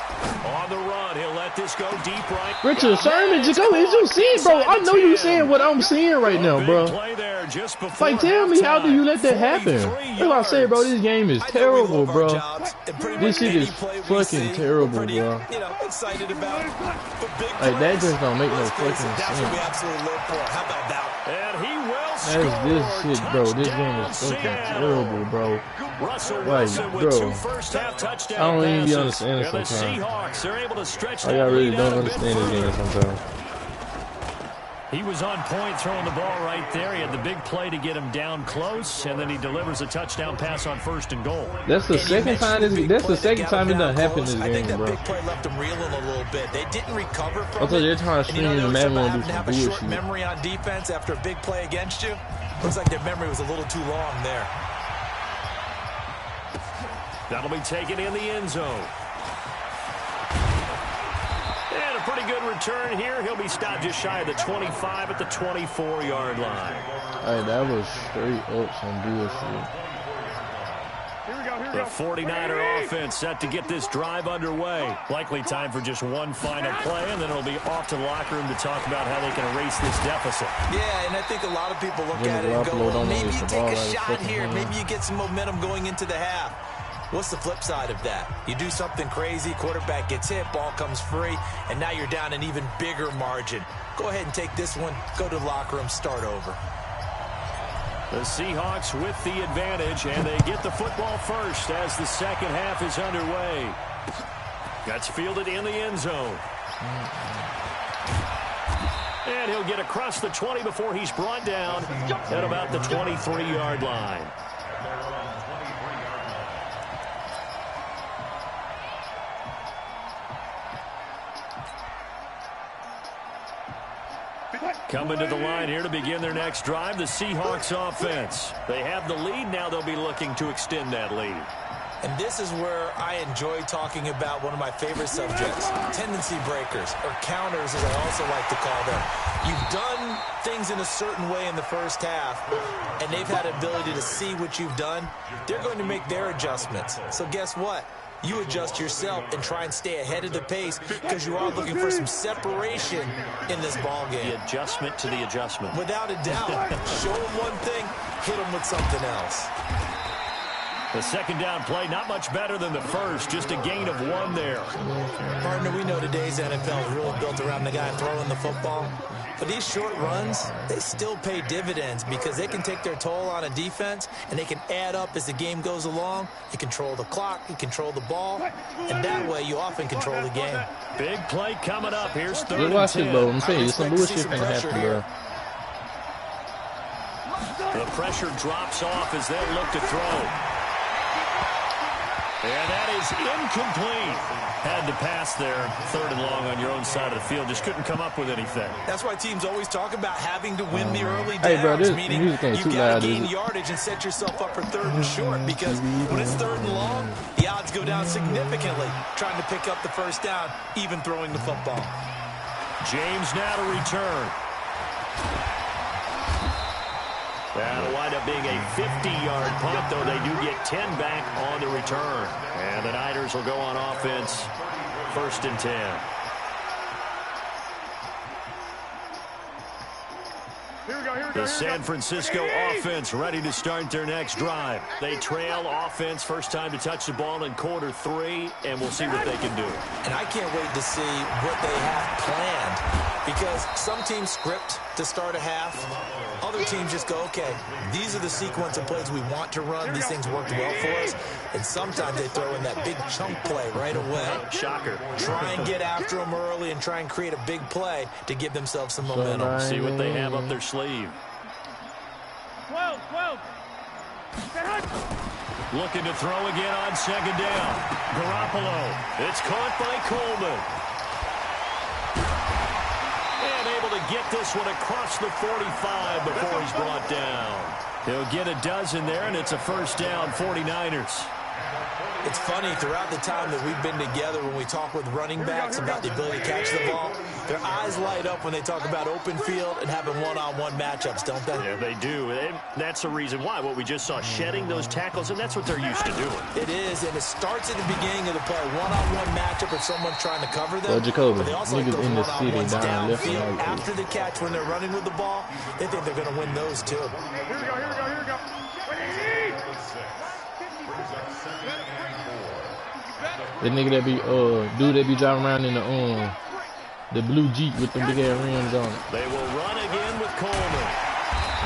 On the run, he'll let this go deep right. Richard Sherman, just go. Is you seeing, bro? I know you seeing what I'm seeing right now, bro. Like, tell me, how do you let that happen? That's what I say, bro. This game is terrible, bro. This shit is fucking terrible, bro. Excited about it. Like, that just don't make no fucking sense. That's what we absolutely live for. How about that? And he will That's this shit, bro. This game is fucking terrible, bro. Like, bro, I don't even be understanding sometimes. Like, I really don't understand this game sometimes. He was on point throwing the ball right there. He had the big play to get him down close, and then he delivers a touchdown pass on 1st and goal. That's the second time. That's the second time it done happened this game, bro. Big play left them reeling a little bit. They didn't recover from I thought they're trying to stream the Madden and do some have a short bullshit. memory on defense after a big play against you. Looks like their memory was a little too long there. That'll be taken in the end zone. And a a pretty good return here. He'll be stopped just shy of the 25 at the 24-yard line. Hey, that was straight up some bullshit. The 49er offense set to get this drive underway. Likely time for just one final play, and then it'll be off to the locker room to talk about how they can erase this deficit. Yeah, and I think a lot of people look at it and go, well, maybe you take a shot here. Maybe you get some momentum going into the half. What's the flip side of that? You do something crazy, quarterback gets hit, ball comes free, and now you're down an even bigger margin. Go ahead and take this one, go to the locker room, start over. The Seahawks with the advantage, and they get the football first as the second half is underway. That's fielded in the end zone. And he'll get across the 20 before he's brought down at about the 23-yard line. Coming to the line here to begin their next drive, the Seahawks offense. They have the lead. Now they'll be looking to extend that lead. And this is where I enjoy talking about one of my favorite subjects, tendency breakers, or counters as I also like to call them. You've done things in a certain way in the first half, and they've had the ability to see what you've done. They're going to make their adjustments. So guess what? You adjust yourself and try and stay ahead of the pace because you are looking for some separation in this ball game. The adjustment to the adjustment. Without a doubt. Show them one thing, hit them with something else. The second down play, not much better than the first, just a gain of 1 there. Partner, we know today's NFL is really built around the guy throwing the football. But these short runs, they still pay dividends because they can take their toll on a defense and they can add up as the game goes along. You control the clock, you control the ball, and that way you often control the game. Big play coming up. Here's 3rd Just watch and 10. it, bro. I'm saying some bullshit finna happen, bro. The pressure drops off as they look to throw. And that is incomplete. Had to pass there, 3rd and long on your own side of the field. Just couldn't come up with anything. That's why teams always talk about having to win the early downs, Hey, bro, this meaning music ain't you too got loud, to is gain it? yardage and set yourself up for 3rd and short because when it's 3rd and long, the odds go down significantly trying to pick up the first down, even throwing the football. James now to return. That'll wind up being a 50-yard punt, though they do get 10 back on the return. And the Niners will go on offense, 1st and 10. The San Francisco offense ready to start their next drive. They trail offense, first time to touch the ball in quarter 3, and we'll see what they can do. And I can't wait to see what they have planned because some teams script to start a half. Other teams just go, okay, these are the sequence of plays we want to run. These things worked well for us. And sometimes they throw in that big chunk play right away. Shocker. Try and get after them early and try and create a big play to give themselves some momentum. See what they have up their sleeve. 12. Looking to throw again on 2nd down. Garoppolo. It's caught by Coleman. And able to get this one across the 45 before he's brought down. He'll get a dozen there, and it's a 1st down, 49ers. It's funny, throughout the time that we've been together, when we talk with running backs about the ability to catch the ball, their eyes light up when they talk about open field and having one-on-one matchups, don't they? Yeah, they do. And that's the reason why. What we just saw, shedding those tackles, and that's what they're used to doing. It is, and it starts at the beginning of the play. One-on-one matchup if someone's trying to cover them. Well, Jacoby, but they also like niggas those in the city one-on-ones down left and downfield right. after the catch when they're running with the ball. They think they're going to win those, too. Here we go. The nigga that be dude that be driving around in the blue Jeep with them big ass rims on it. They will run again with Coleman.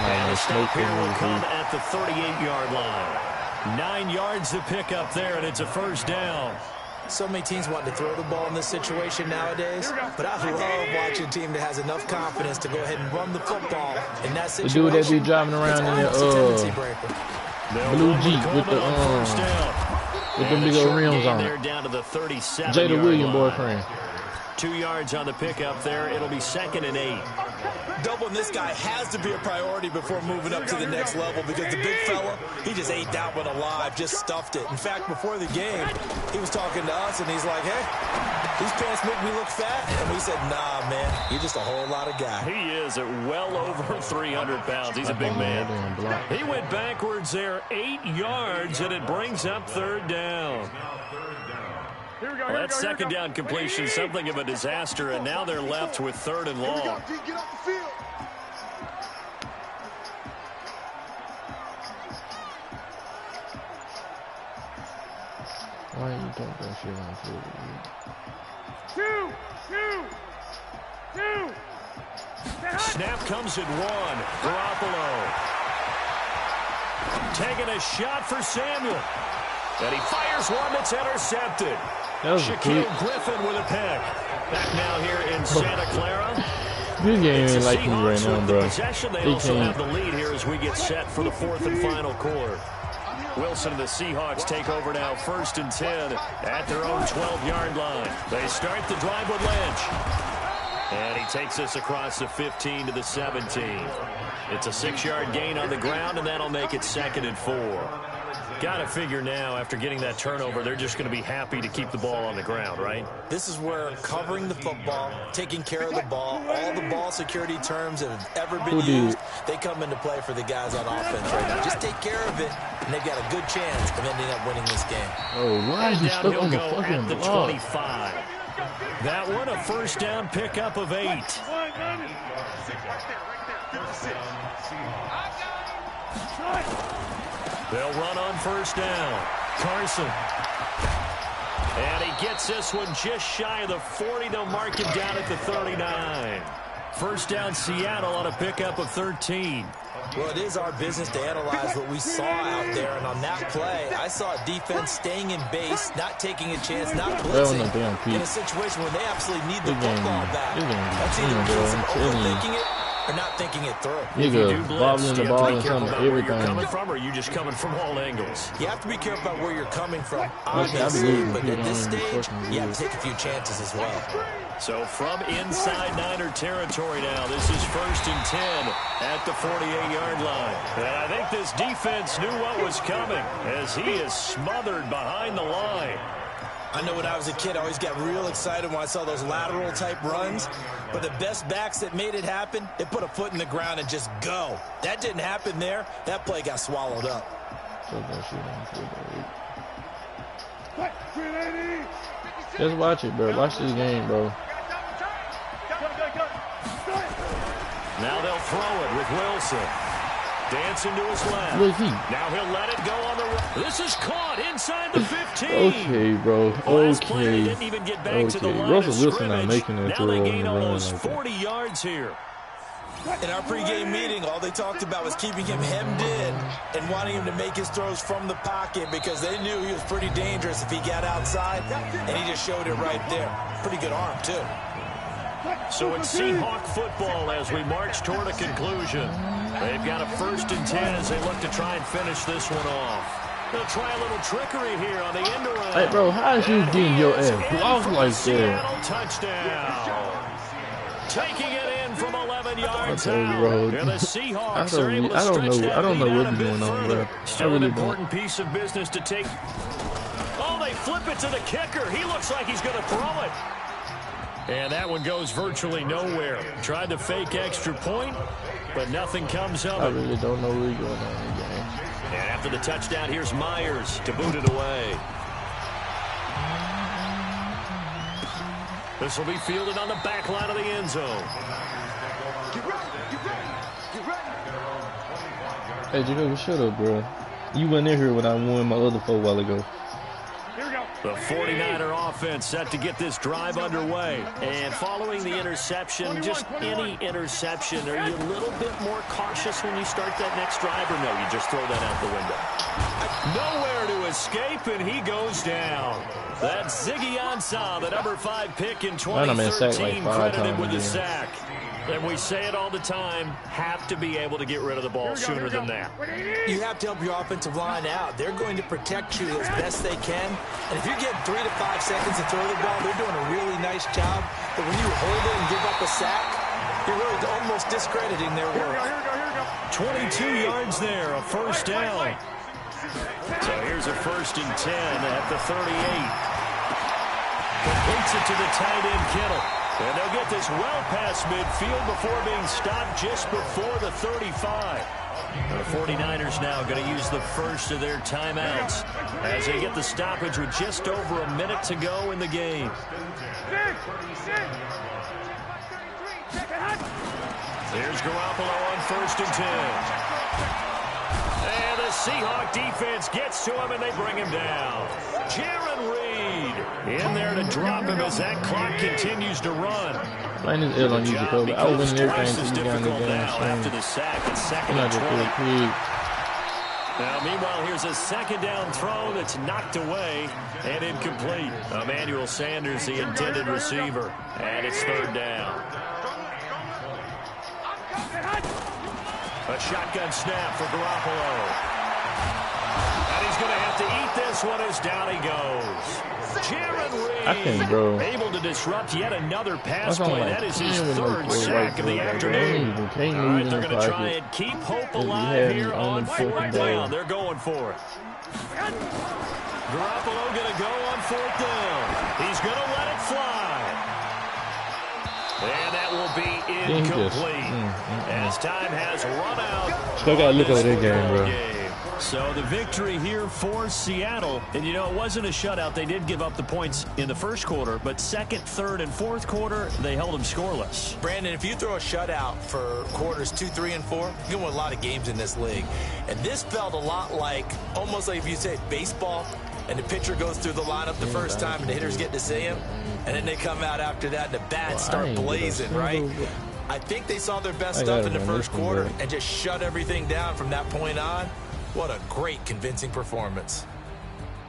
Man, And the stop smoke here will them, come dude. at the 38-yard line. 9 yards to pick up there, and it's a 1st down. So many teams want to throw the ball in this situation nowadays, but I love watching a team that has enough confidence to go ahead and run the football in that The situation. dude that be driving around in It's almost a tendency the breaker. They'll blue run Jeep with Coleman the on 1st down. with them And a big old short rims gain on there it. down to the 37-yard Jada Williams line. boyfriend. 2 yards on the pickup there. It'll be 2nd and 8. Doubling this guy has to be a priority before moving up to the next level because the big fella, he just ate that one alive, just stuffed it. In fact, before the game, he was talking to us, and he's like, hey, These pants make me look fat. And we said, nah, man, you're just a whole lot of guy. He is at well over 300 pounds. He's a big man. He went backwards there 8 yards, and it brings up 3rd down. Well, that second down completion, something of a disaster, and now they're left with 3rd and long. Get off the field. Why you don't that shit on field? Two. Snap comes at 1. Garoppolo. Taking a shot for Samuel. And he fires one that's intercepted. Shaquille Griffin with a pick. Back now here in Santa Clara. This game ain't like me right now, bro. They also have the lead here as we get set for the 4th and final quarter. Wilson and the Seahawks take over now 1st and 10 at their own 12-yard line. They start the drive with Lynch. And he takes us across the 15 to the 17. It's a 6-yard gain on the ground, and that'll make it 2nd and 4. Got to figure now, after getting that turnover, they're just going to be happy to keep the ball on the ground, right? This is where covering the football, taking care of the ball, all the ball security terms that have ever been used, they come into play for the guys on offense right now. Just take care of it, and they've got a good chance of ending up winning this game. Oh, why is he stuck on the fucking the block? 25. That one, a 1st down pickup of 8. They'll run on 1st down. Carson. And he gets this one just shy of the 40. They'll mark him down at the 39. 1st down Seattle on a pickup of 13. Well, it is our business to analyze what we saw out there, and on that play, I saw a defense staying in base, not taking a chance, not blitzing, in a situation where they absolutely need the football back. That's either because of overthinking it or not thinking it through. Nigga, bobbling the ball and something, everything. Where you're coming from, or are you just coming from all angles? You have to be careful about where you're coming from, obviously, but at this stage, you have to take a few chances as well. So from inside Niner territory now, this is 1st and 10 at the 48-yard line. And I think this defense knew what was coming as he is smothered behind the line. I know when I was a kid, I always got real excited when I saw those lateral-type runs. But the best backs that made it happen, they put a foot in the ground and just go. That didn't happen there. That play got swallowed up. Just watch it, bro. Watch this game, bro. Now they'll throw it with Wilson. Dancing to his left. Look, now he'll let it go on the right. This is caught inside the 15. Okay, bro. Okay. Didn't even get back to the line Russell Wilson not making that throw now they on gain the run almost like 40 yards here. In our pregame meeting, all they talked about was keeping him hemmed in and wanting him to make his throws from the pocket because they knew he was pretty dangerous if he got outside, and he just showed it right there. Pretty good arm, too. So it's Seahawk football as we march toward a conclusion. They've got a 1st and 10 as they look to try and finish this one off. They'll try a little trickery here on the end around. Hey, bro, how is you getting your ass blocked like that? Touchdown. Taking it in from 11 yards out. And the Seahawks are able to stretch that I don't know lead what's out a bit going on, further. bro. Still an important piece of business to take. Oh, they flip it to the kicker. He looks like he's going to throw it. And that one goes virtually nowhere. Tried to fake extra point, but nothing comes of it. I really don't know what's going on in the game. And after the touchdown, here's Myers to boot it away. This will be fielded on the back line of the end zone. Hey, Jacob, shut up, bro. You went in here when I won my other 4 while ago. The 49er offense set to get this drive underway. And following the interception, just any interception, are you a little bit more cautious when you start that next drive, or no, you just throw that out the window? Nowhere to escape, and he goes down. That's Ziggy Ansah, the number 5 pick in 2013, credited with the sack. And we say it all the time, have to be able to get rid of the ball sooner than that. You have to help your offensive line out. They're going to protect you as best they can. And if you get 3 to 5 seconds to throw the ball, they're doing a really nice job. But when you hold it and give up a sack, you're really almost discrediting their work. 22 yards there, a 1st down. So here's a 1st and 10 at the 38. Completes it to the tight end, Kittle. And they'll get this well past midfield before being stopped just before the 35. The 49ers now going to use the first of their timeouts as they get the stoppage with just over a minute to go in the game. There's Garoppolo on 1st and 10. And the Seahawk defense gets to him, and they bring him down. Jaron Reed in there to drop him as that clock continues to run. Playing this L on you, Jacoby. I was winning everything until you got in the damn after the sack. It's second and 20. Now, meanwhile, here's a second down throw that's knocked away and incomplete. Emmanuel Sanders, the intended receiver, and it's 3rd down. A shotgun snap for Garoppolo. And he's going to have to eat this one as down he goes. Jaron Reed able to disrupt yet another pass play. That is his 3rd sack of the afternoon. All right, they're going to try and keep hope alive here on 4th down. They're going for it. Garoppolo going to go on 4th down. He's going to let it fly. And that will be incomplete as time has run out. Still got to look over that game, bro. So the victory here for Seattle. And, you know, it wasn't a shutout. They did give up the points in the first quarter, but second, third, and fourth quarter, they held them scoreless. Brandon, if you throw a shutout for quarters 2, 3, and 4, you can win a lot of games in this league. And this felt a lot like, almost like if you said baseball, and the pitcher goes through the lineup the first time, and the hitters get to see him, and then they come out after that, and the bats start blazing, right? I think they saw their best stuff in the first quarter and just shut everything down from that point on. What a great, convincing performance.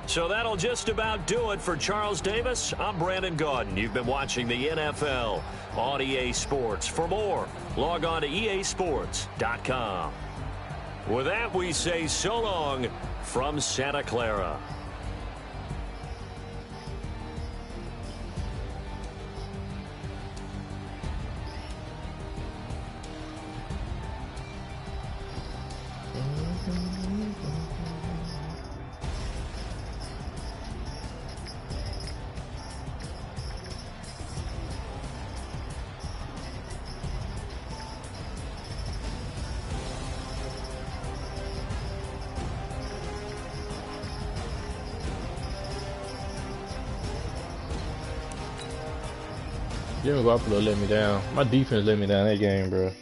So that'll just about do it for Charles Davis. I'm Brandon Gaudin. You've been watching the NFL on EA Sports. For more, log on to easports.com. With that, we say so long from Santa Clara. Jimmy Garoppolo let me down. My defense let me down that game, bro.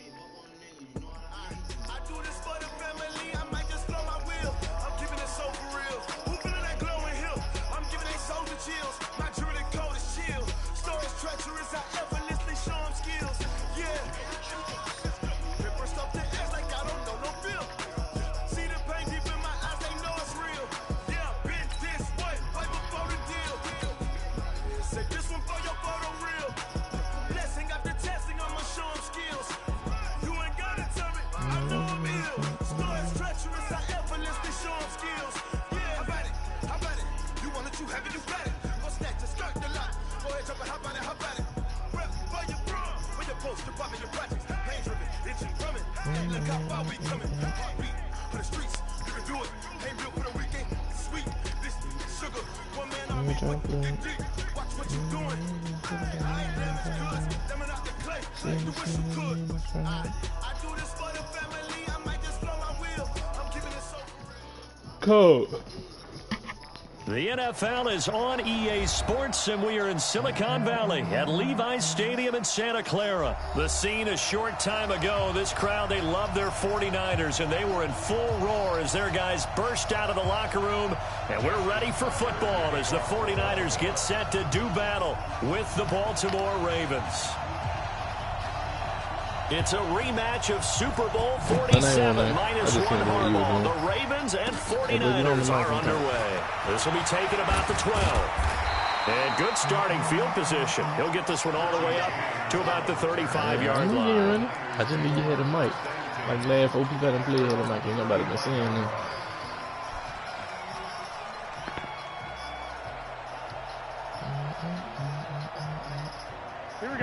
Code. The NFL is on EA Sports, and we are in Silicon Valley at Levi's Stadium in Santa Clara. The scene a short time ago, this crowd, they love their 49ers, and they were in full roar as their guys burst out of the locker room, and we're ready for football as the 49ers get set to do battle with the Baltimore Ravens. It's a rematch of Super Bowl 47 minus one Harbaugh. The Ravens and 49ers are underway. This will be taken about the 12. And good starting field position. He'll get this one all the way up to about the 35-yard line. I just knew you had a mic. Like last 4 people that play had a mic. Ain't nobody been saying that.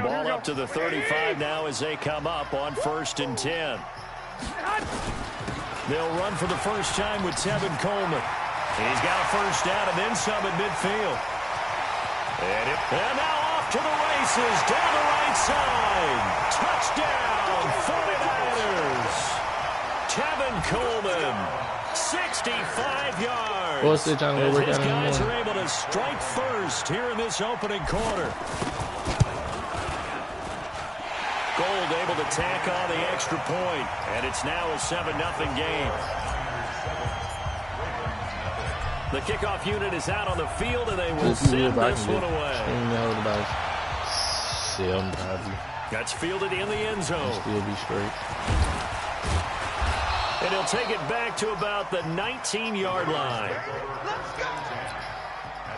Ball up to the 35 now as they come up on 1st and 10. They'll run for the first time with Tevin Coleman. He's got a first down and then some at midfield. And now off to the races, down the right side. Touchdown, 49ers. Tevin Coleman, 65 yards. What's the time As we're his working guys on? are able to strike first here in this opening quarter. Gold able to tack on the extra point, and it's now a 7-0 game. The kickoff unit is out on the field, and they will send this one away. That's fielded in the end zone. Still be straight. And he'll take it back to about the 19-yard line. At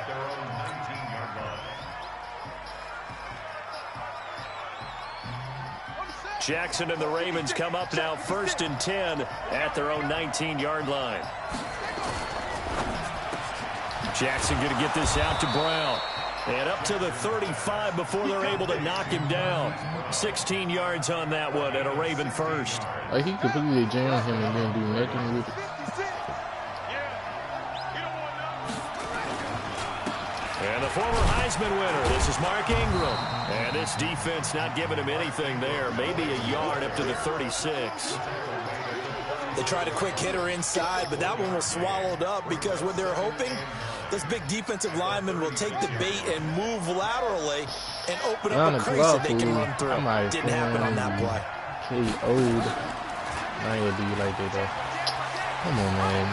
their own 19-yard line. Jackson and the Ravens come up now 1st and 10 at their own 19-yard line. Jackson going to get this out to Brown. And up to the 35 before they're able to knock him down. 16 yards on that one and a Raven first. Like, he completely jammed him and didn't do nothing with it. And the former Heisman winner, this is Mark Ingram. And this defense not giving him anything there. Maybe a yard up to the 36. They tried a quick hitter inside, but that one was swallowed up because what they're hoping, this big defensive lineman will take the bait and move laterally and open up a crease that they can run through. Didn't happen on that play. KO'd. I ain't gonna be like that though. Come on, man.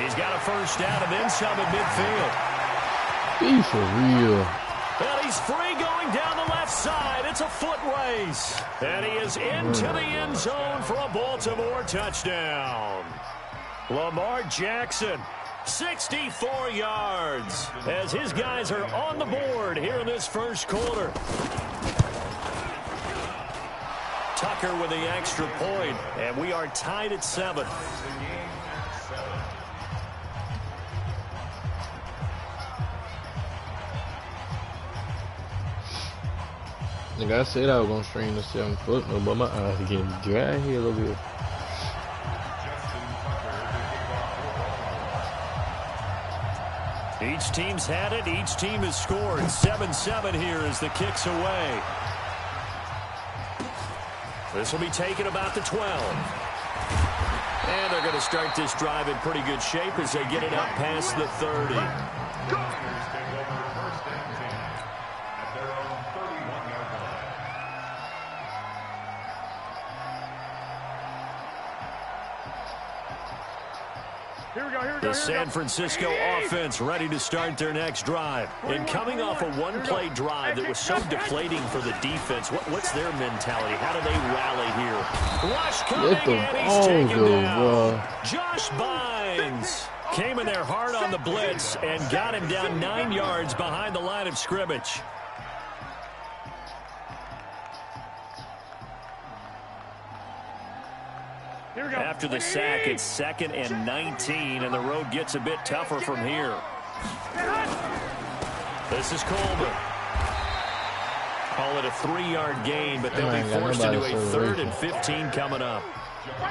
He's got a first down and then some at midfield. Be for real. And he's free going down the left side. It's a foot race. And he is into the end zone for a Baltimore touchdown. Lamar Jackson, 64 yards, as his guys are on the board here in this first quarter. Tucker with the extra point, and we are tied at 7. Like I said, I was gonna string the 7-foot, but my eyes are getting dry here a little bit. Each team's had it. Each team has scored. 7-7 here as the kick's away. This will be taken about the 12. And they're going to start this drive in pretty good shape as they get it up past the 30. The San Francisco offense ready to start their next drive. And coming off a one-play drive that was so deflating for the defense, what's their mentality? How do they rally here? Rush coming, and he's taken down. Josh Bynes came in there hard on the blitz and got him down 9 yards behind the line of scrimmage. After the sack, it's 2nd and 19, and the road gets a bit tougher from here. This is Coleman. Call it a 3-yard gain, but they'll be forced into a 3rd and 15 coming up.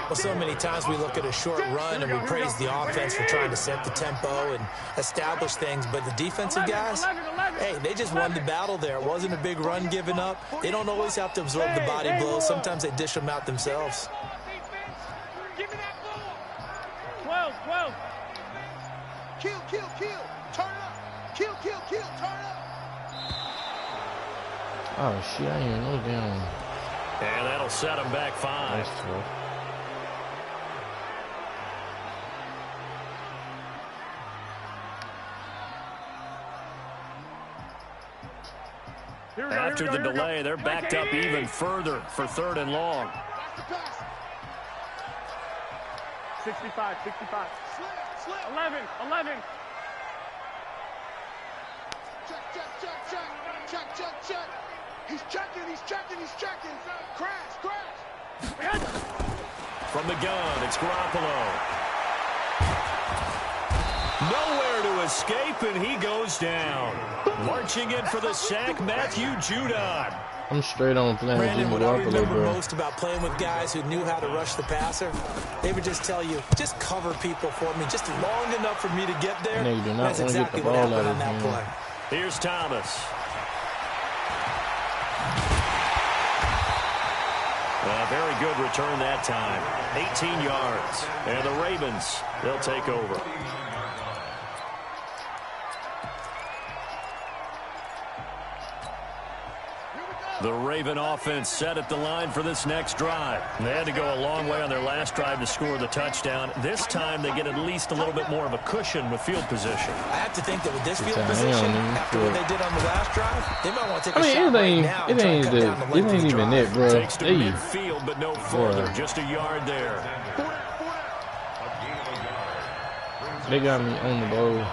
Well, so many times we look at a short run and we praise the offense for trying to set the tempo and establish things, but the defensive guys, hey, they just won the battle there. It wasn't a big run given up. They don't always have to absorb the body blows. Sometimes they dish them out themselves. 12. Kill. Turn up. Kill. Turn up. Oh shit, I ain't even know down. And that'll set him back 5. That's tough. After the delay, they're backed up even further for 3rd and long. 65. 11. Check. He's checking. Crash. From the gun, it's Garoppolo. Nowhere to escape, and he goes down. Marching in for the sack, Matthew Judon. I'm straight on playing with Brandon, Jimmy what I Garoppolo, remember bro. most about playing with guys who knew how to rush the passer, they would just tell you, just cover people for me, just long enough for me to get there. Nigga do not That's want to get exactly the what ball happened out on of that his play. hand. Here's Thomas. A very good return that time. 18 yards. And the Ravens, they'll take over. The Raven offense set at the line for this next drive. They had to go a long way on their last drive to score the touchdown. This time they get at least a little bit more of a cushion with field position. I have to think that with this field position, after what they did on the last drive, they might want to take a shot right now and try and cut down the length of the drive. It, bro. Takes to midfield, but no further. Just a yard there. They got me on the goal.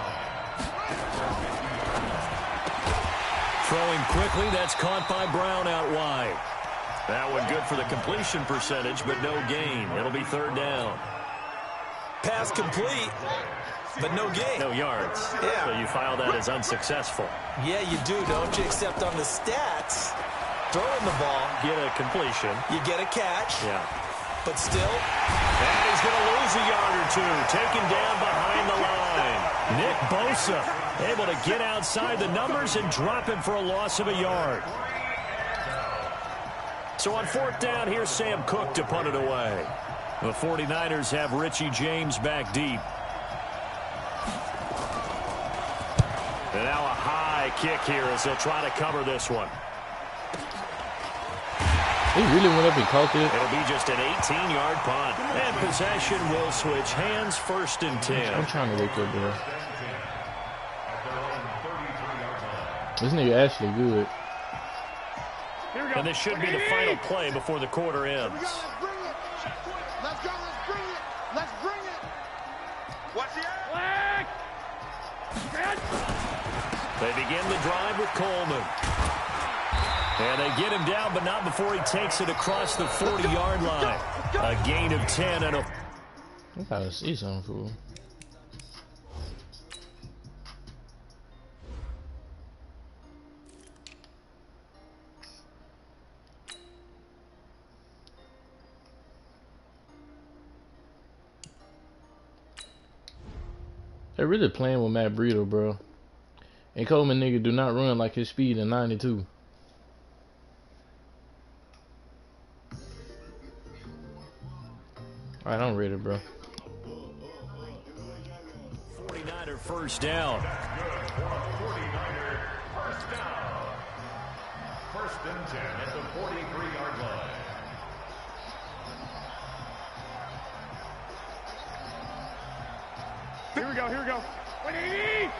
Throwing quickly, that's caught by Brown out wide. That one good for the completion percentage, but no gain. It'll be third down. Pass complete, but no gain. No yards. Yeah. So you file that as unsuccessful. Yeah, you do, don't you? Except on the stats, throwing the ball, Get a completion. you get a catch. Yeah. But still, And he's going to lose a yard or two. Taken down behind the line. Nick Bosa able to get outside the numbers and drop him for a loss of a yard. So on fourth down, here's Sam Cook to punt it away. The 49ers have Richie James back deep. And now a high kick here as they'll try to cover this one. He really went up and caught it. It'll be just an 18-yard punt. And possession will switch hands, first and 10. I'm trying to wake up, bro. This nigga actually good. And this should be the final play before the quarter ends. Let's bring it. Let's go. Let's bring it. Let's bring it. Watch it. They begin the drive with Coleman. And they get him down, but not before he takes it across the 40-yard line. A gain of 10 and a... I gotta see something, fool. They're really playing with Matt Breida, bro. And Coleman nigga do not run like his speed in 92. Alright, I'm ready, bro. 49er first down. Good for a 49er first down. First and 10 at the 43-yard line. Here we go. Here we go. 180.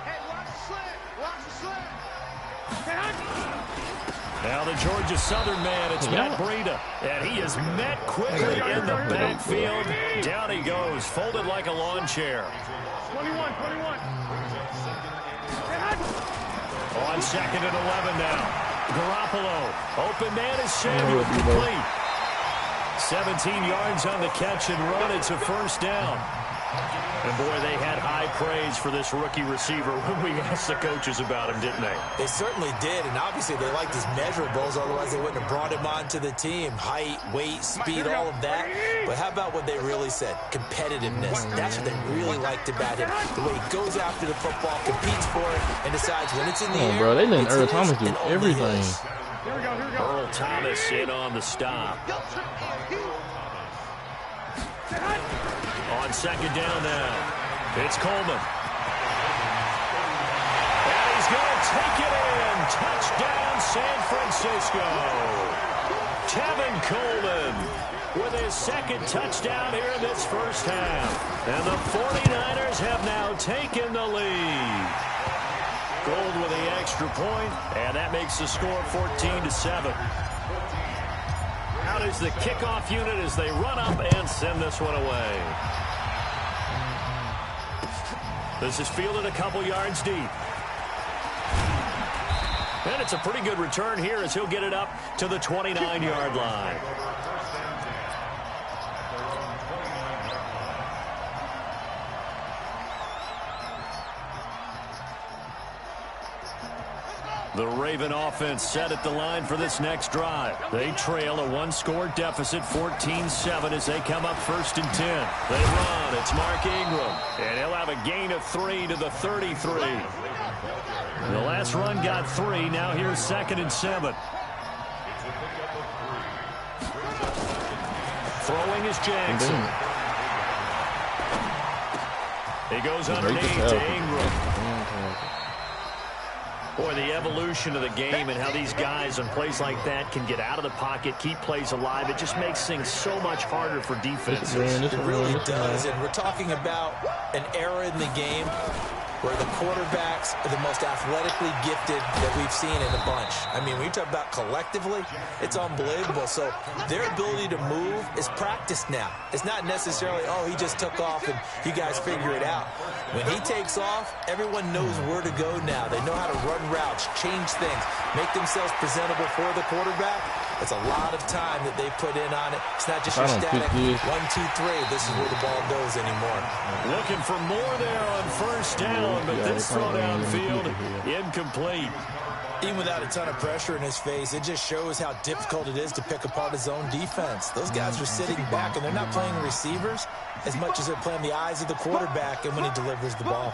Hey, watch the slant. Watch the slant. Now the Georgia Southern man, it's Matt Breida. And he is met quickly in the backfield. Down he goes, folded like a lawn chair. 21. On second and 11 now. Garoppolo, open man is Samuel, complete. 17 yards on the catch and run. It's a first down. And boy, they had high praise for this rookie receiver when we asked the coaches about him, didn't they? they certainly did, and obviously they liked his measurables, otherwise they wouldn't have brought him onto the team. Height, weight, speed, all of that. But how about what they really said? Competitiveness. That's what they really liked about him. The way he goes after the football, competes for it, and decides when it's in the air. Bro, they letting it's Earl his Thomas do and only everything. his. Earl Thomas in on the stop. On second down now, it's Coleman. And he's going to take it in. Touchdown, San Francisco. Tevin Coleman with his second touchdown here in this first half. And the 49ers have now taken the lead. Gold with the extra point, and that makes the score 14-7. Out is the kickoff unit as they run up and send this one away. This is fielded a couple yards deep. And it's a pretty good return here as he'll get it up to the 29-yard line. The Raven offense set at the line for this next drive. They trail a one-score deficit, 14-7, as they come up first and 10. They run. It's Mark Ingram. And he'll have a gain of 3 to the 33. The last run got 3. Now here's second and 7. Throwing is Jackson. He goes underneath to Ingram. Boy, the evolution of the game and how these guys on plays like that can get out of the pocket, keep plays alive, it just makes things so much harder for defenses. It really does, and we're talking about an era in the game where the quarterbacks are the most athletically gifted that we've seen in a bunch. I mean, when you talk about collectively, it's unbelievable. So their ability to move is practiced now. It's not necessarily, oh, he just took off and you guys figure it out. When he takes off, everyone knows where to go now. They know how to run routes, change things, make themselves presentable for the quarterback. It's a lot of time that they put in on it. It's not just your static 1, 2, 3. This is where the ball goes anymore. Looking for more there on first down, but this throw downfield incomplete. Even without a ton of pressure in his face, it just shows how difficult it is to pick apart his own defense. Those guys are sitting back, and they're not playing receivers as much as they're playing the eyes of the quarterback and when he delivers the ball.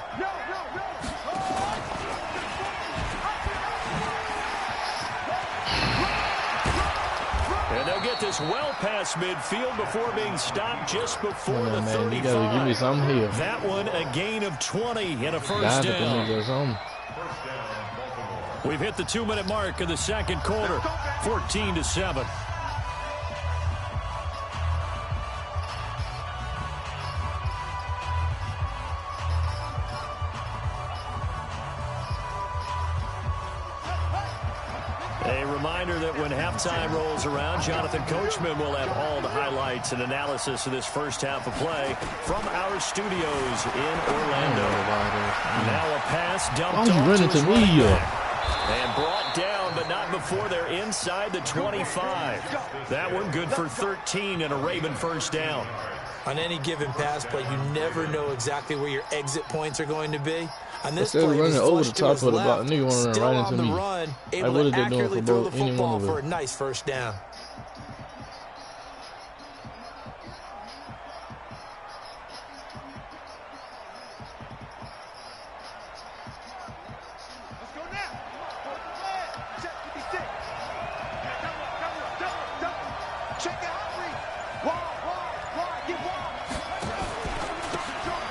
And they'll get this well past midfield before being stopped just before the 35. You gotta give me something here. That one a gain of 20 and a first down. We've hit the 2-minute mark of the second quarter, 14-7. A reminder that when halftime rolls around, Jonathan Coachman will have all the highlights and analysis of this first half of play from our studios in Orlando. Now a pass dumped off to me. And brought down, but not before they're inside the 25. That one good for 13 and a Raven first down. On any given pass play, you never know exactly where your exit points are going to be. On this play, running he's over the top of the left, block. Nigga want to run right into me. Run, able to accurately throw the football for a nice first down.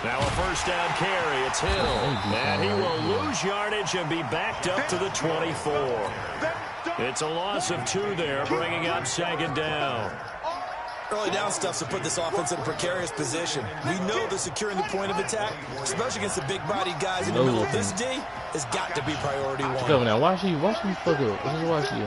Now a first down carry. It's Hill. And he will lose yardage and be backed up to the 24. It's a loss of 2 there, bringing up second down. Early down stuff to put this offense in a precarious position. We know that securing the point of attack, especially against the big-bodied guys in the middle of this D, has got to be priority 1. Go now. Watch you fuck up. Watch you.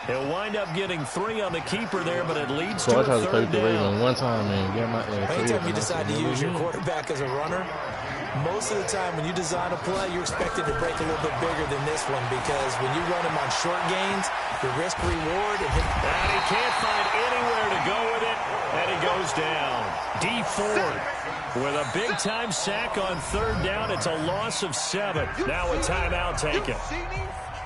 He'll wind up getting 3 on the keeper there, but it leads So to I tried a to play third with the Raven down. one time and get my anytime you decide to use your quarterback as a runner, most of the time when you design a play, you're expected to break a little bit bigger than this one, because when you run him on short gains, the risk-reward and he can't find anywhere to go with it, and he goes down. D Ford with a big-time sack on third down. It's a loss of 7. Now a timeout taken.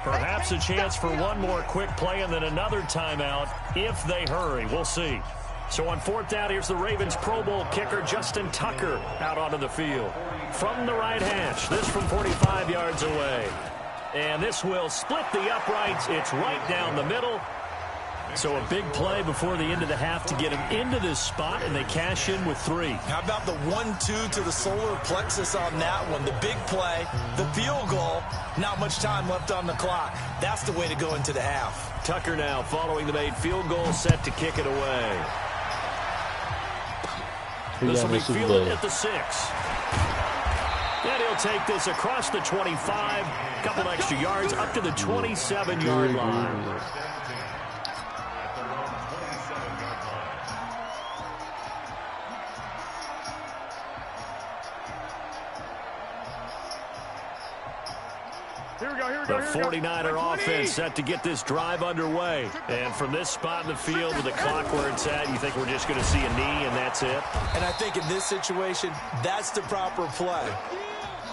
Perhaps a chance for one more quick play and then another timeout if they hurry. We'll see. So on fourth down, here's the Ravens Pro Bowl kicker Justin Tucker out onto the field. From the right hash, this from 45 yards away. And this will split the uprights. It's right down the middle. So a big play before the end of the half to get him into this spot, and they cash in with 3. How about the 1-2 to the solar plexus on that one? The big play, the field goal, not much time left on the clock. That's the way to go into the half. Tucker now following the made field goal, set to kick it away. This will be fielded at the 6. And he'll take this across the 25, couple extra yards up to the 27-yard line. The 49er offense set to get this drive underway. And from this spot in the field with the clock where it's at, you think we're just going to see a knee and that's it? And I think in this situation, that's the proper play.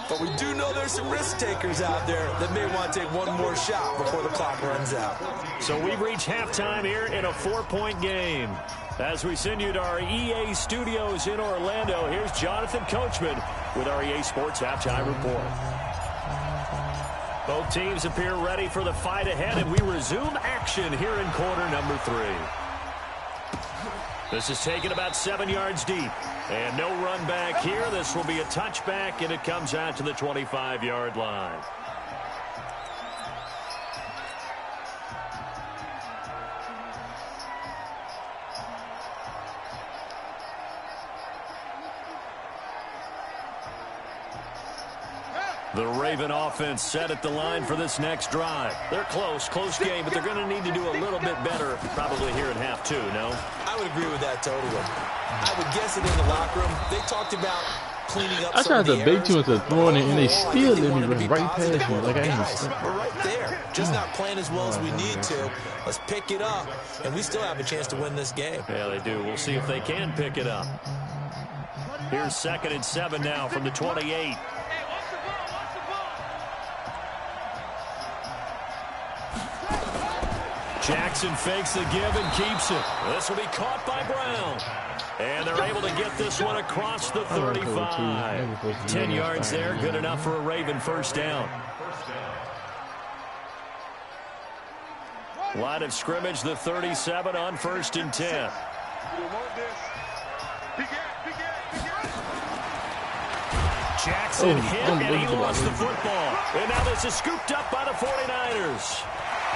But we do know there's some risk takers out there that may want to take one more shot before the clock runs out. So we've reached halftime here in a 4-point game. As we send you to our EA studios in Orlando, here's Jonathan Coachman with our EA Sports Halftime Report. Both teams appear ready for the fight ahead, and we resume action here in quarter number 3. This is taken about 7 yards deep. And no run back here. This will be a touchback, and it comes out to the 25-yard line. The Raven offense set at the line for this next drive. They're close game, but they're going to need to do a little bit better probably here in half 2, no? I would agree with that totally. I would guess it in the locker room. They talked about cleaning up some of the errors. I tried to bait you into throwing it, and they still let me run right past me. Like I ain't We're right there. Just not playing as well as we need to. Let's pick it up, and we still have a chance to win this game. Yeah, they do. We'll see if they can pick it up. Here's 2nd and 7 now from the 28. Jackson fakes the give and keeps it. This will be caught by Brown. And they're able to get this one across the 35. 10 yards there, good enough for a Raven first down. Line of scrimmage, the 37 on 1st and 10. Jackson hit, and he lost the football. And now this is scooped up by the 49ers.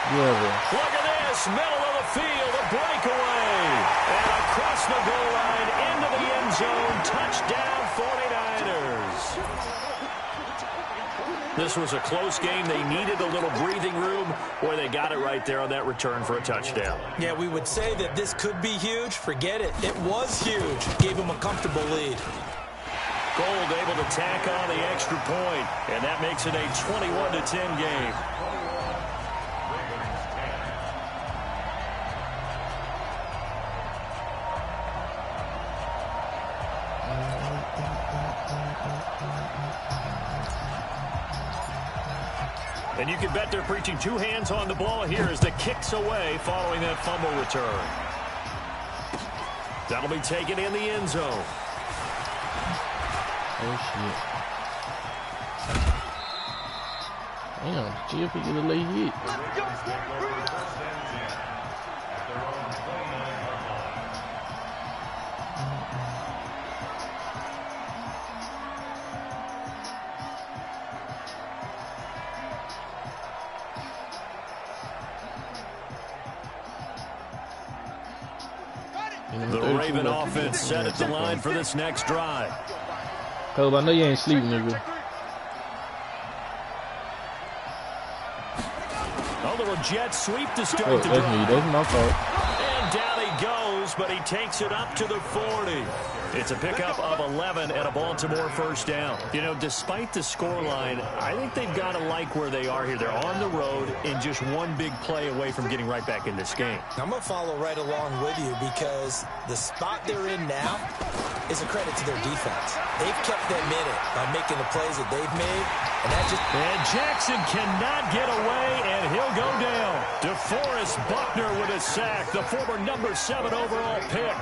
Look at this, middle of the field, a breakaway. And across the goal line, into the end zone, touchdown 49ers. This was a close game. They needed a little breathing room. Boy, they got it right there on that return for a touchdown. Yeah, we would say that this could be huge. Forget it. It was huge. Gave them a comfortable lead. Gold able to tack on the extra point, and that makes it a 21-10 game. And you can bet they're preaching 2 hands on the ball here as the kick's away following that fumble return. That'll be taken in the end zone. Oh, shit. Damn, GFP get a late hit. The Raven offense set at the line for this next drive. Cause I know you ain't sleeping, nigga. A little jet sweep to start the that's drive. me. That's my fault. And down he goes, but he takes it up to the 40. It's a pickup of 11 and a Baltimore first down. You know, despite the scoreline, I think they've got to like where they are here. They're on the road and just one big play away from getting right back in this game. I'm going to follow right along with you because the spot they're in now is a credit to their defense. They've kept them in it by making the plays that they've made. And Jackson cannot get away, and he'll go down. DeForest Buckner with a sack, the former number 7 overall pick.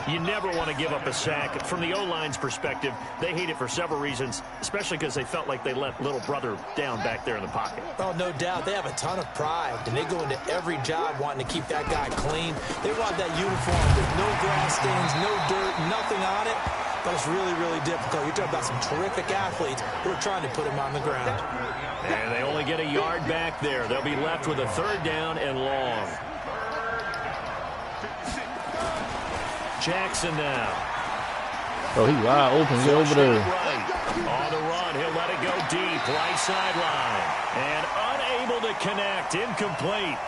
You never want to give up a sack. From the O-line's perspective, they hate it for several reasons, especially because they felt like they let little brother down back there in the pocket. Oh, no doubt. They have a ton of pride, and they go into every job wanting to keep that guy clean. They want that uniform with no grass stains, no dirt, nothing on it. But it's really, really difficult. You're talking about some terrific athletes who are trying to put him on the ground. And they only get a yard back there. They'll be left with a 3rd down and long. Jackson now. Oh, he wide open. Get over there. Right. On the run, he'll let it go deep. Right sideline. And unable to connect. Incomplete.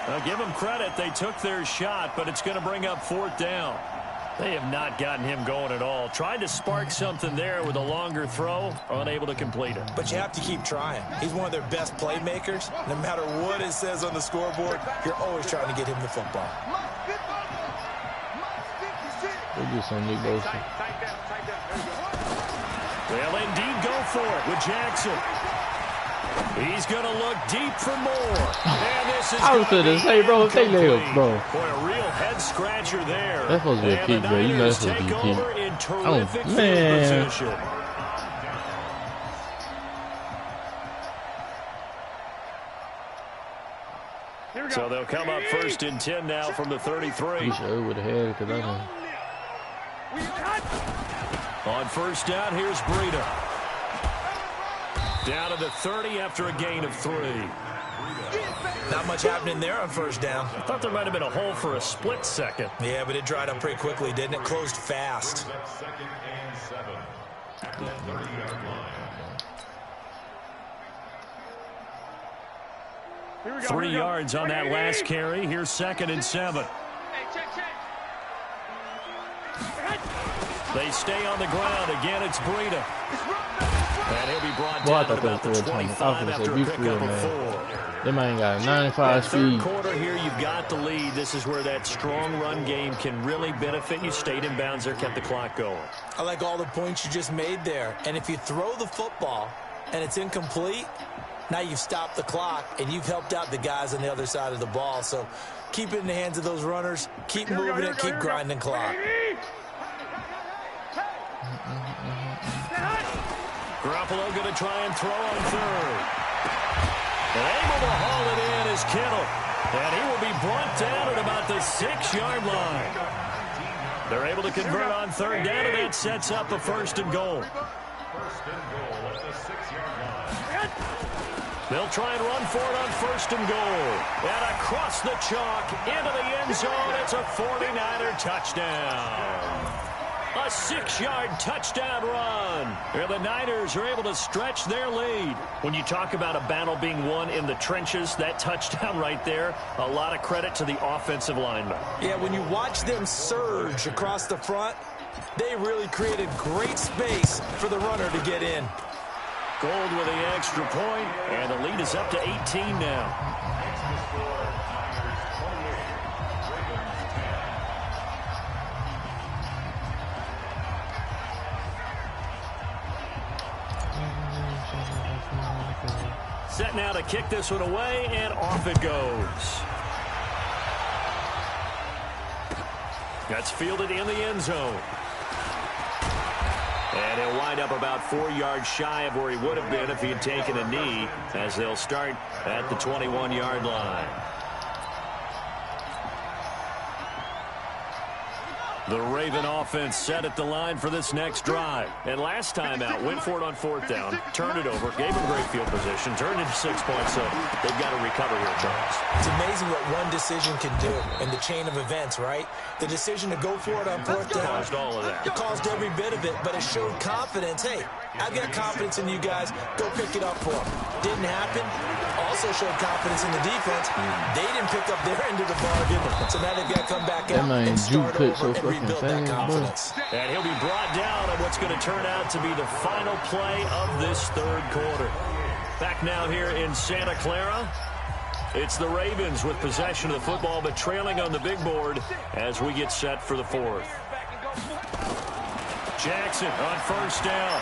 Now, give them credit. They took their shot, but it's going to bring up 4th down. They have not gotten him going at all. Tried to spark something there with a longer throw. Unable to complete it. But you have to keep trying. He's one of their best playmakers. No matter what it says on the scoreboard, you're always trying to get him the football. We'll do some Nick Bosa. They'll indeed go for it with Jackson. He's going to look deep for more. And this is I was going to say, bro, if they lay up, bro. Boy, a real head scratcher there. That's supposed to be a kick, bro. You know that's supposed to be a kick. Oh, man. So they'll come up 1st and 10 now from the 33. He sure would have had it, because I know. On 1st down, here's Breida. Down to the 30 after a gain of 3. Not much happening there on 1st down. I thought there might have been a hole for a split second. Yeah, but it dried up pretty quickly, didn't it? Closed fast. 2nd and 7. The 30-yard line. 3 yards on that last carry. Here's 2nd and 7. They stay on the ground. Again, it's Breida. And he'll be brought down at about the 25 after a pickup of 4. They might ain't got a 95 speed. 3rd quarter here, you've got the lead. This is where that strong run game can really benefit you. Stayed in bounds there, kept the clock going. I like all the points you just made there. And if you throw the football and it's incomplete, now you've stopped the clock and you've helped out the guys on the other side of the ball. So keep it in the hands of those runners. Keep moving it. Keep grinding clock. Garoppolo going to try and throw on 3rd. And able to haul it in is Kittle. And he will be brought down at about the 6-yard line. They're able to convert on 3rd down, and that sets up a 1st and goal. 1st and goal at the 6-yard line. They'll try and run for it on 1st and goal. And across the chalk into the end zone, it's a 49er touchdown. A 6-yard touchdown run. Here the Niners are able to stretch their lead. When you talk about a battle being won in the trenches, that touchdown right there, a lot of credit to the offensive linemen. Yeah, when you watch them surge across the front, they really created great space for the runner to get in. Gold with the extra point, and the lead is up to 18 now. Set now to kick this one away, and off it goes. That's fielded in the end zone. And he'll wind up about 4 yards shy of where he would have been if he had taken a knee, as they'll start at the 21-yard line. The Raven offense set at the line for this next drive. And last time out, went for it on 4th down, turned it over, gave them great field position, turned into 6 points, so they've got to recover here, Charles. It's amazing what one decision can do in the chain of events, right? The decision to go for it on 4th down. Caused all of that. It caused every bit of it, but it showed confidence. Hey, I've got confidence in you guys. Go pick it up for them. Didn't happen. Also showed confidence in the defense. They didn't pick up their end of the bargain, so now they've got to come back out and start over and rebuild that confidence. And he'll be brought down on what's going to turn out to be the final play of this 3rd quarter. Back now here in Santa Clara. It's the Ravens with possession of the football, but trailing on the big board as we get set for the 4th. Jackson on 1st down.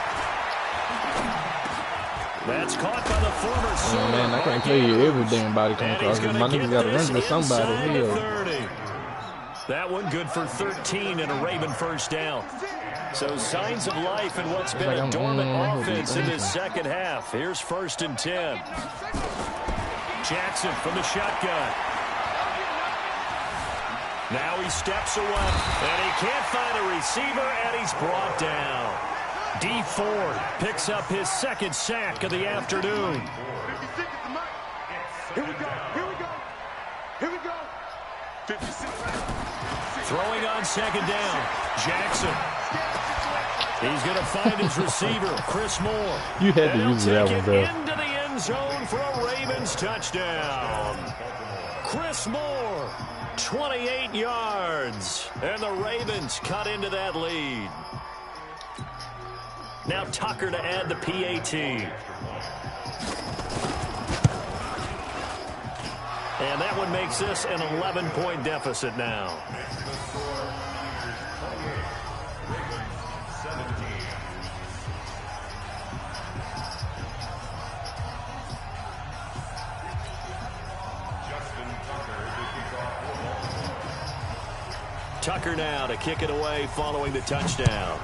That's caught by the former Sooners. Oh, man, I can't tell you every damn body control. My niggas got to run to somebody. Hell. That one good for 13 and a Raven 1st down. So signs of life in what's been a dormant offense in this 2nd half. Here's 1st and 10. Jackson from the shotgun. Now he steps away, and he can't find a receiver, and he's brought down. D. Ford picks up his 2nd sack of the afternoon. 56 is the mark. Here we go. Here we go. Here we go. 56. Throwing on 2nd down. Jackson. He's going to find his receiver, Chris Moore. You had to use that one, bro. Into the end zone for a Ravens touchdown. Chris Moore, 28 yards. And the Ravens cut into that lead. Now Tucker to add the PAT. And that one makes this an 11-point deficit now. Tucker now to kick it away following the touchdown.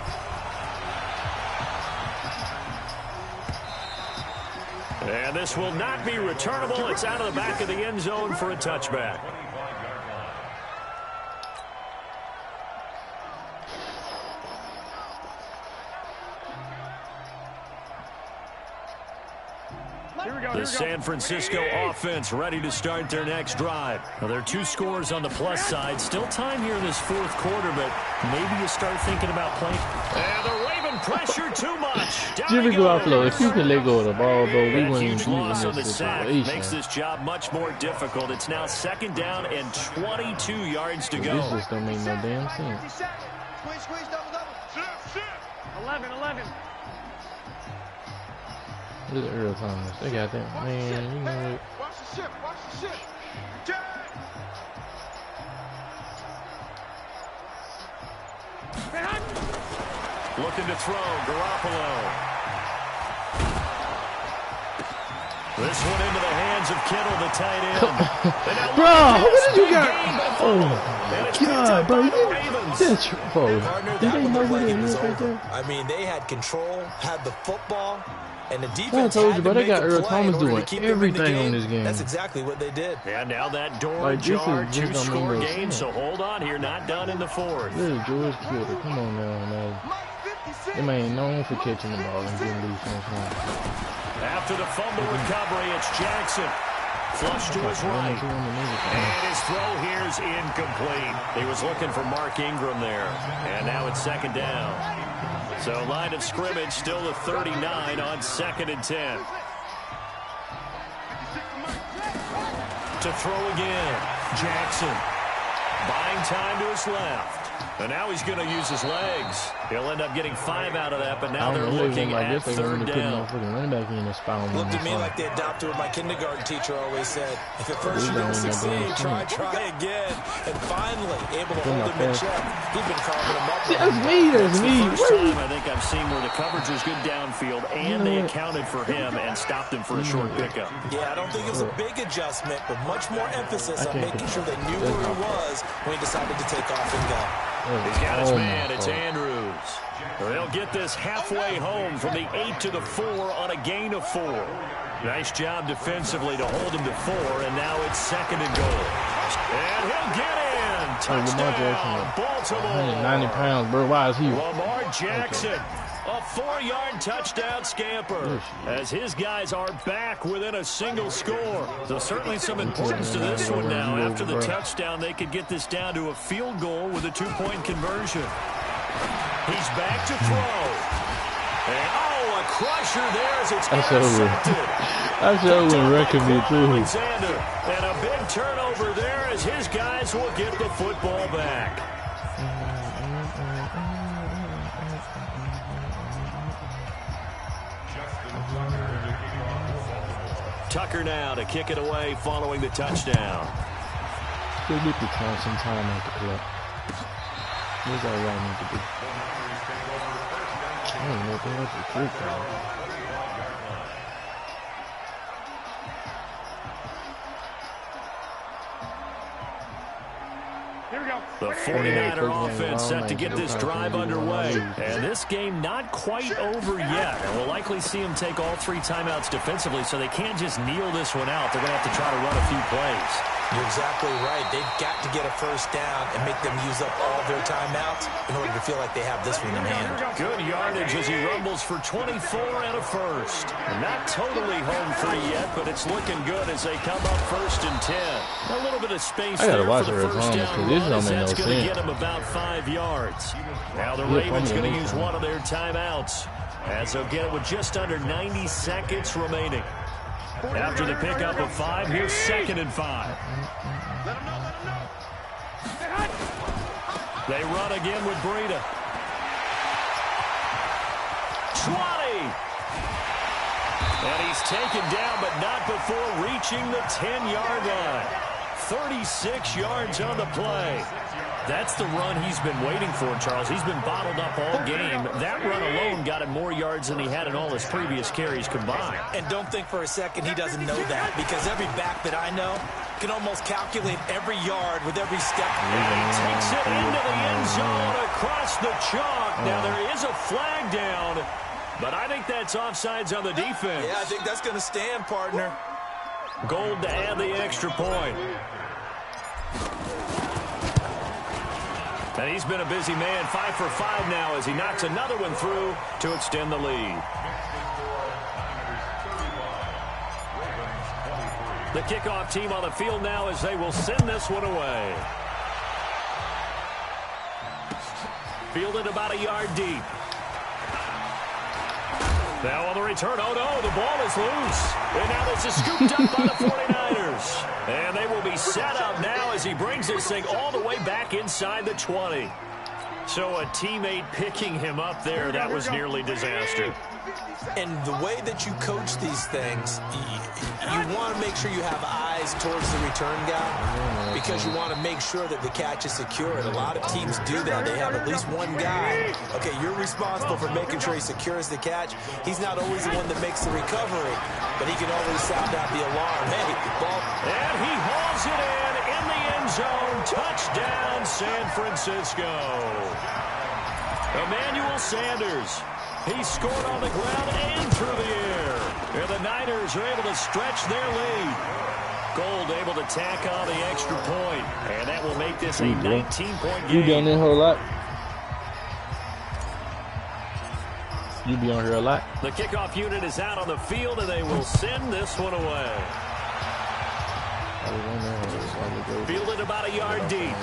And this will not be returnable. It's out of the back of the end zone for a touchback. The San Francisco offense ready to start their next drive. Now, there are 2 scores on the plus side. Still time here in this 4th quarter, but maybe you start thinking about playing. And the Raven pressure too much. Jimmy Garoppolo, if you can let go of the ball, bro, we wouldn't huge even be loss in on the this sack situation. makes this job much more difficult. It's now 2nd down and 22 yards to go. This just don't make no damn sense. Squeeze, double, double. 11. Look at Earl Thomas. They got that. Man, you know what? Watch the ship, watch the ship. Looking to throw, Garoppolo. This one into the hands of Kittle, the tight end. Bro, what did you got? Oh my God, bro. That's bro. Did they know what it is right there? I mean, they had control, had the football, and the defense. I told you, had bro. to They got make a Earl play Thomas in order doing to keep them in the everything on this game. That's exactly what they did. And now that door Like, this is jar, just don't make 2-score no game, sense. so hold on here, not done in the 4th. Little George Kittle. Come on now, man. Them ain't known for catching the ball and getting loose on time. After the fumble recovery, it's Jackson. Flush to his right. And his throw here is incomplete. He was looking for Mark Ingram there. And now it's 2nd down. So line of scrimmage still the 39 on 2nd and 10. To throw again. Jackson. Buying time to his left. And now he's going to use his legs. He'll end up getting 5 out of that, but now they're looking at 3rd down. Looked to me like they adopted what my kindergarten teacher always said. If at first you don't succeed, try again. And finally, able to hold him in check. He'd been carving him up. That's me. It's the first time I think I've seen where the coverage was good downfield, and they accounted for him and stopped him for a short pickup. Yeah, I don't think it was a big adjustment, but much more emphasis on making sure they knew where he was when he decided to take off and go. He's got his man. It's Andrews. They'll get this halfway home from the 8 to the 4 on a gain of 4. Nice job defensively to hold him to 4, and now it's 2nd and goal. And he'll get in. Touchdown, Baltimore. 90 pounds, bro. Why is he? Lamar Jackson. A 4-yard touchdown scamper as his guys are back within a single score. So certainly some importance to this one now. After the touchdown, they could get this down to a field goal with a 2-point conversion. He's back to throw. And, a crusher there as it's intercepted. That's over wrecking me, too. Alexander. And a big turnover there as his guys will get the football back. Tucker now to kick it away following the touchdown. Still get the time, some time off the clock. Here's all y'all need to do. I don't know if that's a trick, though. The 49er offense set to get this drive underway. And this game not quite over yet. And we'll likely see them take all 3 timeouts defensively, so they can't just kneel this one out. They're going to have to try to run a few plays. You're exactly right. They've got to get a first down and make them use up all their timeouts in order to feel like they have this one in hand. Good yardage as he rumbles for 24 and a first. Not totally home free yet, but it's looking good as they come up 1st and 10. A little bit of space there for the first down run, as that's going to get him about 5 yards. Now the Ravens going to use one of their timeouts as they'll get it with just under 90 seconds remaining. After the pickup of 5, here's 2nd and 5. They run again with Breida. 20. And he's taken down, but not before reaching the 10-yard line. 36 yards on the play. That's the run he's been waiting for, Charles. He's been bottled up all game. That run alone got him more yards than he had in all his previous carries combined. And don't think for a second he doesn't know that, because every back that I know, Can almost calculate every yard with every step. And he takes it into the end zone across the chalk. Now there is a flag down, but I think that's offsides on the defense. Yeah, I think that's going to stand, partner. Gold to add the extra point. And he's been a busy man, 5 for 5 now as he knocks another one through to extend the lead. The kickoff team on the field now as they will send this one away. Fielded about a yard deep. Now on the return, oh no, the ball is loose. And now this is scooped up by the 49ers. And they will be set up now as he brings this thing all the way back inside the 20. So a teammate picking him up there, that was nearly disaster. And the way that you coach these things, you want to make sure you have eyes towards the return guy because you want to make sure that the catch is secure. And a lot of teams do that. They have at least one guy. Okay, you're responsible for making sure he secures the catch. He's not always the one that makes the recovery, but he can always sound out the alarm. Hey, ball. And he hauls it in the end zone. Touchdown, San Francisco. Emmanuel Sanders. He scored on the ground and through the air. And the Niners are able to stretch their lead. Gold able to tack on the extra point. And that will make this a 19-point game. You done that whole lot? You be on here a lot? The kickoff unit is out on the field, and they will send this one away. Fielded about a yard deep.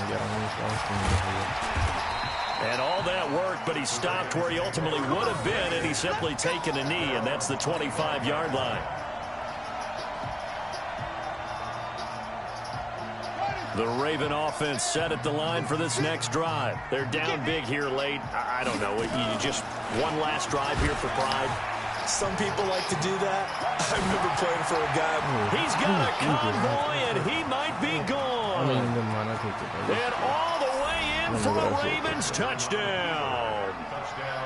And all that worked, but he stopped where he ultimately would have been, and he's simply taken a knee, and that's the 25-yard line. The Raven offense set at the line for this next drive. They're down big here late. I don't know. You just one last drive here for pride. Some people like to do that. I remember playing for a guy. He's got a convoy, and he might be gone. And all the way in for a Ravens touchdown.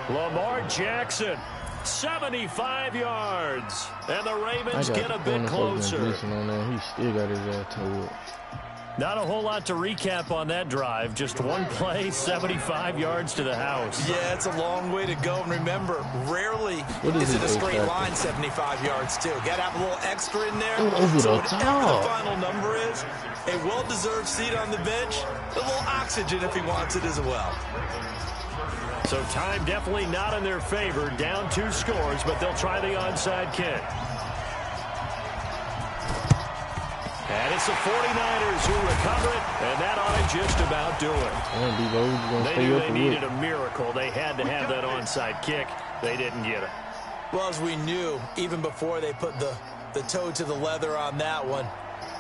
Lamar Jackson, 75 yards. And the Ravens get a bit closer. He still got his ass towed. Not a whole lot to recap on that drive. Just one play, 75 yards to the house. Yeah, it's a long way to go. And remember, rarely is it a straight line 75 yards, too. Got to have a little extra in there. So whatever the final number is, a well-deserved seat on the bench, a little oxygen if he wants it as well. So time definitely not in their favor. Down 2 scores, but they'll try the onside kick. And it's the 49ers who recover it, and that ought to just about do it. They knew they needed a miracle. They had to have that onside kick. They didn't get it. Well, as we knew, even before they put the toe to the leather on that one,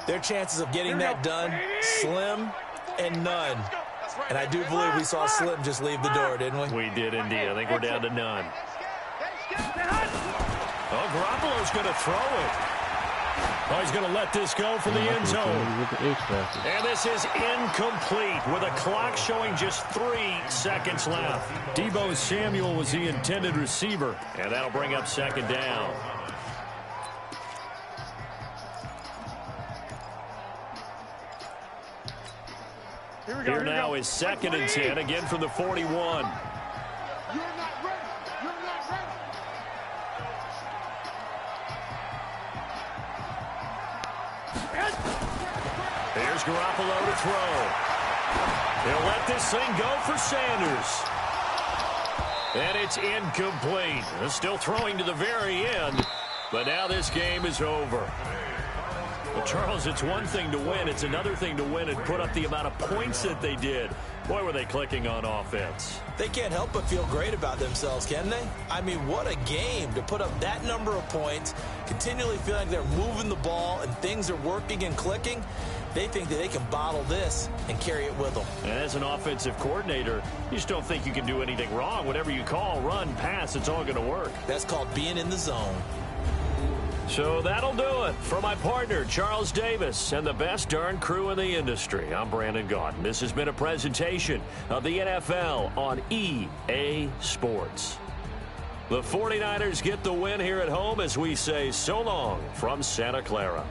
their chances of getting that done, slim and none. And I do believe we saw Slim just leave the door, didn't we? We did indeed. I think we're down to none. Oh, Garoppolo's going to throw it. Oh, he's going to let this go from the end zone. And this is incomplete with a clock showing just 3 seconds left. Deebo Samuel was the intended receiver, and that'll bring up second down. Here now is 2nd and 10, again from the 41. Here's Garoppolo to throw. He'll let this thing go for Sanders. And it's incomplete. Still throwing to the very end, but now this game is over. Well, Charles, it's one thing to win. It's another thing to win and put up the amount of points that they did. Boy, were they clicking on offense. They can't help but feel great about themselves, can they? I mean, what a game to put up that number of points, continually feeling like they're moving the ball and things are working and clicking. They think that they can bottle this and carry it with them. And as an offensive coordinator, you just don't think you can do anything wrong. Whatever you call, run, pass, it's all going to work. That's called being in the zone. So that'll do it for my partner, Charles Davis, and the best darn crew in the industry. I'm Brandon Gaudin. This has been a presentation of the NFL on EA Sports. The 49ers get the win here at home as we say so long from Santa Clara.